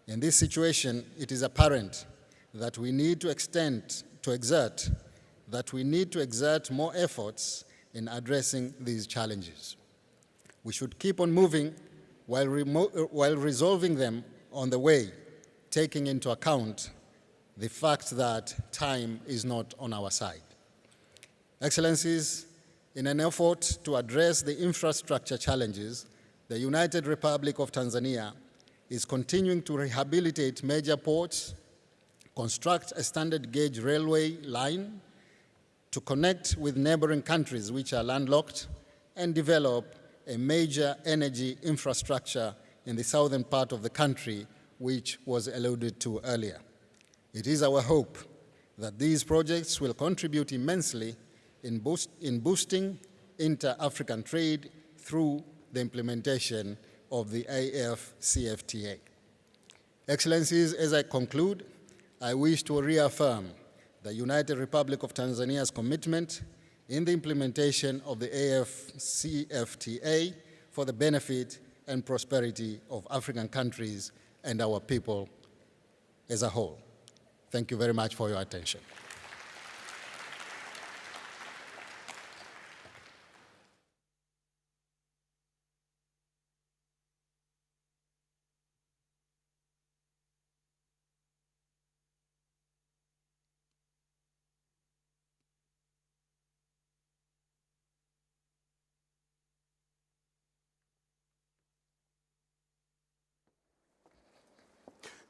In this situation, it is apparent that we need to exert more efforts in addressing these challenges. We should keep on moving while resolving them on the way, taking into account the fact that time is not on our side. Excellencies, in an effort to address the infrastructure challenges, the United Republic of Tanzania is continuing to rehabilitate major ports, construct a standard gauge railway line to connect with neighboring countries which are landlocked, and develop a major energy infrastructure in the southern part of the country, which was alluded to earlier. It is our hope that these projects will contribute immensely in boosting inter-African trade through the implementation of the AFCFTA. Excellencies, as I conclude, I wish to reaffirm the United Republic of Tanzania's commitment in the implementation of the AFCFTA for the benefit and prosperity of African countries and our people as a whole. Thank you very much for your attention.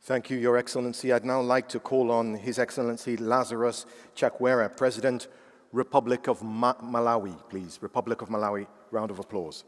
Thank you, Your Excellency. I'd now like to call on His Excellency Lazarus Chakwera, President, Republic of Malawi, please. Republic of Malawi, round of applause.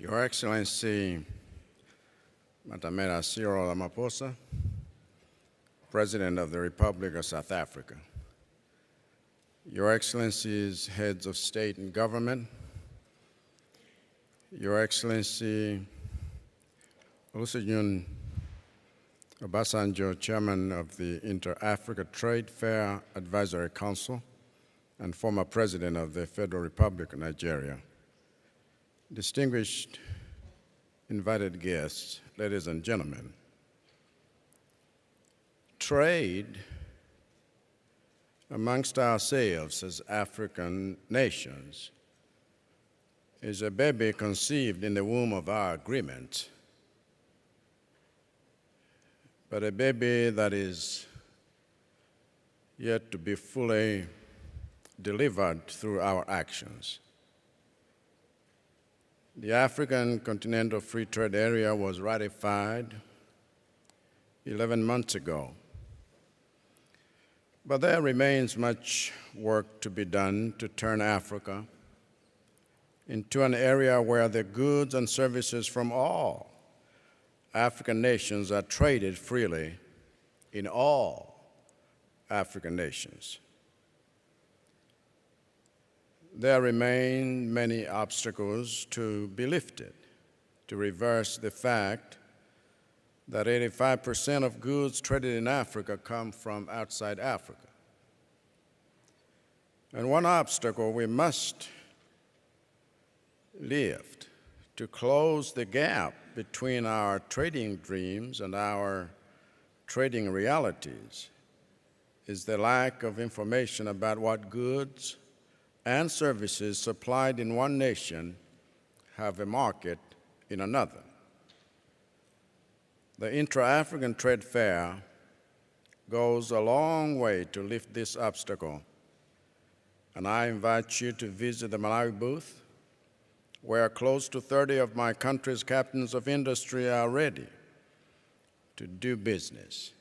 Your Excellency, Matamela Cyril Ramaphosa, President of the Republic of South Africa, Your Excellencies, heads of state and government, Your Excellency Olusegun Obasanjo, Chairman of the Intra African Trade Fair Advisory Council and former President of the Federal Republic of Nigeria, distinguished invited guests, ladies and gentlemen, trade amongst ourselves as African nations is a baby conceived in the womb of our agreement, but a baby that is yet to be fully delivered through our actions. The African Continental Free Trade Area was ratified 11 months ago, but there remains much work to be done to turn Africa into an area where the goods and services from all African nations are traded freely in all African nations. There remain many obstacles to be lifted to reverse the fact that 85% of goods traded in Africa come from outside Africa. And one obstacle we must lift to close the gap between our trading dreams and our trading realities is the lack of information about what goods and services supplied in one nation have a market in another. The Intra African Trade Fair goes a long way to lift this obstacle, and I invite you to visit the Malawi booth, where close to 30 of my country's captains of industry are ready to do business.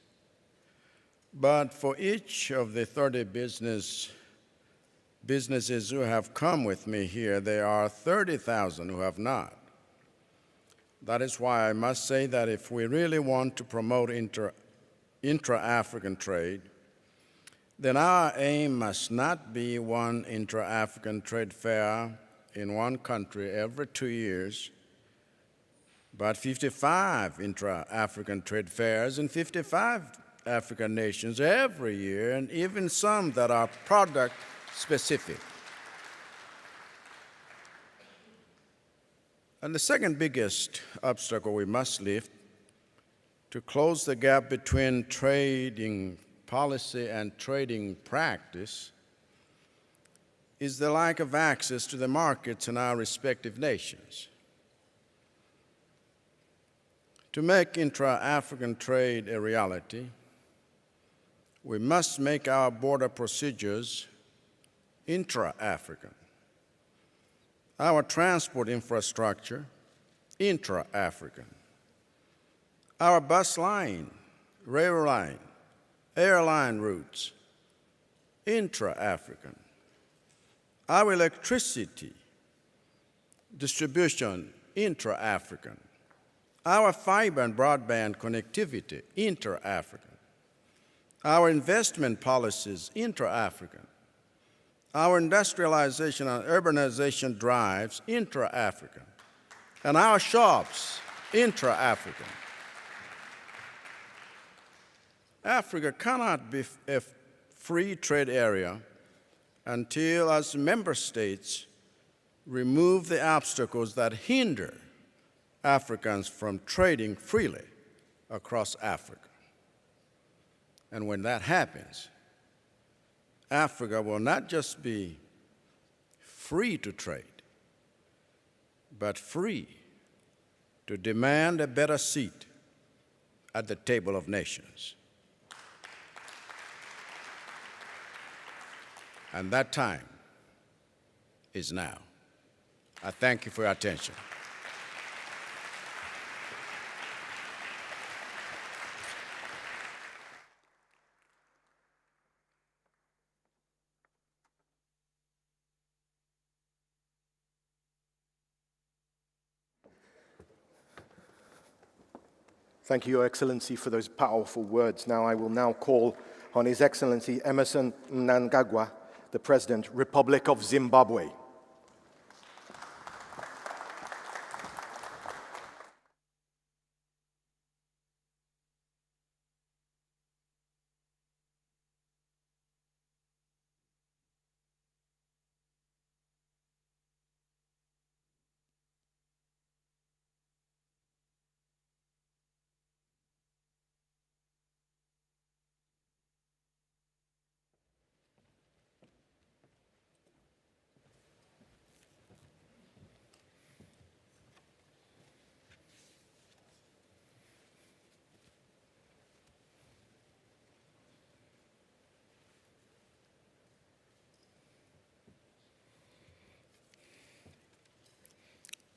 But for each of the 30 businesses who have come with me here, there are 30,000 who have not. That is why I must say that if we really want to promote intra-African trade, then our aim must not be one intra-African trade fair in one country every 2 years, but 55 intra-African trade fairs in 55 African nations every year, and even some that are product-specific. And the second biggest obstacle we must lift to close the gap between trading policy and trading practice is the lack of access to the markets in our respective nations. To make intra-African trade a reality, we must make our border procedures intra-African, our transport infrastructure intra-African, our bus line, rail line, airline routes intra-African, our electricity distribution intra-African, our fiber and broadband connectivity intra-African, our investment policies intra-African, our industrialization and urbanization drives intra-African, and our shops intra-African. Africa cannot be a free trade area until, as member states, remove the obstacles that hinder Africans from trading freely across Africa. And when that happens, Africa will not just be free to trade, but free to demand a better seat at the table of nations. And that time is now. I thank you for your attention. Thank you, Your Excellency, for those powerful words. Now I will now call on His Excellency Emerson Mnangagwa, the President, Republic of Zimbabwe.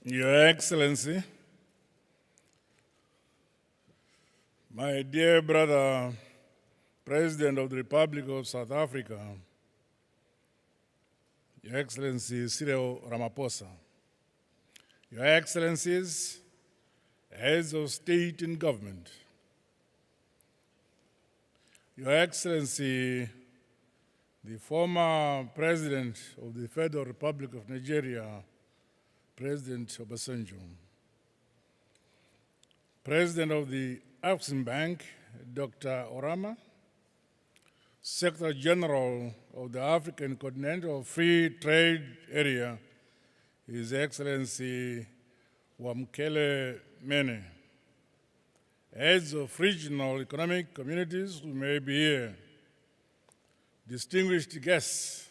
Your Excellency, my dear brother, President of the Republic of South Africa, Your Excellency Cyril Ramaphosa, Your Excellencies, heads of state and government, Your Excellency, the former President of the Federal Republic of Nigeria, President Obasanjo, President of the Afrexim Bank, Dr. Orama, Secretary General of the African Continental Free Trade Area, His Excellency Wamkele Mene, heads of regional economic communities who may be here, distinguished guests,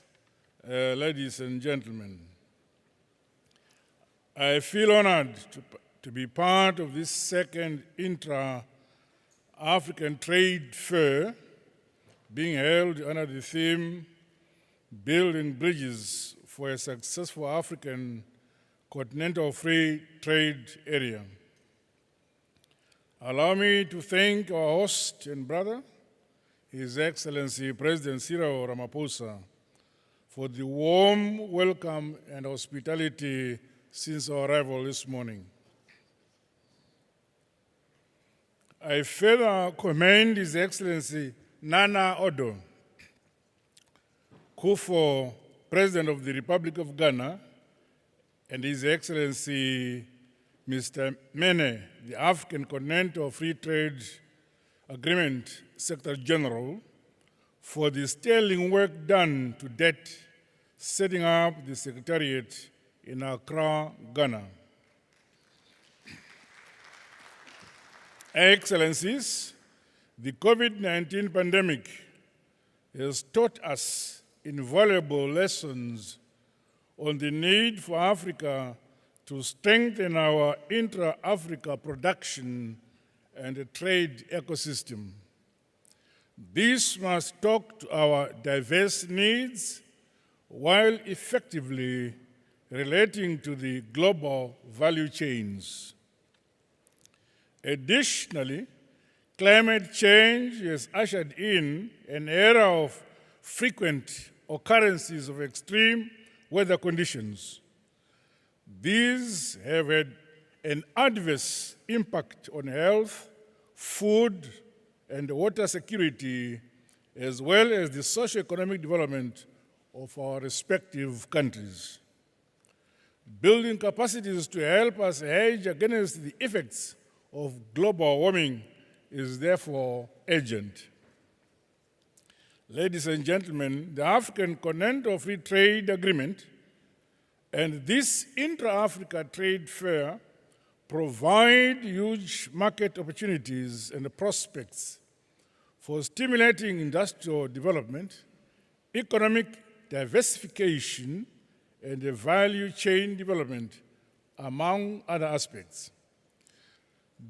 ladies and gentlemen. I feel honored to be part of this second Intra African Trade Fair being held under the theme Building Bridges for a Successful African Continental Free Trade Area. Allow me to thank our host and brother, His Excellency President Cyril Ramaphosa, for the warm welcome and hospitality since our arrival this morning. I further commend His Excellency Nana Odo Kufuor, President of the Republic of Ghana, and His Excellency Mr. Mene, the African Continental Free Trade Agreement Secretary General, for the sterling work done to date setting up the Secretariat in Accra, Ghana. Excellencies, the COVID-19 pandemic has taught us invaluable lessons on the need for Africa to strengthen our intra-Africa production and trade ecosystem. This must talk to our diverse needs while effectively relating to the global value chains. Additionally, climate change has ushered in an era of frequent occurrences of extreme weather conditions. These have had an adverse impact on health, food, and water security, as well as the socio-economic development of our respective countries. Building capacities to help us hedge against the effects of global warming is therefore urgent. Ladies and gentlemen, the African Continental Free Trade Agreement and this Intra-Africa Trade Fair provide huge market opportunities and prospects for stimulating industrial development, economic diversification, and the value chain development, among other aspects.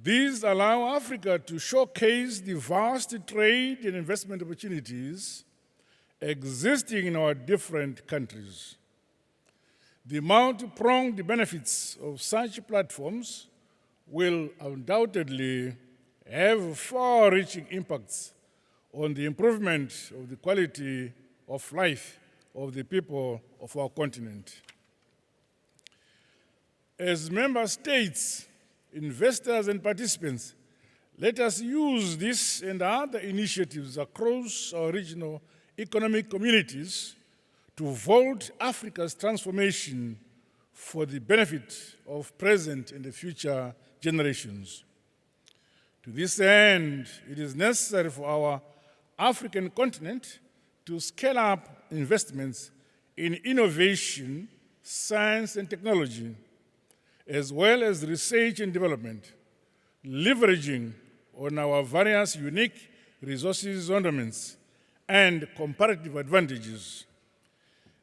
These allow Africa to showcase the vast trade and investment opportunities existing in our different countries. The multi-pronged benefits of such platforms will undoubtedly have far-reaching impacts on the improvement of the quality of life of the people of our continent. As member states, investors and participants, Let us use this and other initiatives across our regional economic communities to vault Africa's transformation for the benefit of present and the future generations. To this end, it is necessary for our African continent to scale up investments in innovation, science and technology, as well as research and development, leveraging on our various unique resources, ornaments, and comparative advantages.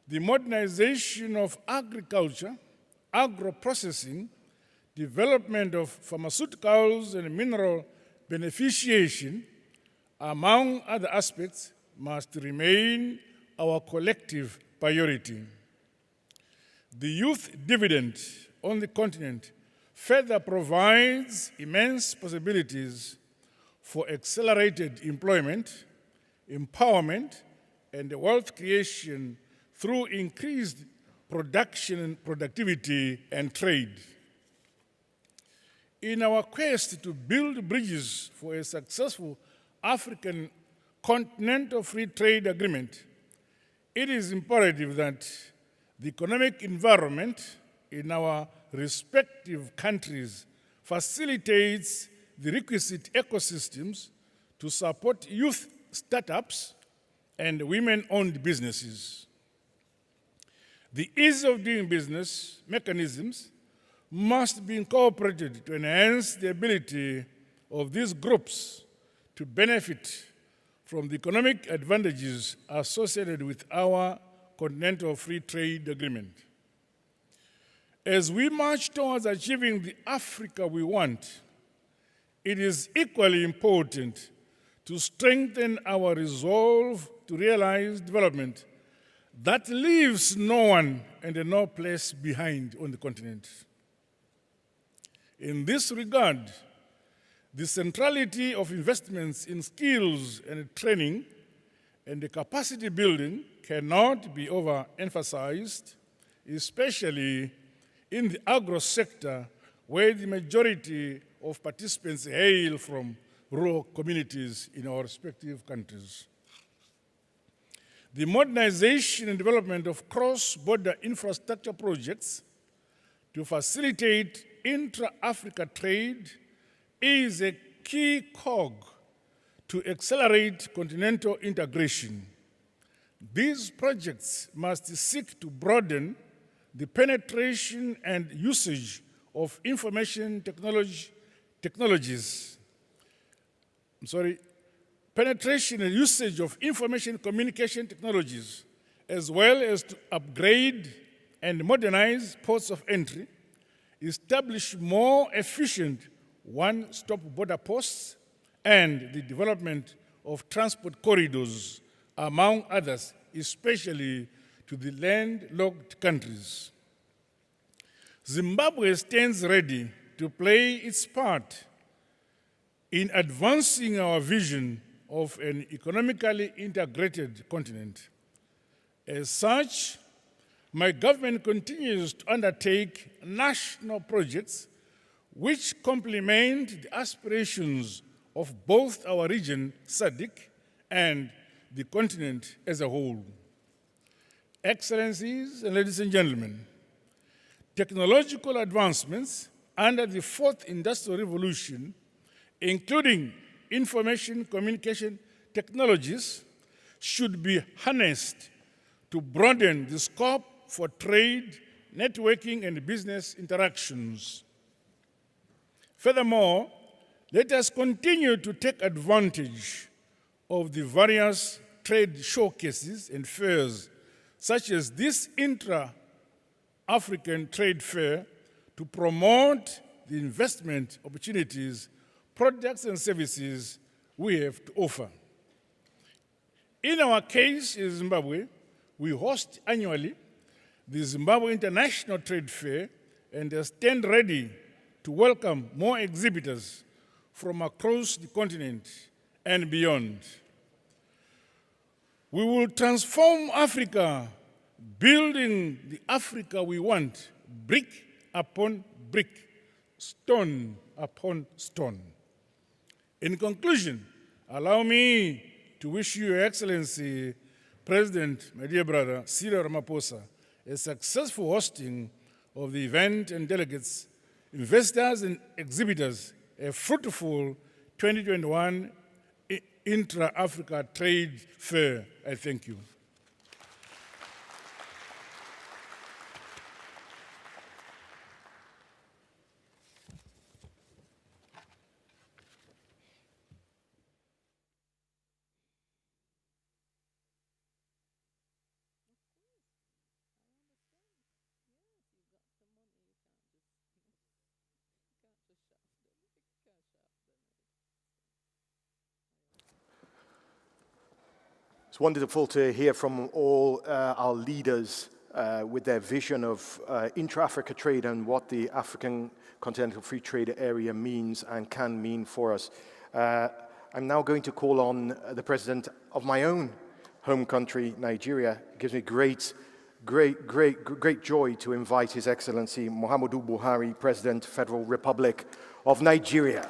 The modernization of agriculture, agro-processing, development of pharmaceuticals and mineral beneficiation, among other aspects, must remain our collective priority. The youth dividend on the continent further provides immense possibilities for accelerated employment, empowerment, and wealth creation through increased production, productivity, and trade. In our quest to build bridges for a successful African continental free trade agreement, it is imperative that the economic environment in our respective countries facilitates the requisite ecosystems to support youth startups and women-owned businesses. The ease of doing business mechanisms must be incorporated to enhance the ability of these groups to benefit from the economic advantages associated with our continental free trade agreement. As we march towards achieving the Africa we want, it is equally important to strengthen our resolve to realize development that leaves no one and no place behind on the continent. In this regard, the centrality of investments in skills and training and the capacity building cannot be overemphasized, especially in the agro sector, where the majority of participants hail from rural communities in our respective countries. The modernization and development of cross-border infrastructure projects to facilitate intra-Africa trade is a key cog to accelerate continental integration. These projects must seek to broaden the penetration and usage of information penetration and usage of information communication technologies, as well as to upgrade and modernize ports of entry, establish more efficient one-stop border posts, and the development of transport corridors, among others, especially to the landlocked countries. Zimbabwe stands ready to play its part in advancing our vision of an economically integrated continent. As such, my government continues to undertake national projects which complement the aspirations of both our region, SADC, and the continent as a whole. Excellencies and ladies and gentlemen, technological advancements under the fourth industrial revolution, including information communication technologies, should be harnessed to broaden the scope for trade, networking, and business interactions. Furthermore, let us continue to take advantage of the various trade showcases and fairs, such as this Intra African Trade Fair, to promote the investment opportunities, products, and services we have to offer. In our case in Zimbabwe, we host annually the Zimbabwe International Trade Fair and stand ready to welcome more exhibitors from across the continent and beyond. We will transform Africa, building the Africa we want, brick upon brick, stone upon stone. In conclusion, allow me to wish you, Your Excellency, President, my dear brother, Cyril Ramaphosa, a successful hosting of the event and delegates, investors and exhibitors, a fruitful 2021 Intra Africa Trade Fair. I thank you. It's wonderful to hear from all our leaders with their vision of intra-Africa trade and what the African Continental Free Trade Area means and can mean for us. I'm now going to call on the president of my own home country, Nigeria. It gives me great joy to invite His Excellency Muhammadu Buhari, President, Federal Republic of Nigeria.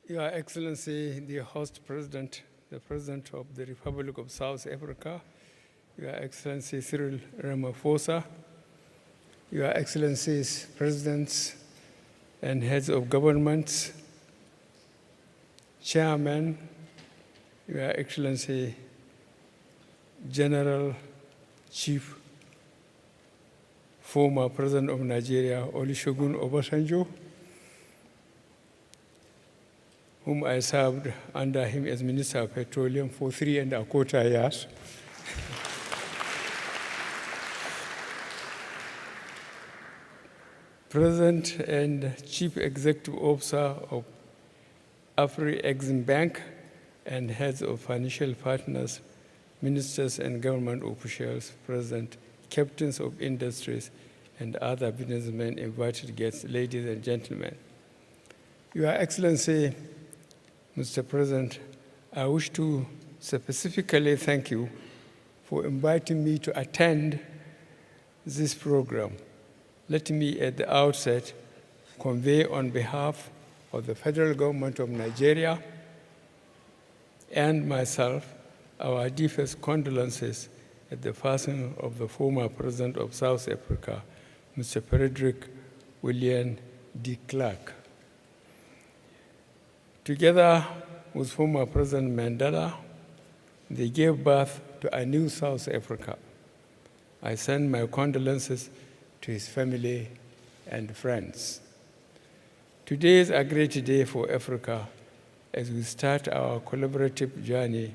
Your Excellency, the host president, the President of the Republic of South Africa, Your Excellency Cyril Ramaphosa, Your Excellencies, Presidents and Heads of Governments, Chairman, Your Excellency General Chief, former President of Nigeria, Olusegun Obasanjo, whom I served under him as Minister of Petroleum for 3¼ years. President and Chief Executive Officer of Afri-Exim Bank and heads of financial partners, ministers and government officials present, captains of industries, and other businessmen, invited guests, ladies and gentlemen. Your Excellency, Mr. President, I wish to specifically thank you for inviting me to attend this program. Let me at the outset convey on behalf of the federal government of Nigeria and myself our deepest condolences at the passing of the former President of South Africa, Mr. Frederick William de Klerk. Together with former President Mandela, they gave birth to a new South Africa. I send my condolences to his family and friends. Today is a great day for Africa as we start our collaborative journey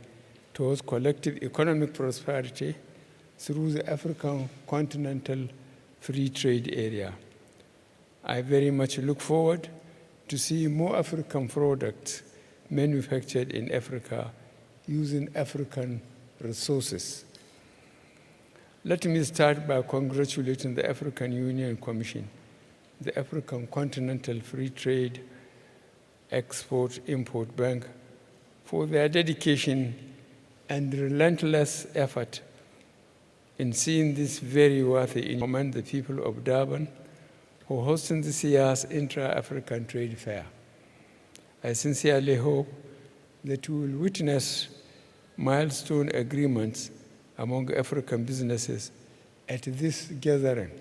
towards collective economic prosperity through the African Continental Free Trade Area. I very much look forward to see more African products manufactured in Africa using African resources. Let me start by congratulating the African Union Commission, the African Continental Free Trade Export-Import Bank, for their dedication and relentless effort in seeing this very worthy moment, the people of Durban, for hosting this year's Intra African Trade Fair. I sincerely hope that we will witness milestone agreements among African businesses at this gathering.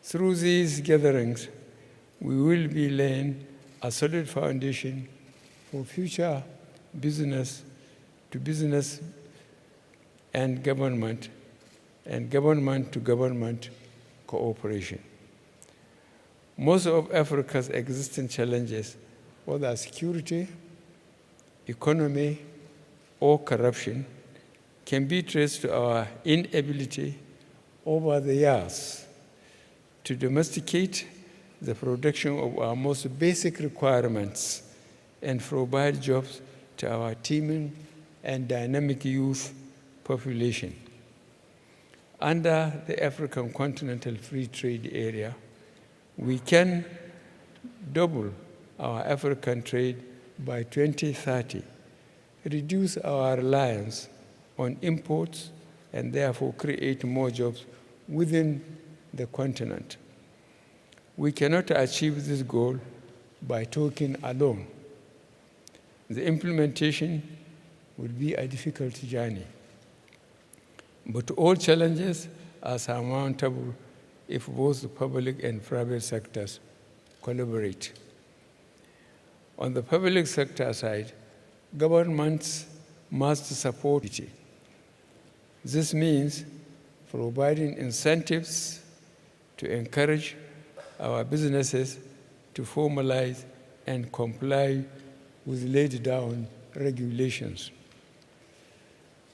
Through these gatherings, we will be laying a solid foundation for future business-to-business and government-to-government cooperation. Most of Africa's existing challenges, whether security, economy, or corruption, can be traced to our inability over the years to domesticate the production of our most basic requirements and provide jobs to our teeming and dynamic youth population. Under the African Continental Free Trade Area, we can double our African trade by 2030, reduce our reliance on imports, and therefore create more jobs within the continent. We cannot achieve this goal by talking alone. The implementation will be a difficult journey. But all challenges are surmountable if both the public and private sectors collaborate. On the public sector side, governments must support it. This means providing incentives to encourage our businesses to formalize and comply with laid down regulations.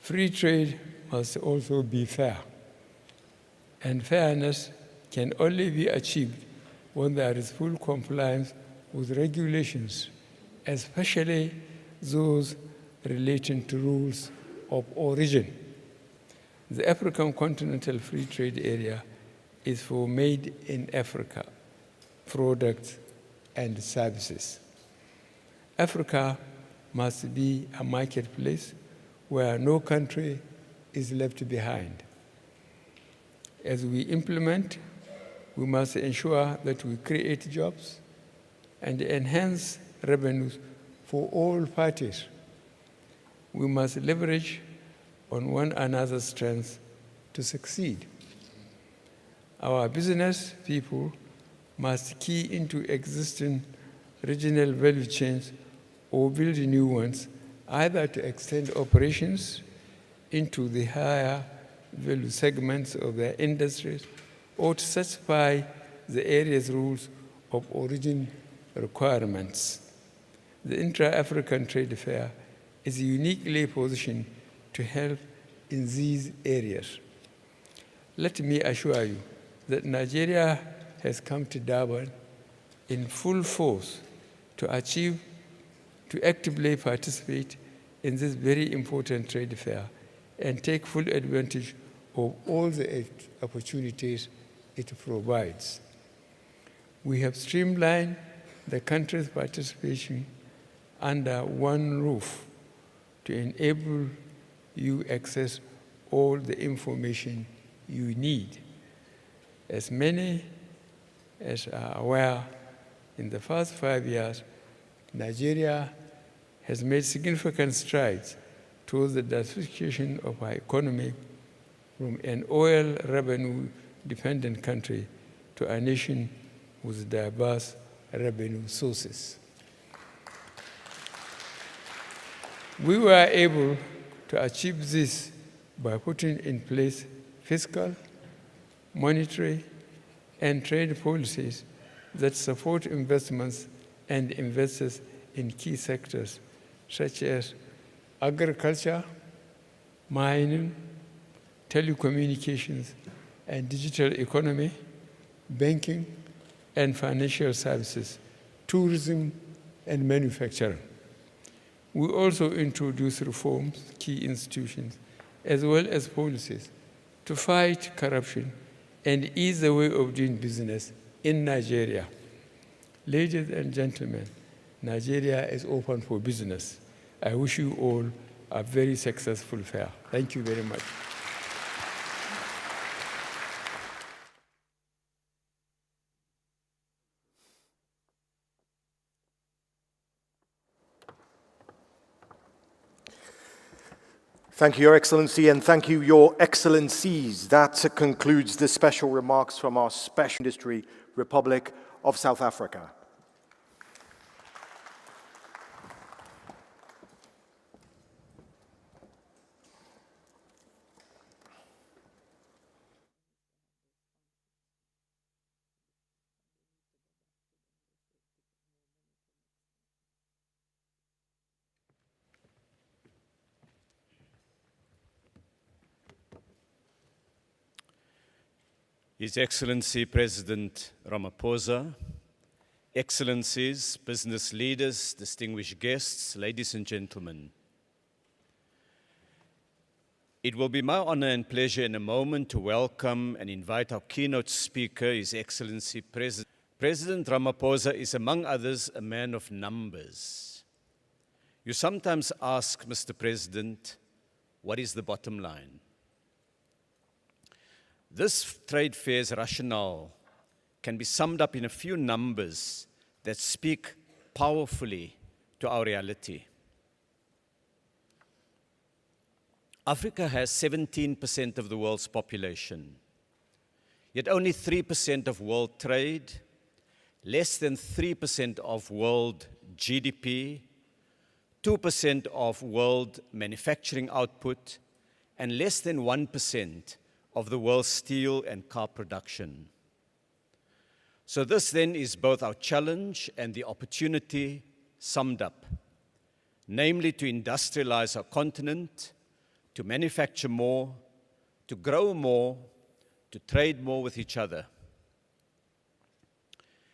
Free trade must also be fair, and fairness can only be achieved when there is full compliance with regulations, especially those relating to rules of origin. The African Continental Free Trade Area is for made in Africa products and services. Africa must be a marketplace where no country is left behind. As we implement, we must ensure that we create jobs and enhance revenues for all parties. We must leverage on one another's strengths to succeed. Our business people must key into existing regional value chains or build new ones, either to extend operations into the higher value segments of their industries or to satisfy the area's rules of origin requirements. The Intra African Trade Fair is uniquely positioned to help in these areas. Let me assure you that Nigeria has come to Durban in full force to actively participate in this very important trade fair and take full advantage of all the opportunities it provides. We have streamlined the country's participation under one roof to enable you access all the information you need. As many as are aware, in the past 5 years, Nigeria has made significant strides towards the diversification of our economy from an oil revenue-dependent country to a nation with diverse revenue sources. We were able to achieve this by putting in place fiscal, monetary, and trade policies that support investments and investors in key sectors such as agriculture, mining, telecommunications, and digital economy, banking and financial services, tourism, and manufacturing. We also introduced reforms, key institutions, as well as policies to fight corruption and ease the way of doing business in Nigeria. Ladies and gentlemen, Nigeria is open for business. I wish you all a very successful fair. Thank you very much. Thank you, Your Excellency, and thank you, Your Excellencies. That concludes the special remarks from our Special Industry Republic of South Africa. His Excellency President Ramaphosa, Excellencies, business leaders, distinguished guests, ladies and gentlemen. It will be my honor and pleasure in a moment to welcome and invite our keynote speaker, His Excellency President Ramaphosa is, among others, a man of numbers. You sometimes ask, Mr. President, what is the bottom line? This trade fair's rationale can be summed up in a few numbers that speak powerfully to our reality. Africa has 17% of the world's population, yet only 3% of world trade, less than 3% of world GDP, 2% of world manufacturing output, and less than 1% of the world's steel and car production. So this then is both our challenge and the opportunity summed up, namely to industrialize our continent, to manufacture more, to grow more, to trade more with each other.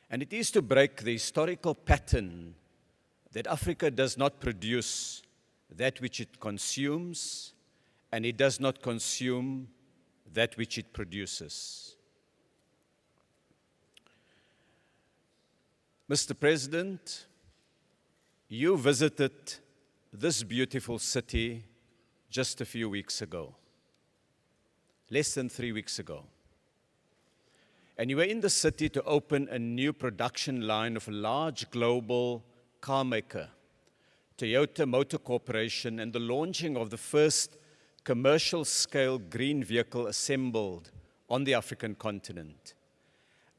And it is to break the historical pattern that Africa does not produce that which it consumes, and it does not consume that which it produces. Mr. President, you visited this beautiful city just a few weeks ago, less than 3 weeks ago. And you were in the city to open a new production line of a large global car maker, Toyota Motor Corporation, and the launching of the first commercial-scale green vehicle assembled on the African continent.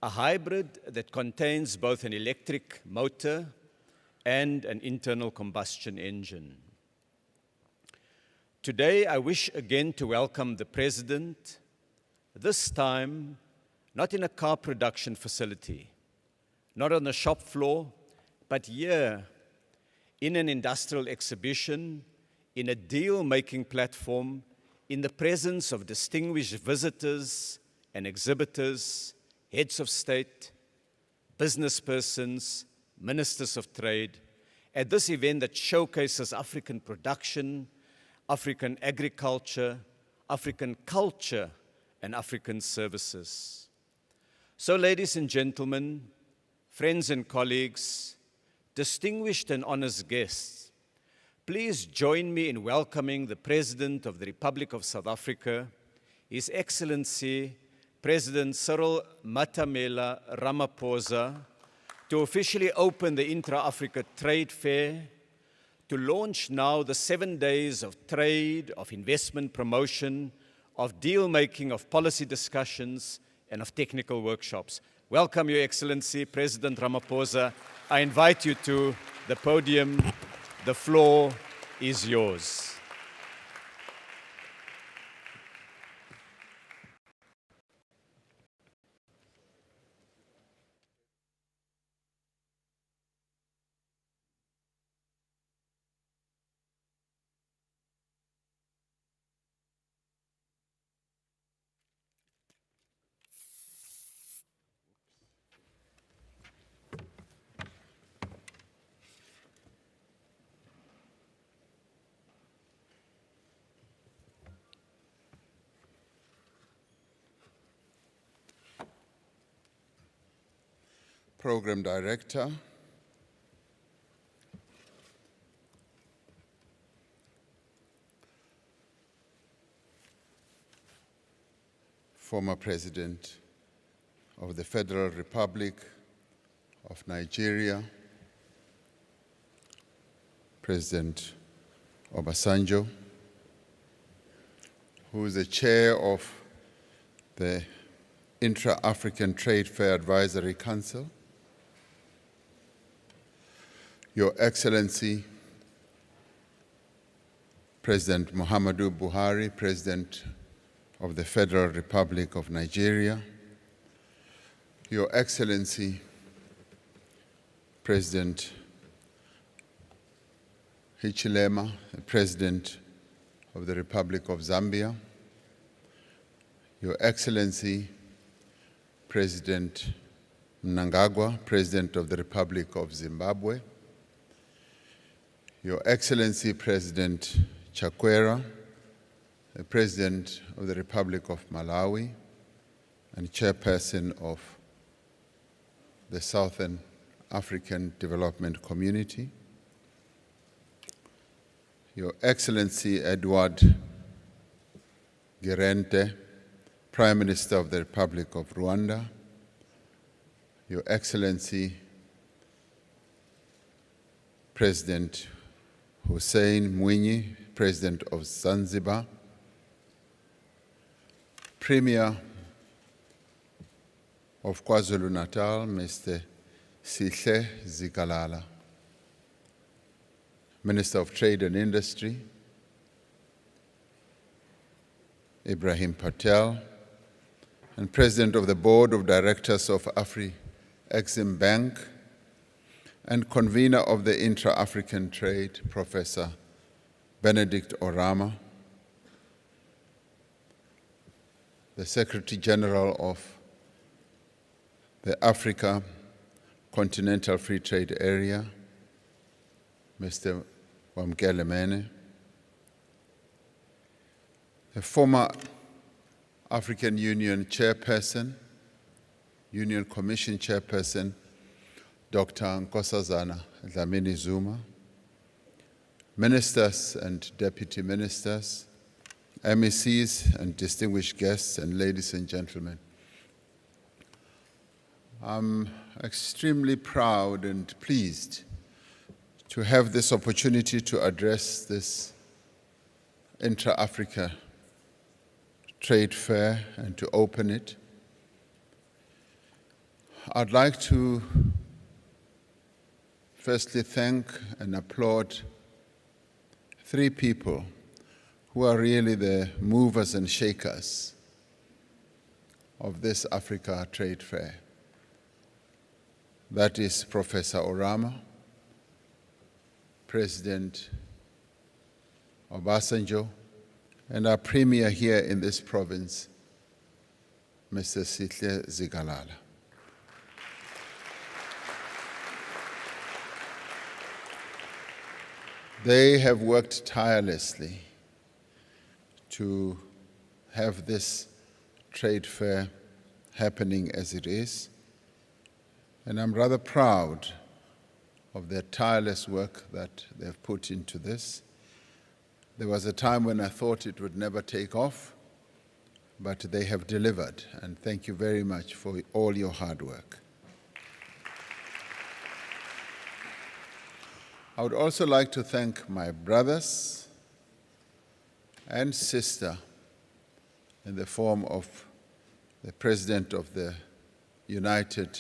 A hybrid that contains both an electric motor and an internal combustion engine. Today, I wish again to welcome the President, this time not in a car production facility, not on the shop floor, but here in an industrial exhibition, in a deal-making platform, in the presence of distinguished visitors and exhibitors, heads of state, business persons, ministers of trade, at this event that showcases African production, African agriculture, African culture, and African services. So, ladies and gentlemen, friends and colleagues, distinguished and honest guests, please join me in welcoming the President of the Republic of South Africa, His Excellency President Cyril Ramaphosa, to officially open the Intra African Trade Fair, to launch now the 7 days of trade, of investment promotion, of deal-making, of policy discussions, and of technical workshops. Welcome, Your Excellency, President Ramaphosa. I invite you to the podium. The floor is yours. Program Director, former President of the Federal Republic of Nigeria, President Obasanjo, who is the chair of the Intra African Trade Fair Advisory Council, Your Excellency, President Muhammadu Buhari, President of the Federal Republic of Nigeria, Your Excellency, President Hichilema, President of the Republic of Zambia, Your Excellency, President Mnangagwa, President of the Republic of Zimbabwe, Your Excellency President Chakwera, the President of the Republic of Malawi and Chairperson of the Southern African Development Community, Your Excellency Edward Girente, Prime Minister of the Republic of Rwanda, Your Excellency President Hussein Mwinyi, President of Zanzibar, Premier of KwaZulu-Natal, Mr. Sihle Zikalala, Minister of Trade and Industry, Ibrahim Patel, and President of the Board of Directors of Afri-Exim Bank, and convener of the Intra African Trade, Professor Benedict Orama, the Secretary General of the Africa Continental Free Trade Area, Mr. Wamkele Mene, the former African Union Chairperson, Union Commission Chairperson, Dr. Nkosazana Dlamini Zuma, ministers and deputy ministers, MECs and distinguished guests, and ladies and gentlemen. I'm extremely proud and pleased to have this opportunity to address this Intra Africa Trade Fair and to open it. I'd like to firstly thank and applaud three people who are really the movers and shakers of this Africa Trade Fair. That is Professor Orama, President Obasanjo, and our Premier here in this province, Mr. Sihle Zikalala. They have worked tirelessly to have this trade fair happening as it is, and I'm rather proud of their tireless work that they've put into this. There was a time when I thought it would never take off, but they have delivered, and thank you very much for all your hard work. I would also like to thank my brothers and sister in the form of the President of the United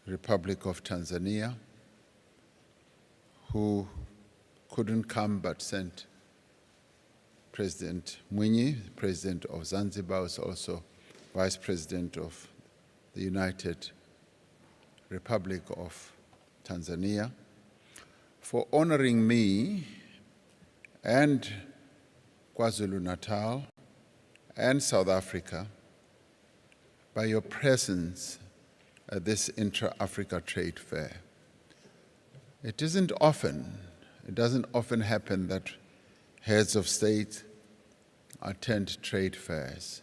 Republic of Tanzania, who couldn't come but sent President Mwinyi, President of Zanzibar, was also Vice President of the United Republic of Tanzania, for honoring me and KwaZulu-Natal and South Africa by your presence at this Intra-Africa Trade Fair. It doesn't often happen that heads of state attend trade fairs.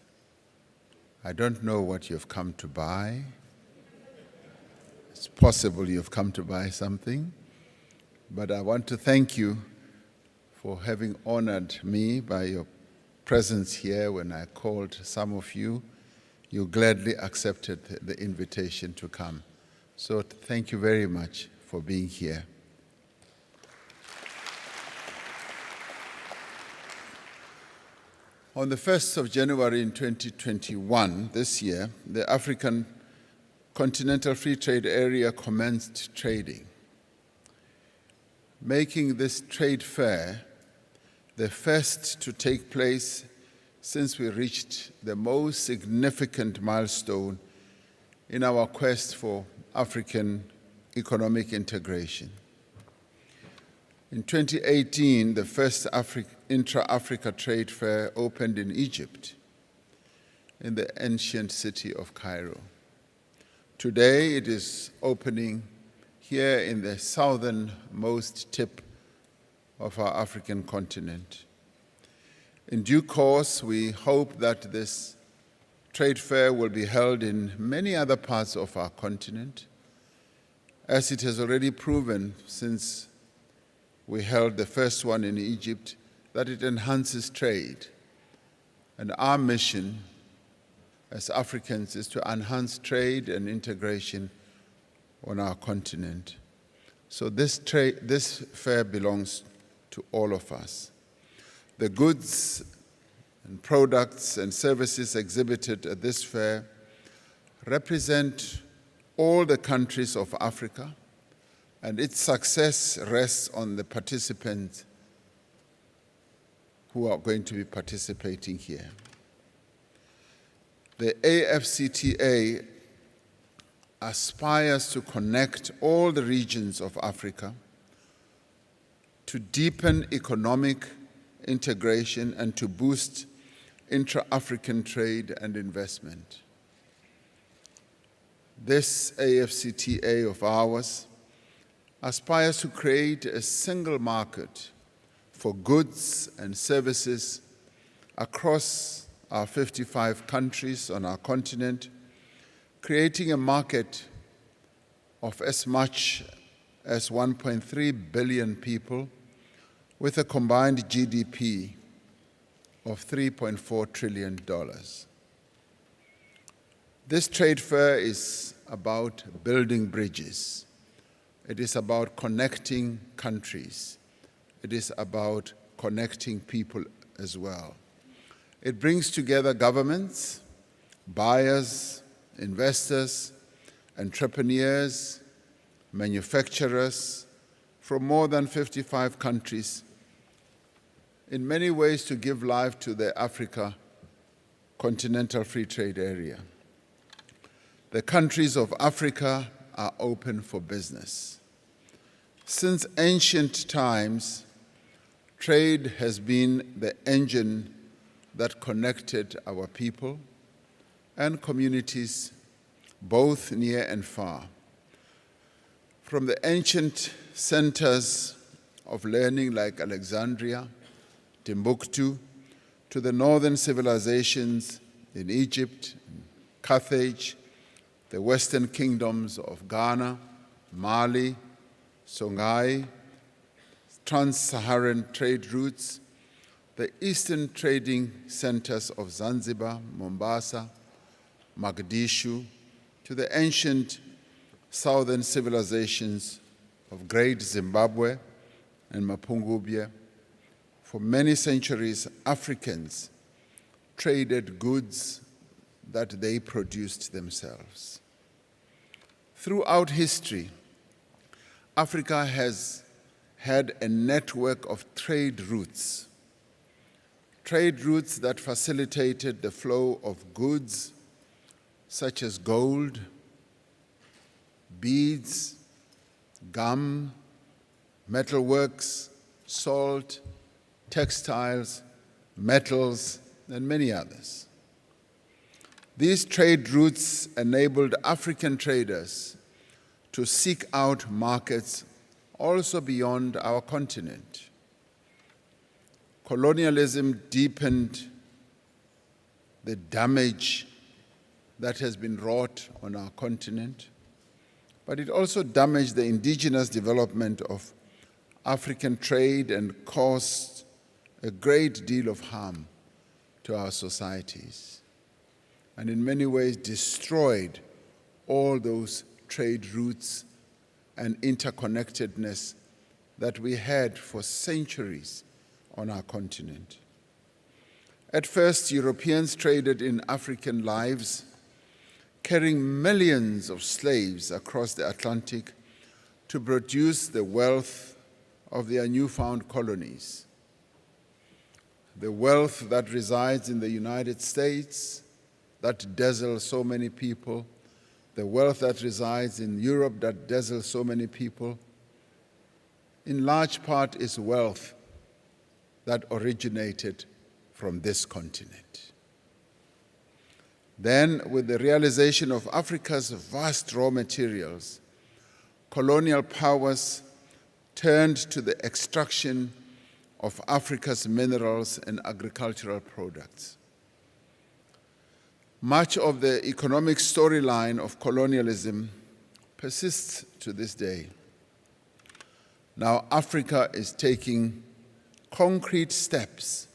I don't know what you've come to buy. It's possible you've come to buy something, but I want to thank you for having honored me by your presence here. When I called some of you, you gladly accepted the invitation to come. So thank you very much for being here. On the 1st of January in 2021, this year, the African Continental Free Trade Area commenced trading, making this trade fair the first to take place since we reached the most significant milestone in our quest for African economic integration. In 2018, the first Intra-Africa Trade Fair opened in Egypt, in the ancient city of Cairo. Today it is opening here in the southernmost tip of our African continent. In due course, we hope that this trade fair will be held in many other parts of our continent, as it has already proven since we held the first one in Egypt, that it enhances trade. And our mission as Africans is to enhance trade and integration on our continent. So this fair belongs to all of us. The goods and products and services exhibited at this fair represent all the countries of Africa, and its success rests on the participants who are going to be participating here. The AFCTA aspires to connect all the regions of Africa to deepen economic integration and to boost intra-African trade and investment. This AFCTA of ours aspires to create a single market for goods and services across our 55 countries on our continent, creating a market of as much as 1.3 billion people with a combined GDP of $3.4 trillion. This trade fair is about building bridges. It is about connecting countries. It is about connecting people as well. It brings together governments, buyers, investors, entrepreneurs, manufacturers from more than 55 countries, in many ways to give life to the Africa Continental Free Trade Area. The countries of Africa are open for business. Since ancient times, trade has been the engine that connected our people and communities, both near and far. From the ancient centers of learning like Alexandria, Timbuktu, to the northern civilizations in Egypt, Carthage, the western kingdoms of Ghana, Mali, Songhai, trans-Saharan trade routes, the eastern trading centers of Zanzibar, Mombasa, Mogadishu, to the ancient southern civilizations of Great Zimbabwe and Mapungubwe. For many centuries, Africans traded goods that they produced themselves. Throughout history, Africa has had a network of trade routes that facilitated the flow of goods such as gold, beads, gum, metalworks, salt, textiles, metals, and many others. These trade routes enabled African traders to seek out markets also beyond our continent. Colonialism deepened the damage that has been wrought on our continent, but it also damaged the indigenous development of African trade and caused a great deal of harm to our societies, and in many ways destroyed all those trade routes and interconnectedness that we had for centuries on our continent. At first, Europeans traded in African lives, carrying millions of slaves across the Atlantic to produce the wealth of their newfound colonies. The wealth that resides in the United States, that dazzles so many people, the wealth that resides in Europe that dazzles so many people, in large part is wealth that originated from this continent. Then, with the realization of Africa's vast raw materials, colonial powers turned to the extraction of Africa's minerals and agricultural products. Much of the economic storyline of colonialism persists to this day. Now Africa is taking concrete steps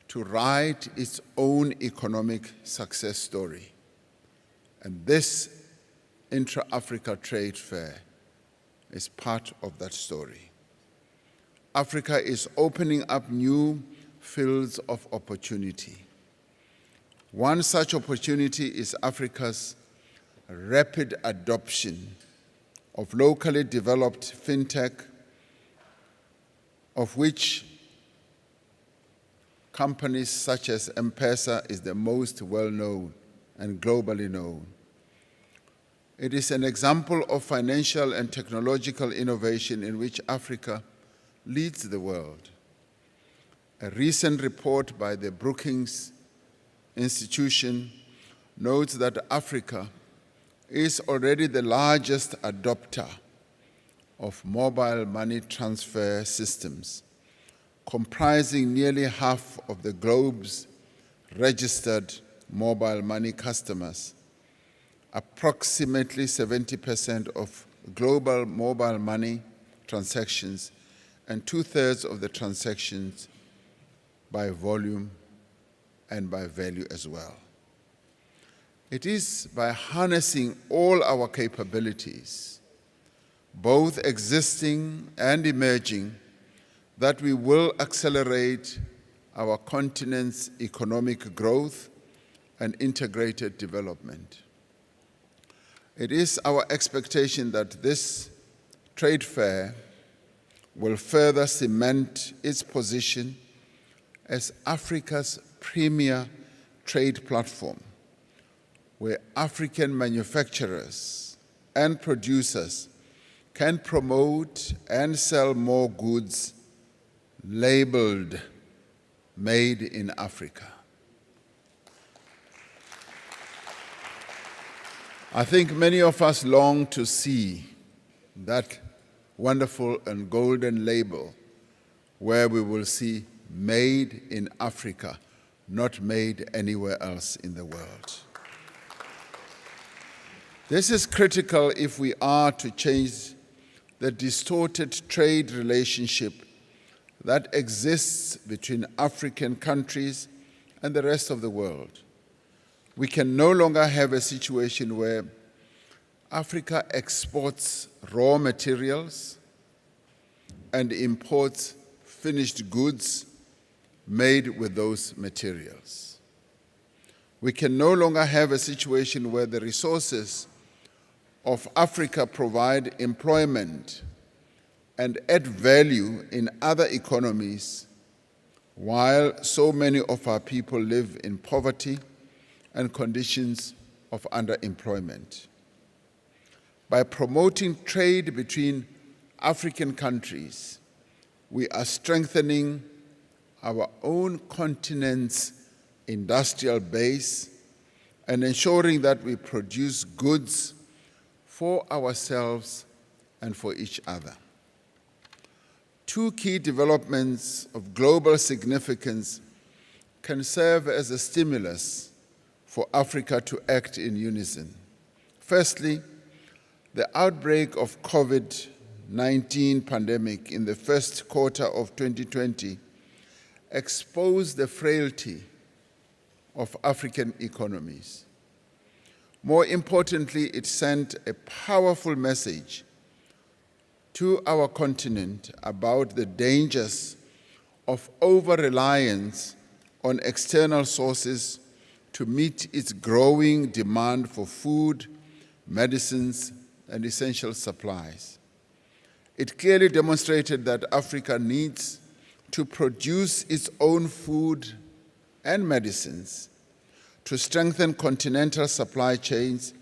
to write its own economic success story. And this Intra Africa Trade Fair is part of that story. Africa is opening up new fields of opportunity. One such opportunity is Africa's rapid adoption of locally developed fintech, of which companies such as M-Pesa is the most well-known and globally known. It is an example of financial and technological innovation in which Africa leads the world. A recent report by the Brookings Institution notes that Africa is already the largest adopter of mobile money transfer systems, comprising nearly half of the globe's registered mobile money customers. Approximately 70% of global mobile money transactions and 2/3 of the transactions by volume and by value as well. It is by harnessing all our capabilities, both existing and emerging, that we will accelerate our continent's economic growth and integrated development. It is our expectation that this trade fair will further cement its position as Africa's premier trade platform, where African manufacturers and producers can promote and sell more goods labeled "Made in Africa." I think many of us long to see that wonderful and golden label where we will see "Made in Africa," not made anywhere else in the world. This is critical if we are to change the distorted trade relationship that exists between African countries and the rest of the world. We can no longer have a situation where Africa exports raw materials and imports finished goods made with those materials. We can no longer have a situation where the resources of Africa provide employment and add value in other economies, while so many of our people live in poverty and conditions of underemployment. By promoting trade between African countries, we are strengthening our own continent's industrial base and ensuring that we produce goods for ourselves and for each other. Two key developments of global significance can serve as a stimulus for Africa to act in unison. Firstly, the outbreak of COVID-19 pandemic in the first quarter of 2020 exposed the frailty of African economies. More importantly, it sent a powerful message to our continent about the dangers of over-reliance on external sources to meet its growing demand for food, medicines, and essential supplies. It clearly demonstrated that Africa needs to produce its own food and medicines, to strengthen continental supply chains,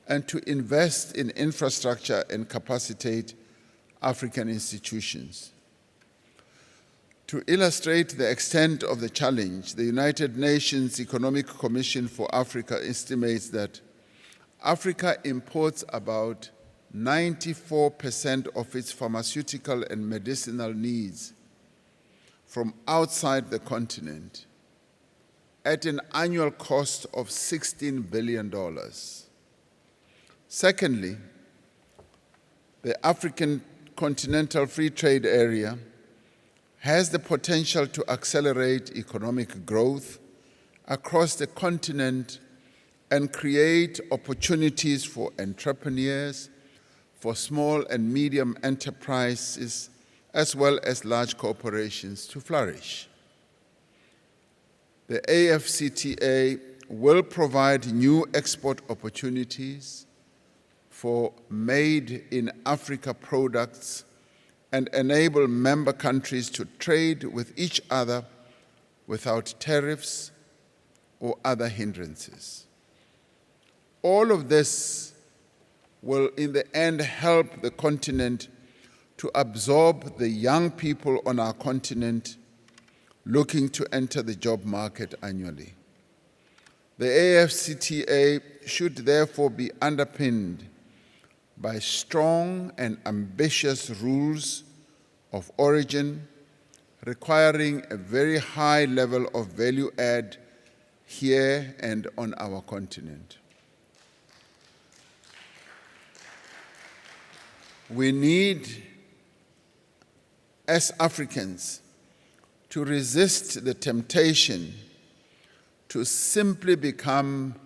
and to invest in infrastructure and capacitate African institutions. To illustrate the extent of the challenge, the United Nations Economic Commission for Africa estimates that Africa imports about 94% of its pharmaceutical and medicinal needs from outside the continent at an annual cost of $16 billion. Secondly, the African Continental Free Trade Area has the potential to accelerate economic growth across the continent and create opportunities for entrepreneurs, for small and medium enterprises, as well as large corporations to flourish. The AFCTA will provide new export opportunities for made-in-Africa products and enable member countries to trade with each other without tariffs or other hindrances. All of this will, in the end, help the continent to absorb the young people on our continent looking to enter the job market annually. The AFCTA should therefore be underpinned by strong and ambitious rules of origin, requiring a very high level of value add here and on our continent. We need, as Africans, to resist the temptation to simply become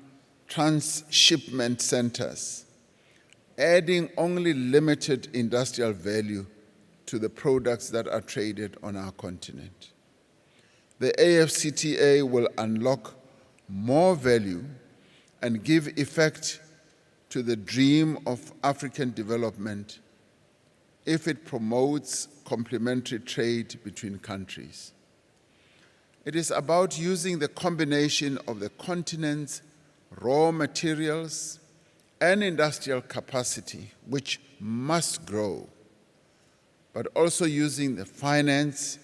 transshipment centers, adding only limited industrial value to the products that are traded on our continent. The AFCTA will unlock more value and give effect to the dream of African development if it promotes complementary trade between countries. It is about using the combination of the continent's raw materials and industrial capacity, which must grow, but also using the finance,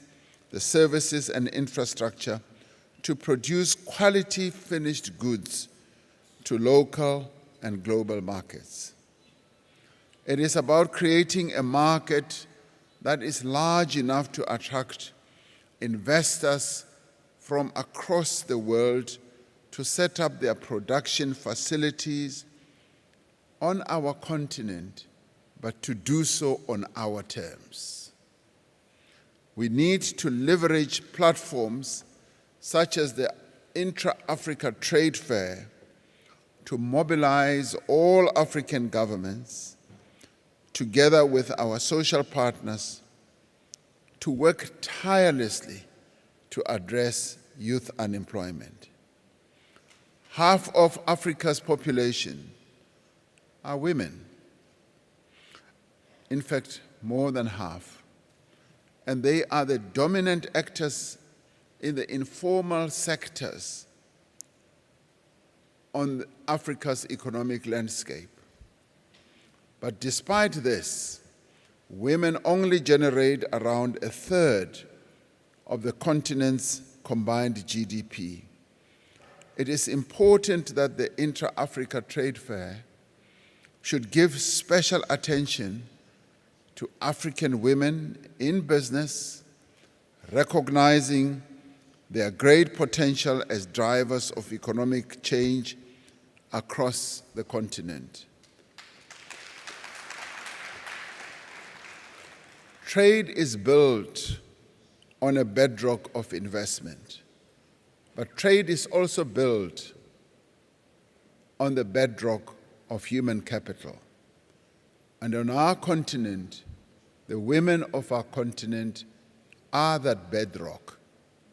the services, and infrastructure to produce quality finished goods to local and global markets. It is about creating a market that is large enough to attract investors from across the world to set up their production facilities on our continent, but to do so on our terms. We need to leverage platforms such as the Intra African Trade Fair to mobilize all African governments together with our social partners to work tirelessly to address youth unemployment. Half of Africa's population are women. In fact, more than half. And they are the dominant actors in the informal sectors on Africa's economic landscape. But despite this, women only generate around a third of the continent's combined GDP. It is important that the Intra Africa Trade Fair should give special attention to African women in business, recognizing their great potential as drivers of economic change across the continent. Trade is built on a bedrock of investment, but trade is also built on the bedrock of human capital. And on our continent, the women of our continent are that bedrock,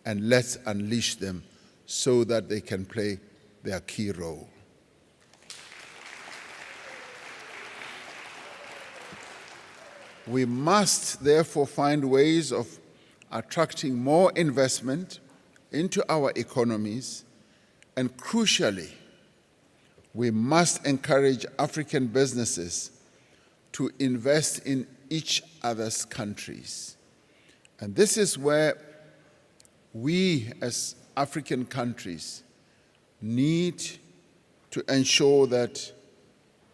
and let's unleash them so that they can play their key role. We must therefore find ways of attracting more investment into our economies, and crucially, we must encourage African businesses to invest in each other's countries. And this is where we as African countries need to ensure that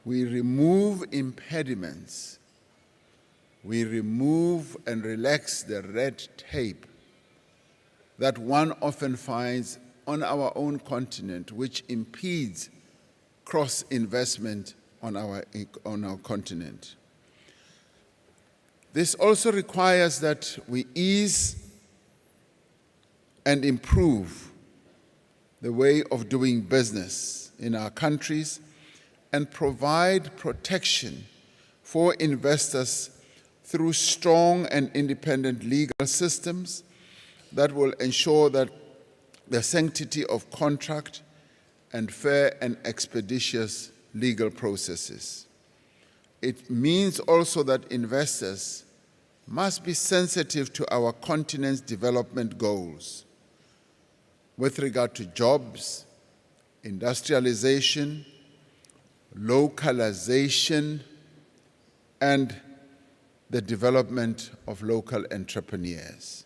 we remove impediments, we remove and relax the red tape that one often finds on our own continent, which impedes cross-investment on our continent. This also requires that we ease and improve the way of doing business in our countries and provide protection for investors through strong and independent legal systems that will ensure that the sanctity of contract and fair and expeditious legal processes. It means also that investors must be sensitive to our continent's development goals with regard to jobs, industrialization, localization, and the development of local entrepreneurs.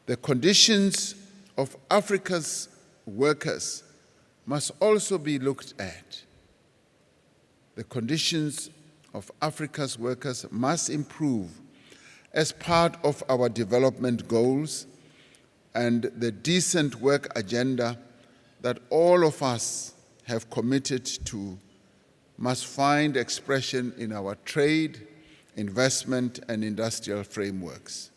The conditions of Africa's workers must also be looked at. The conditions of Africa's workers must improve as part of our development goals and the decent work agenda that all of us have committed to must find expression in our trade, investment, and industrial frameworks.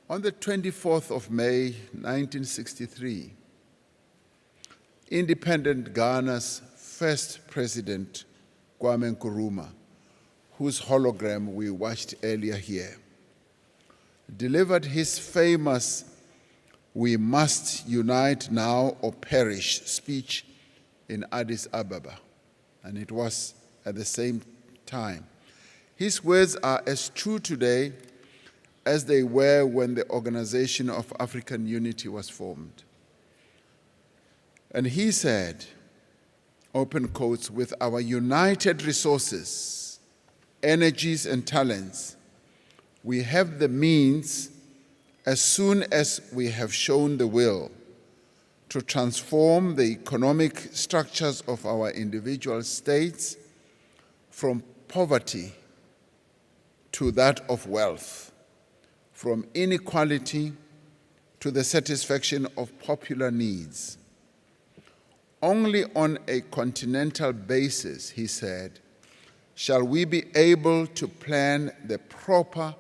On the 24th of May, 1963, independent Ghana's first president, Kwame Nkrumah, whose hologram we watched earlier here, delivered his famous "We must unite now or perish" speech in Addis Ababa, and it was at the same time. His words are as true today as they were when the Organization of African Unity was formed. And he said, open quotes, "With our united resources, energies, and talents, we have the means, as soon as we have shown the will, to transform the economic structures of our individual states from poverty to that of wealth, from inequality to the satisfaction of popular needs. Only on a continental basis," he said, "shall we be able to plan the proper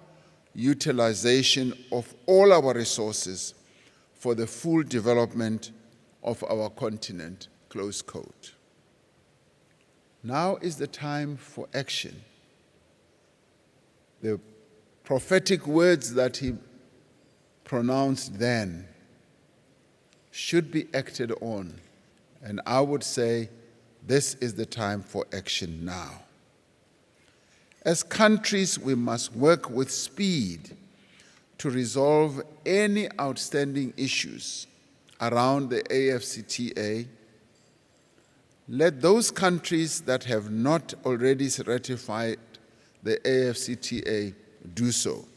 utilization of all our resources for the full development of our continent," close quote. Now is the time for action. The prophetic words that he pronounced then should be acted on, and I would say this is the time for action now. As countries, we must work with speed to resolve any outstanding issues around the AFCTA. Let those countries that have not already ratified the AFCTA do so.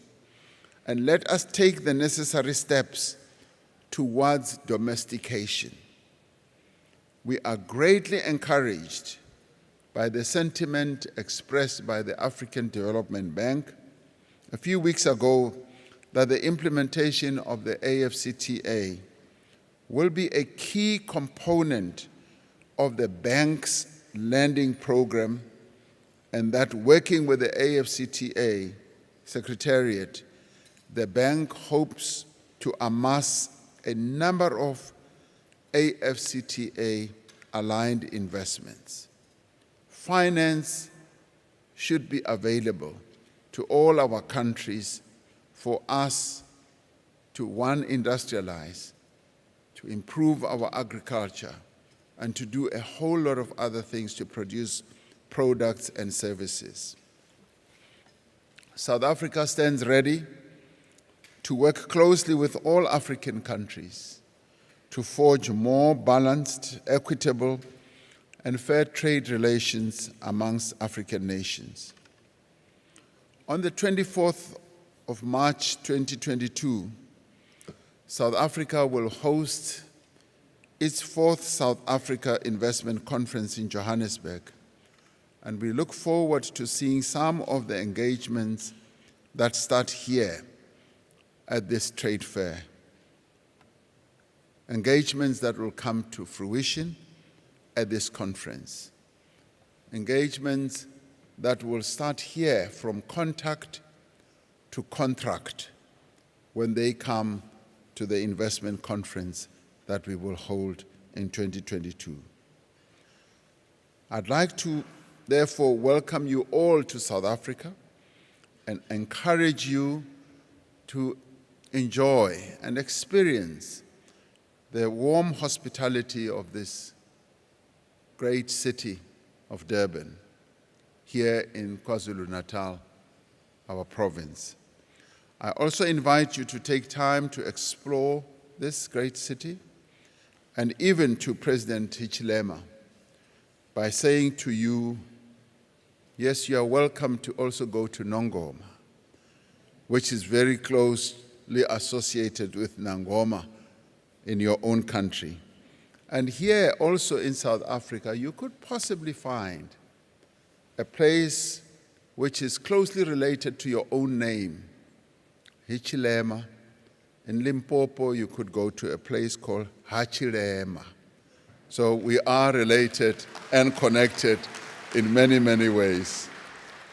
And let us take the necessary steps towards domestication. We are greatly encouraged by the sentiment expressed by the African Development Bank a few weeks ago that the implementation of the AFCTA will be a key component of the bank's lending program, and that working with the AFCTA Secretariat, the bank hopes to amass a number of AFCTA-aligned investments. Finance should be available to all our countries for us to, one, industrialize, to improve our agriculture, and to do a whole lot of other things to produce products and services. South Africa stands ready to work closely with all African countries to forge more balanced, equitable, and fair trade relations amongst African nations. On the 24th of March 2022, South Africa will host its 4th South Africa Investment Conference in Johannesburg, and we look forward to seeing some of the engagements that start here at this trade fair. Engagements that will come to fruition at this conference. Engagements that will start here from contact to contract when they come to the investment conference that we will hold in 2022. I'd like to therefore welcome you all to South Africa and encourage you to enjoy and experience the warm hospitality of this great city of Durban here in KwaZulu-Natal, our province. I also invite you to take time to explore this great city, and even to President Hichilema, by saying to you, yes, you are welcome to also go to Nongoma, which is very closely associated with Nangoma in your own country. And here also in South Africa, you could possibly find a place which is closely related to your own name, Hichilema. In Limpopo, you could go to a place called Hachilema. So we are related and connected in many, many ways.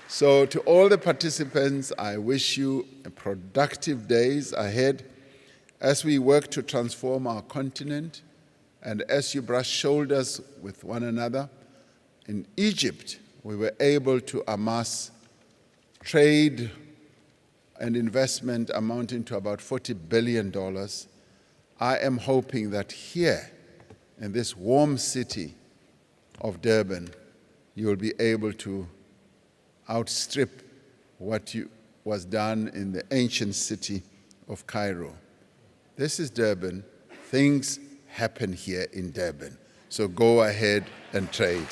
So to all the participants, I wish you productive days ahead as we work to transform our continent and as you brush shoulders with one another. In Egypt, we were able to amass trade and investment amounting to about $40 billion. I am hoping that here, in this warm city of Durban, you will be able to outstrip what was done in the ancient city of Cairo. This is Durban. Things happen here in Durban. So go ahead and trade.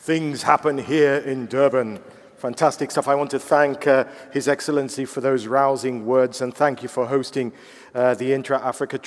Things happen here in Durban. Fantastic stuff. I want to thank His Excellency for those rousing words, and thank you for hosting the Intra Africa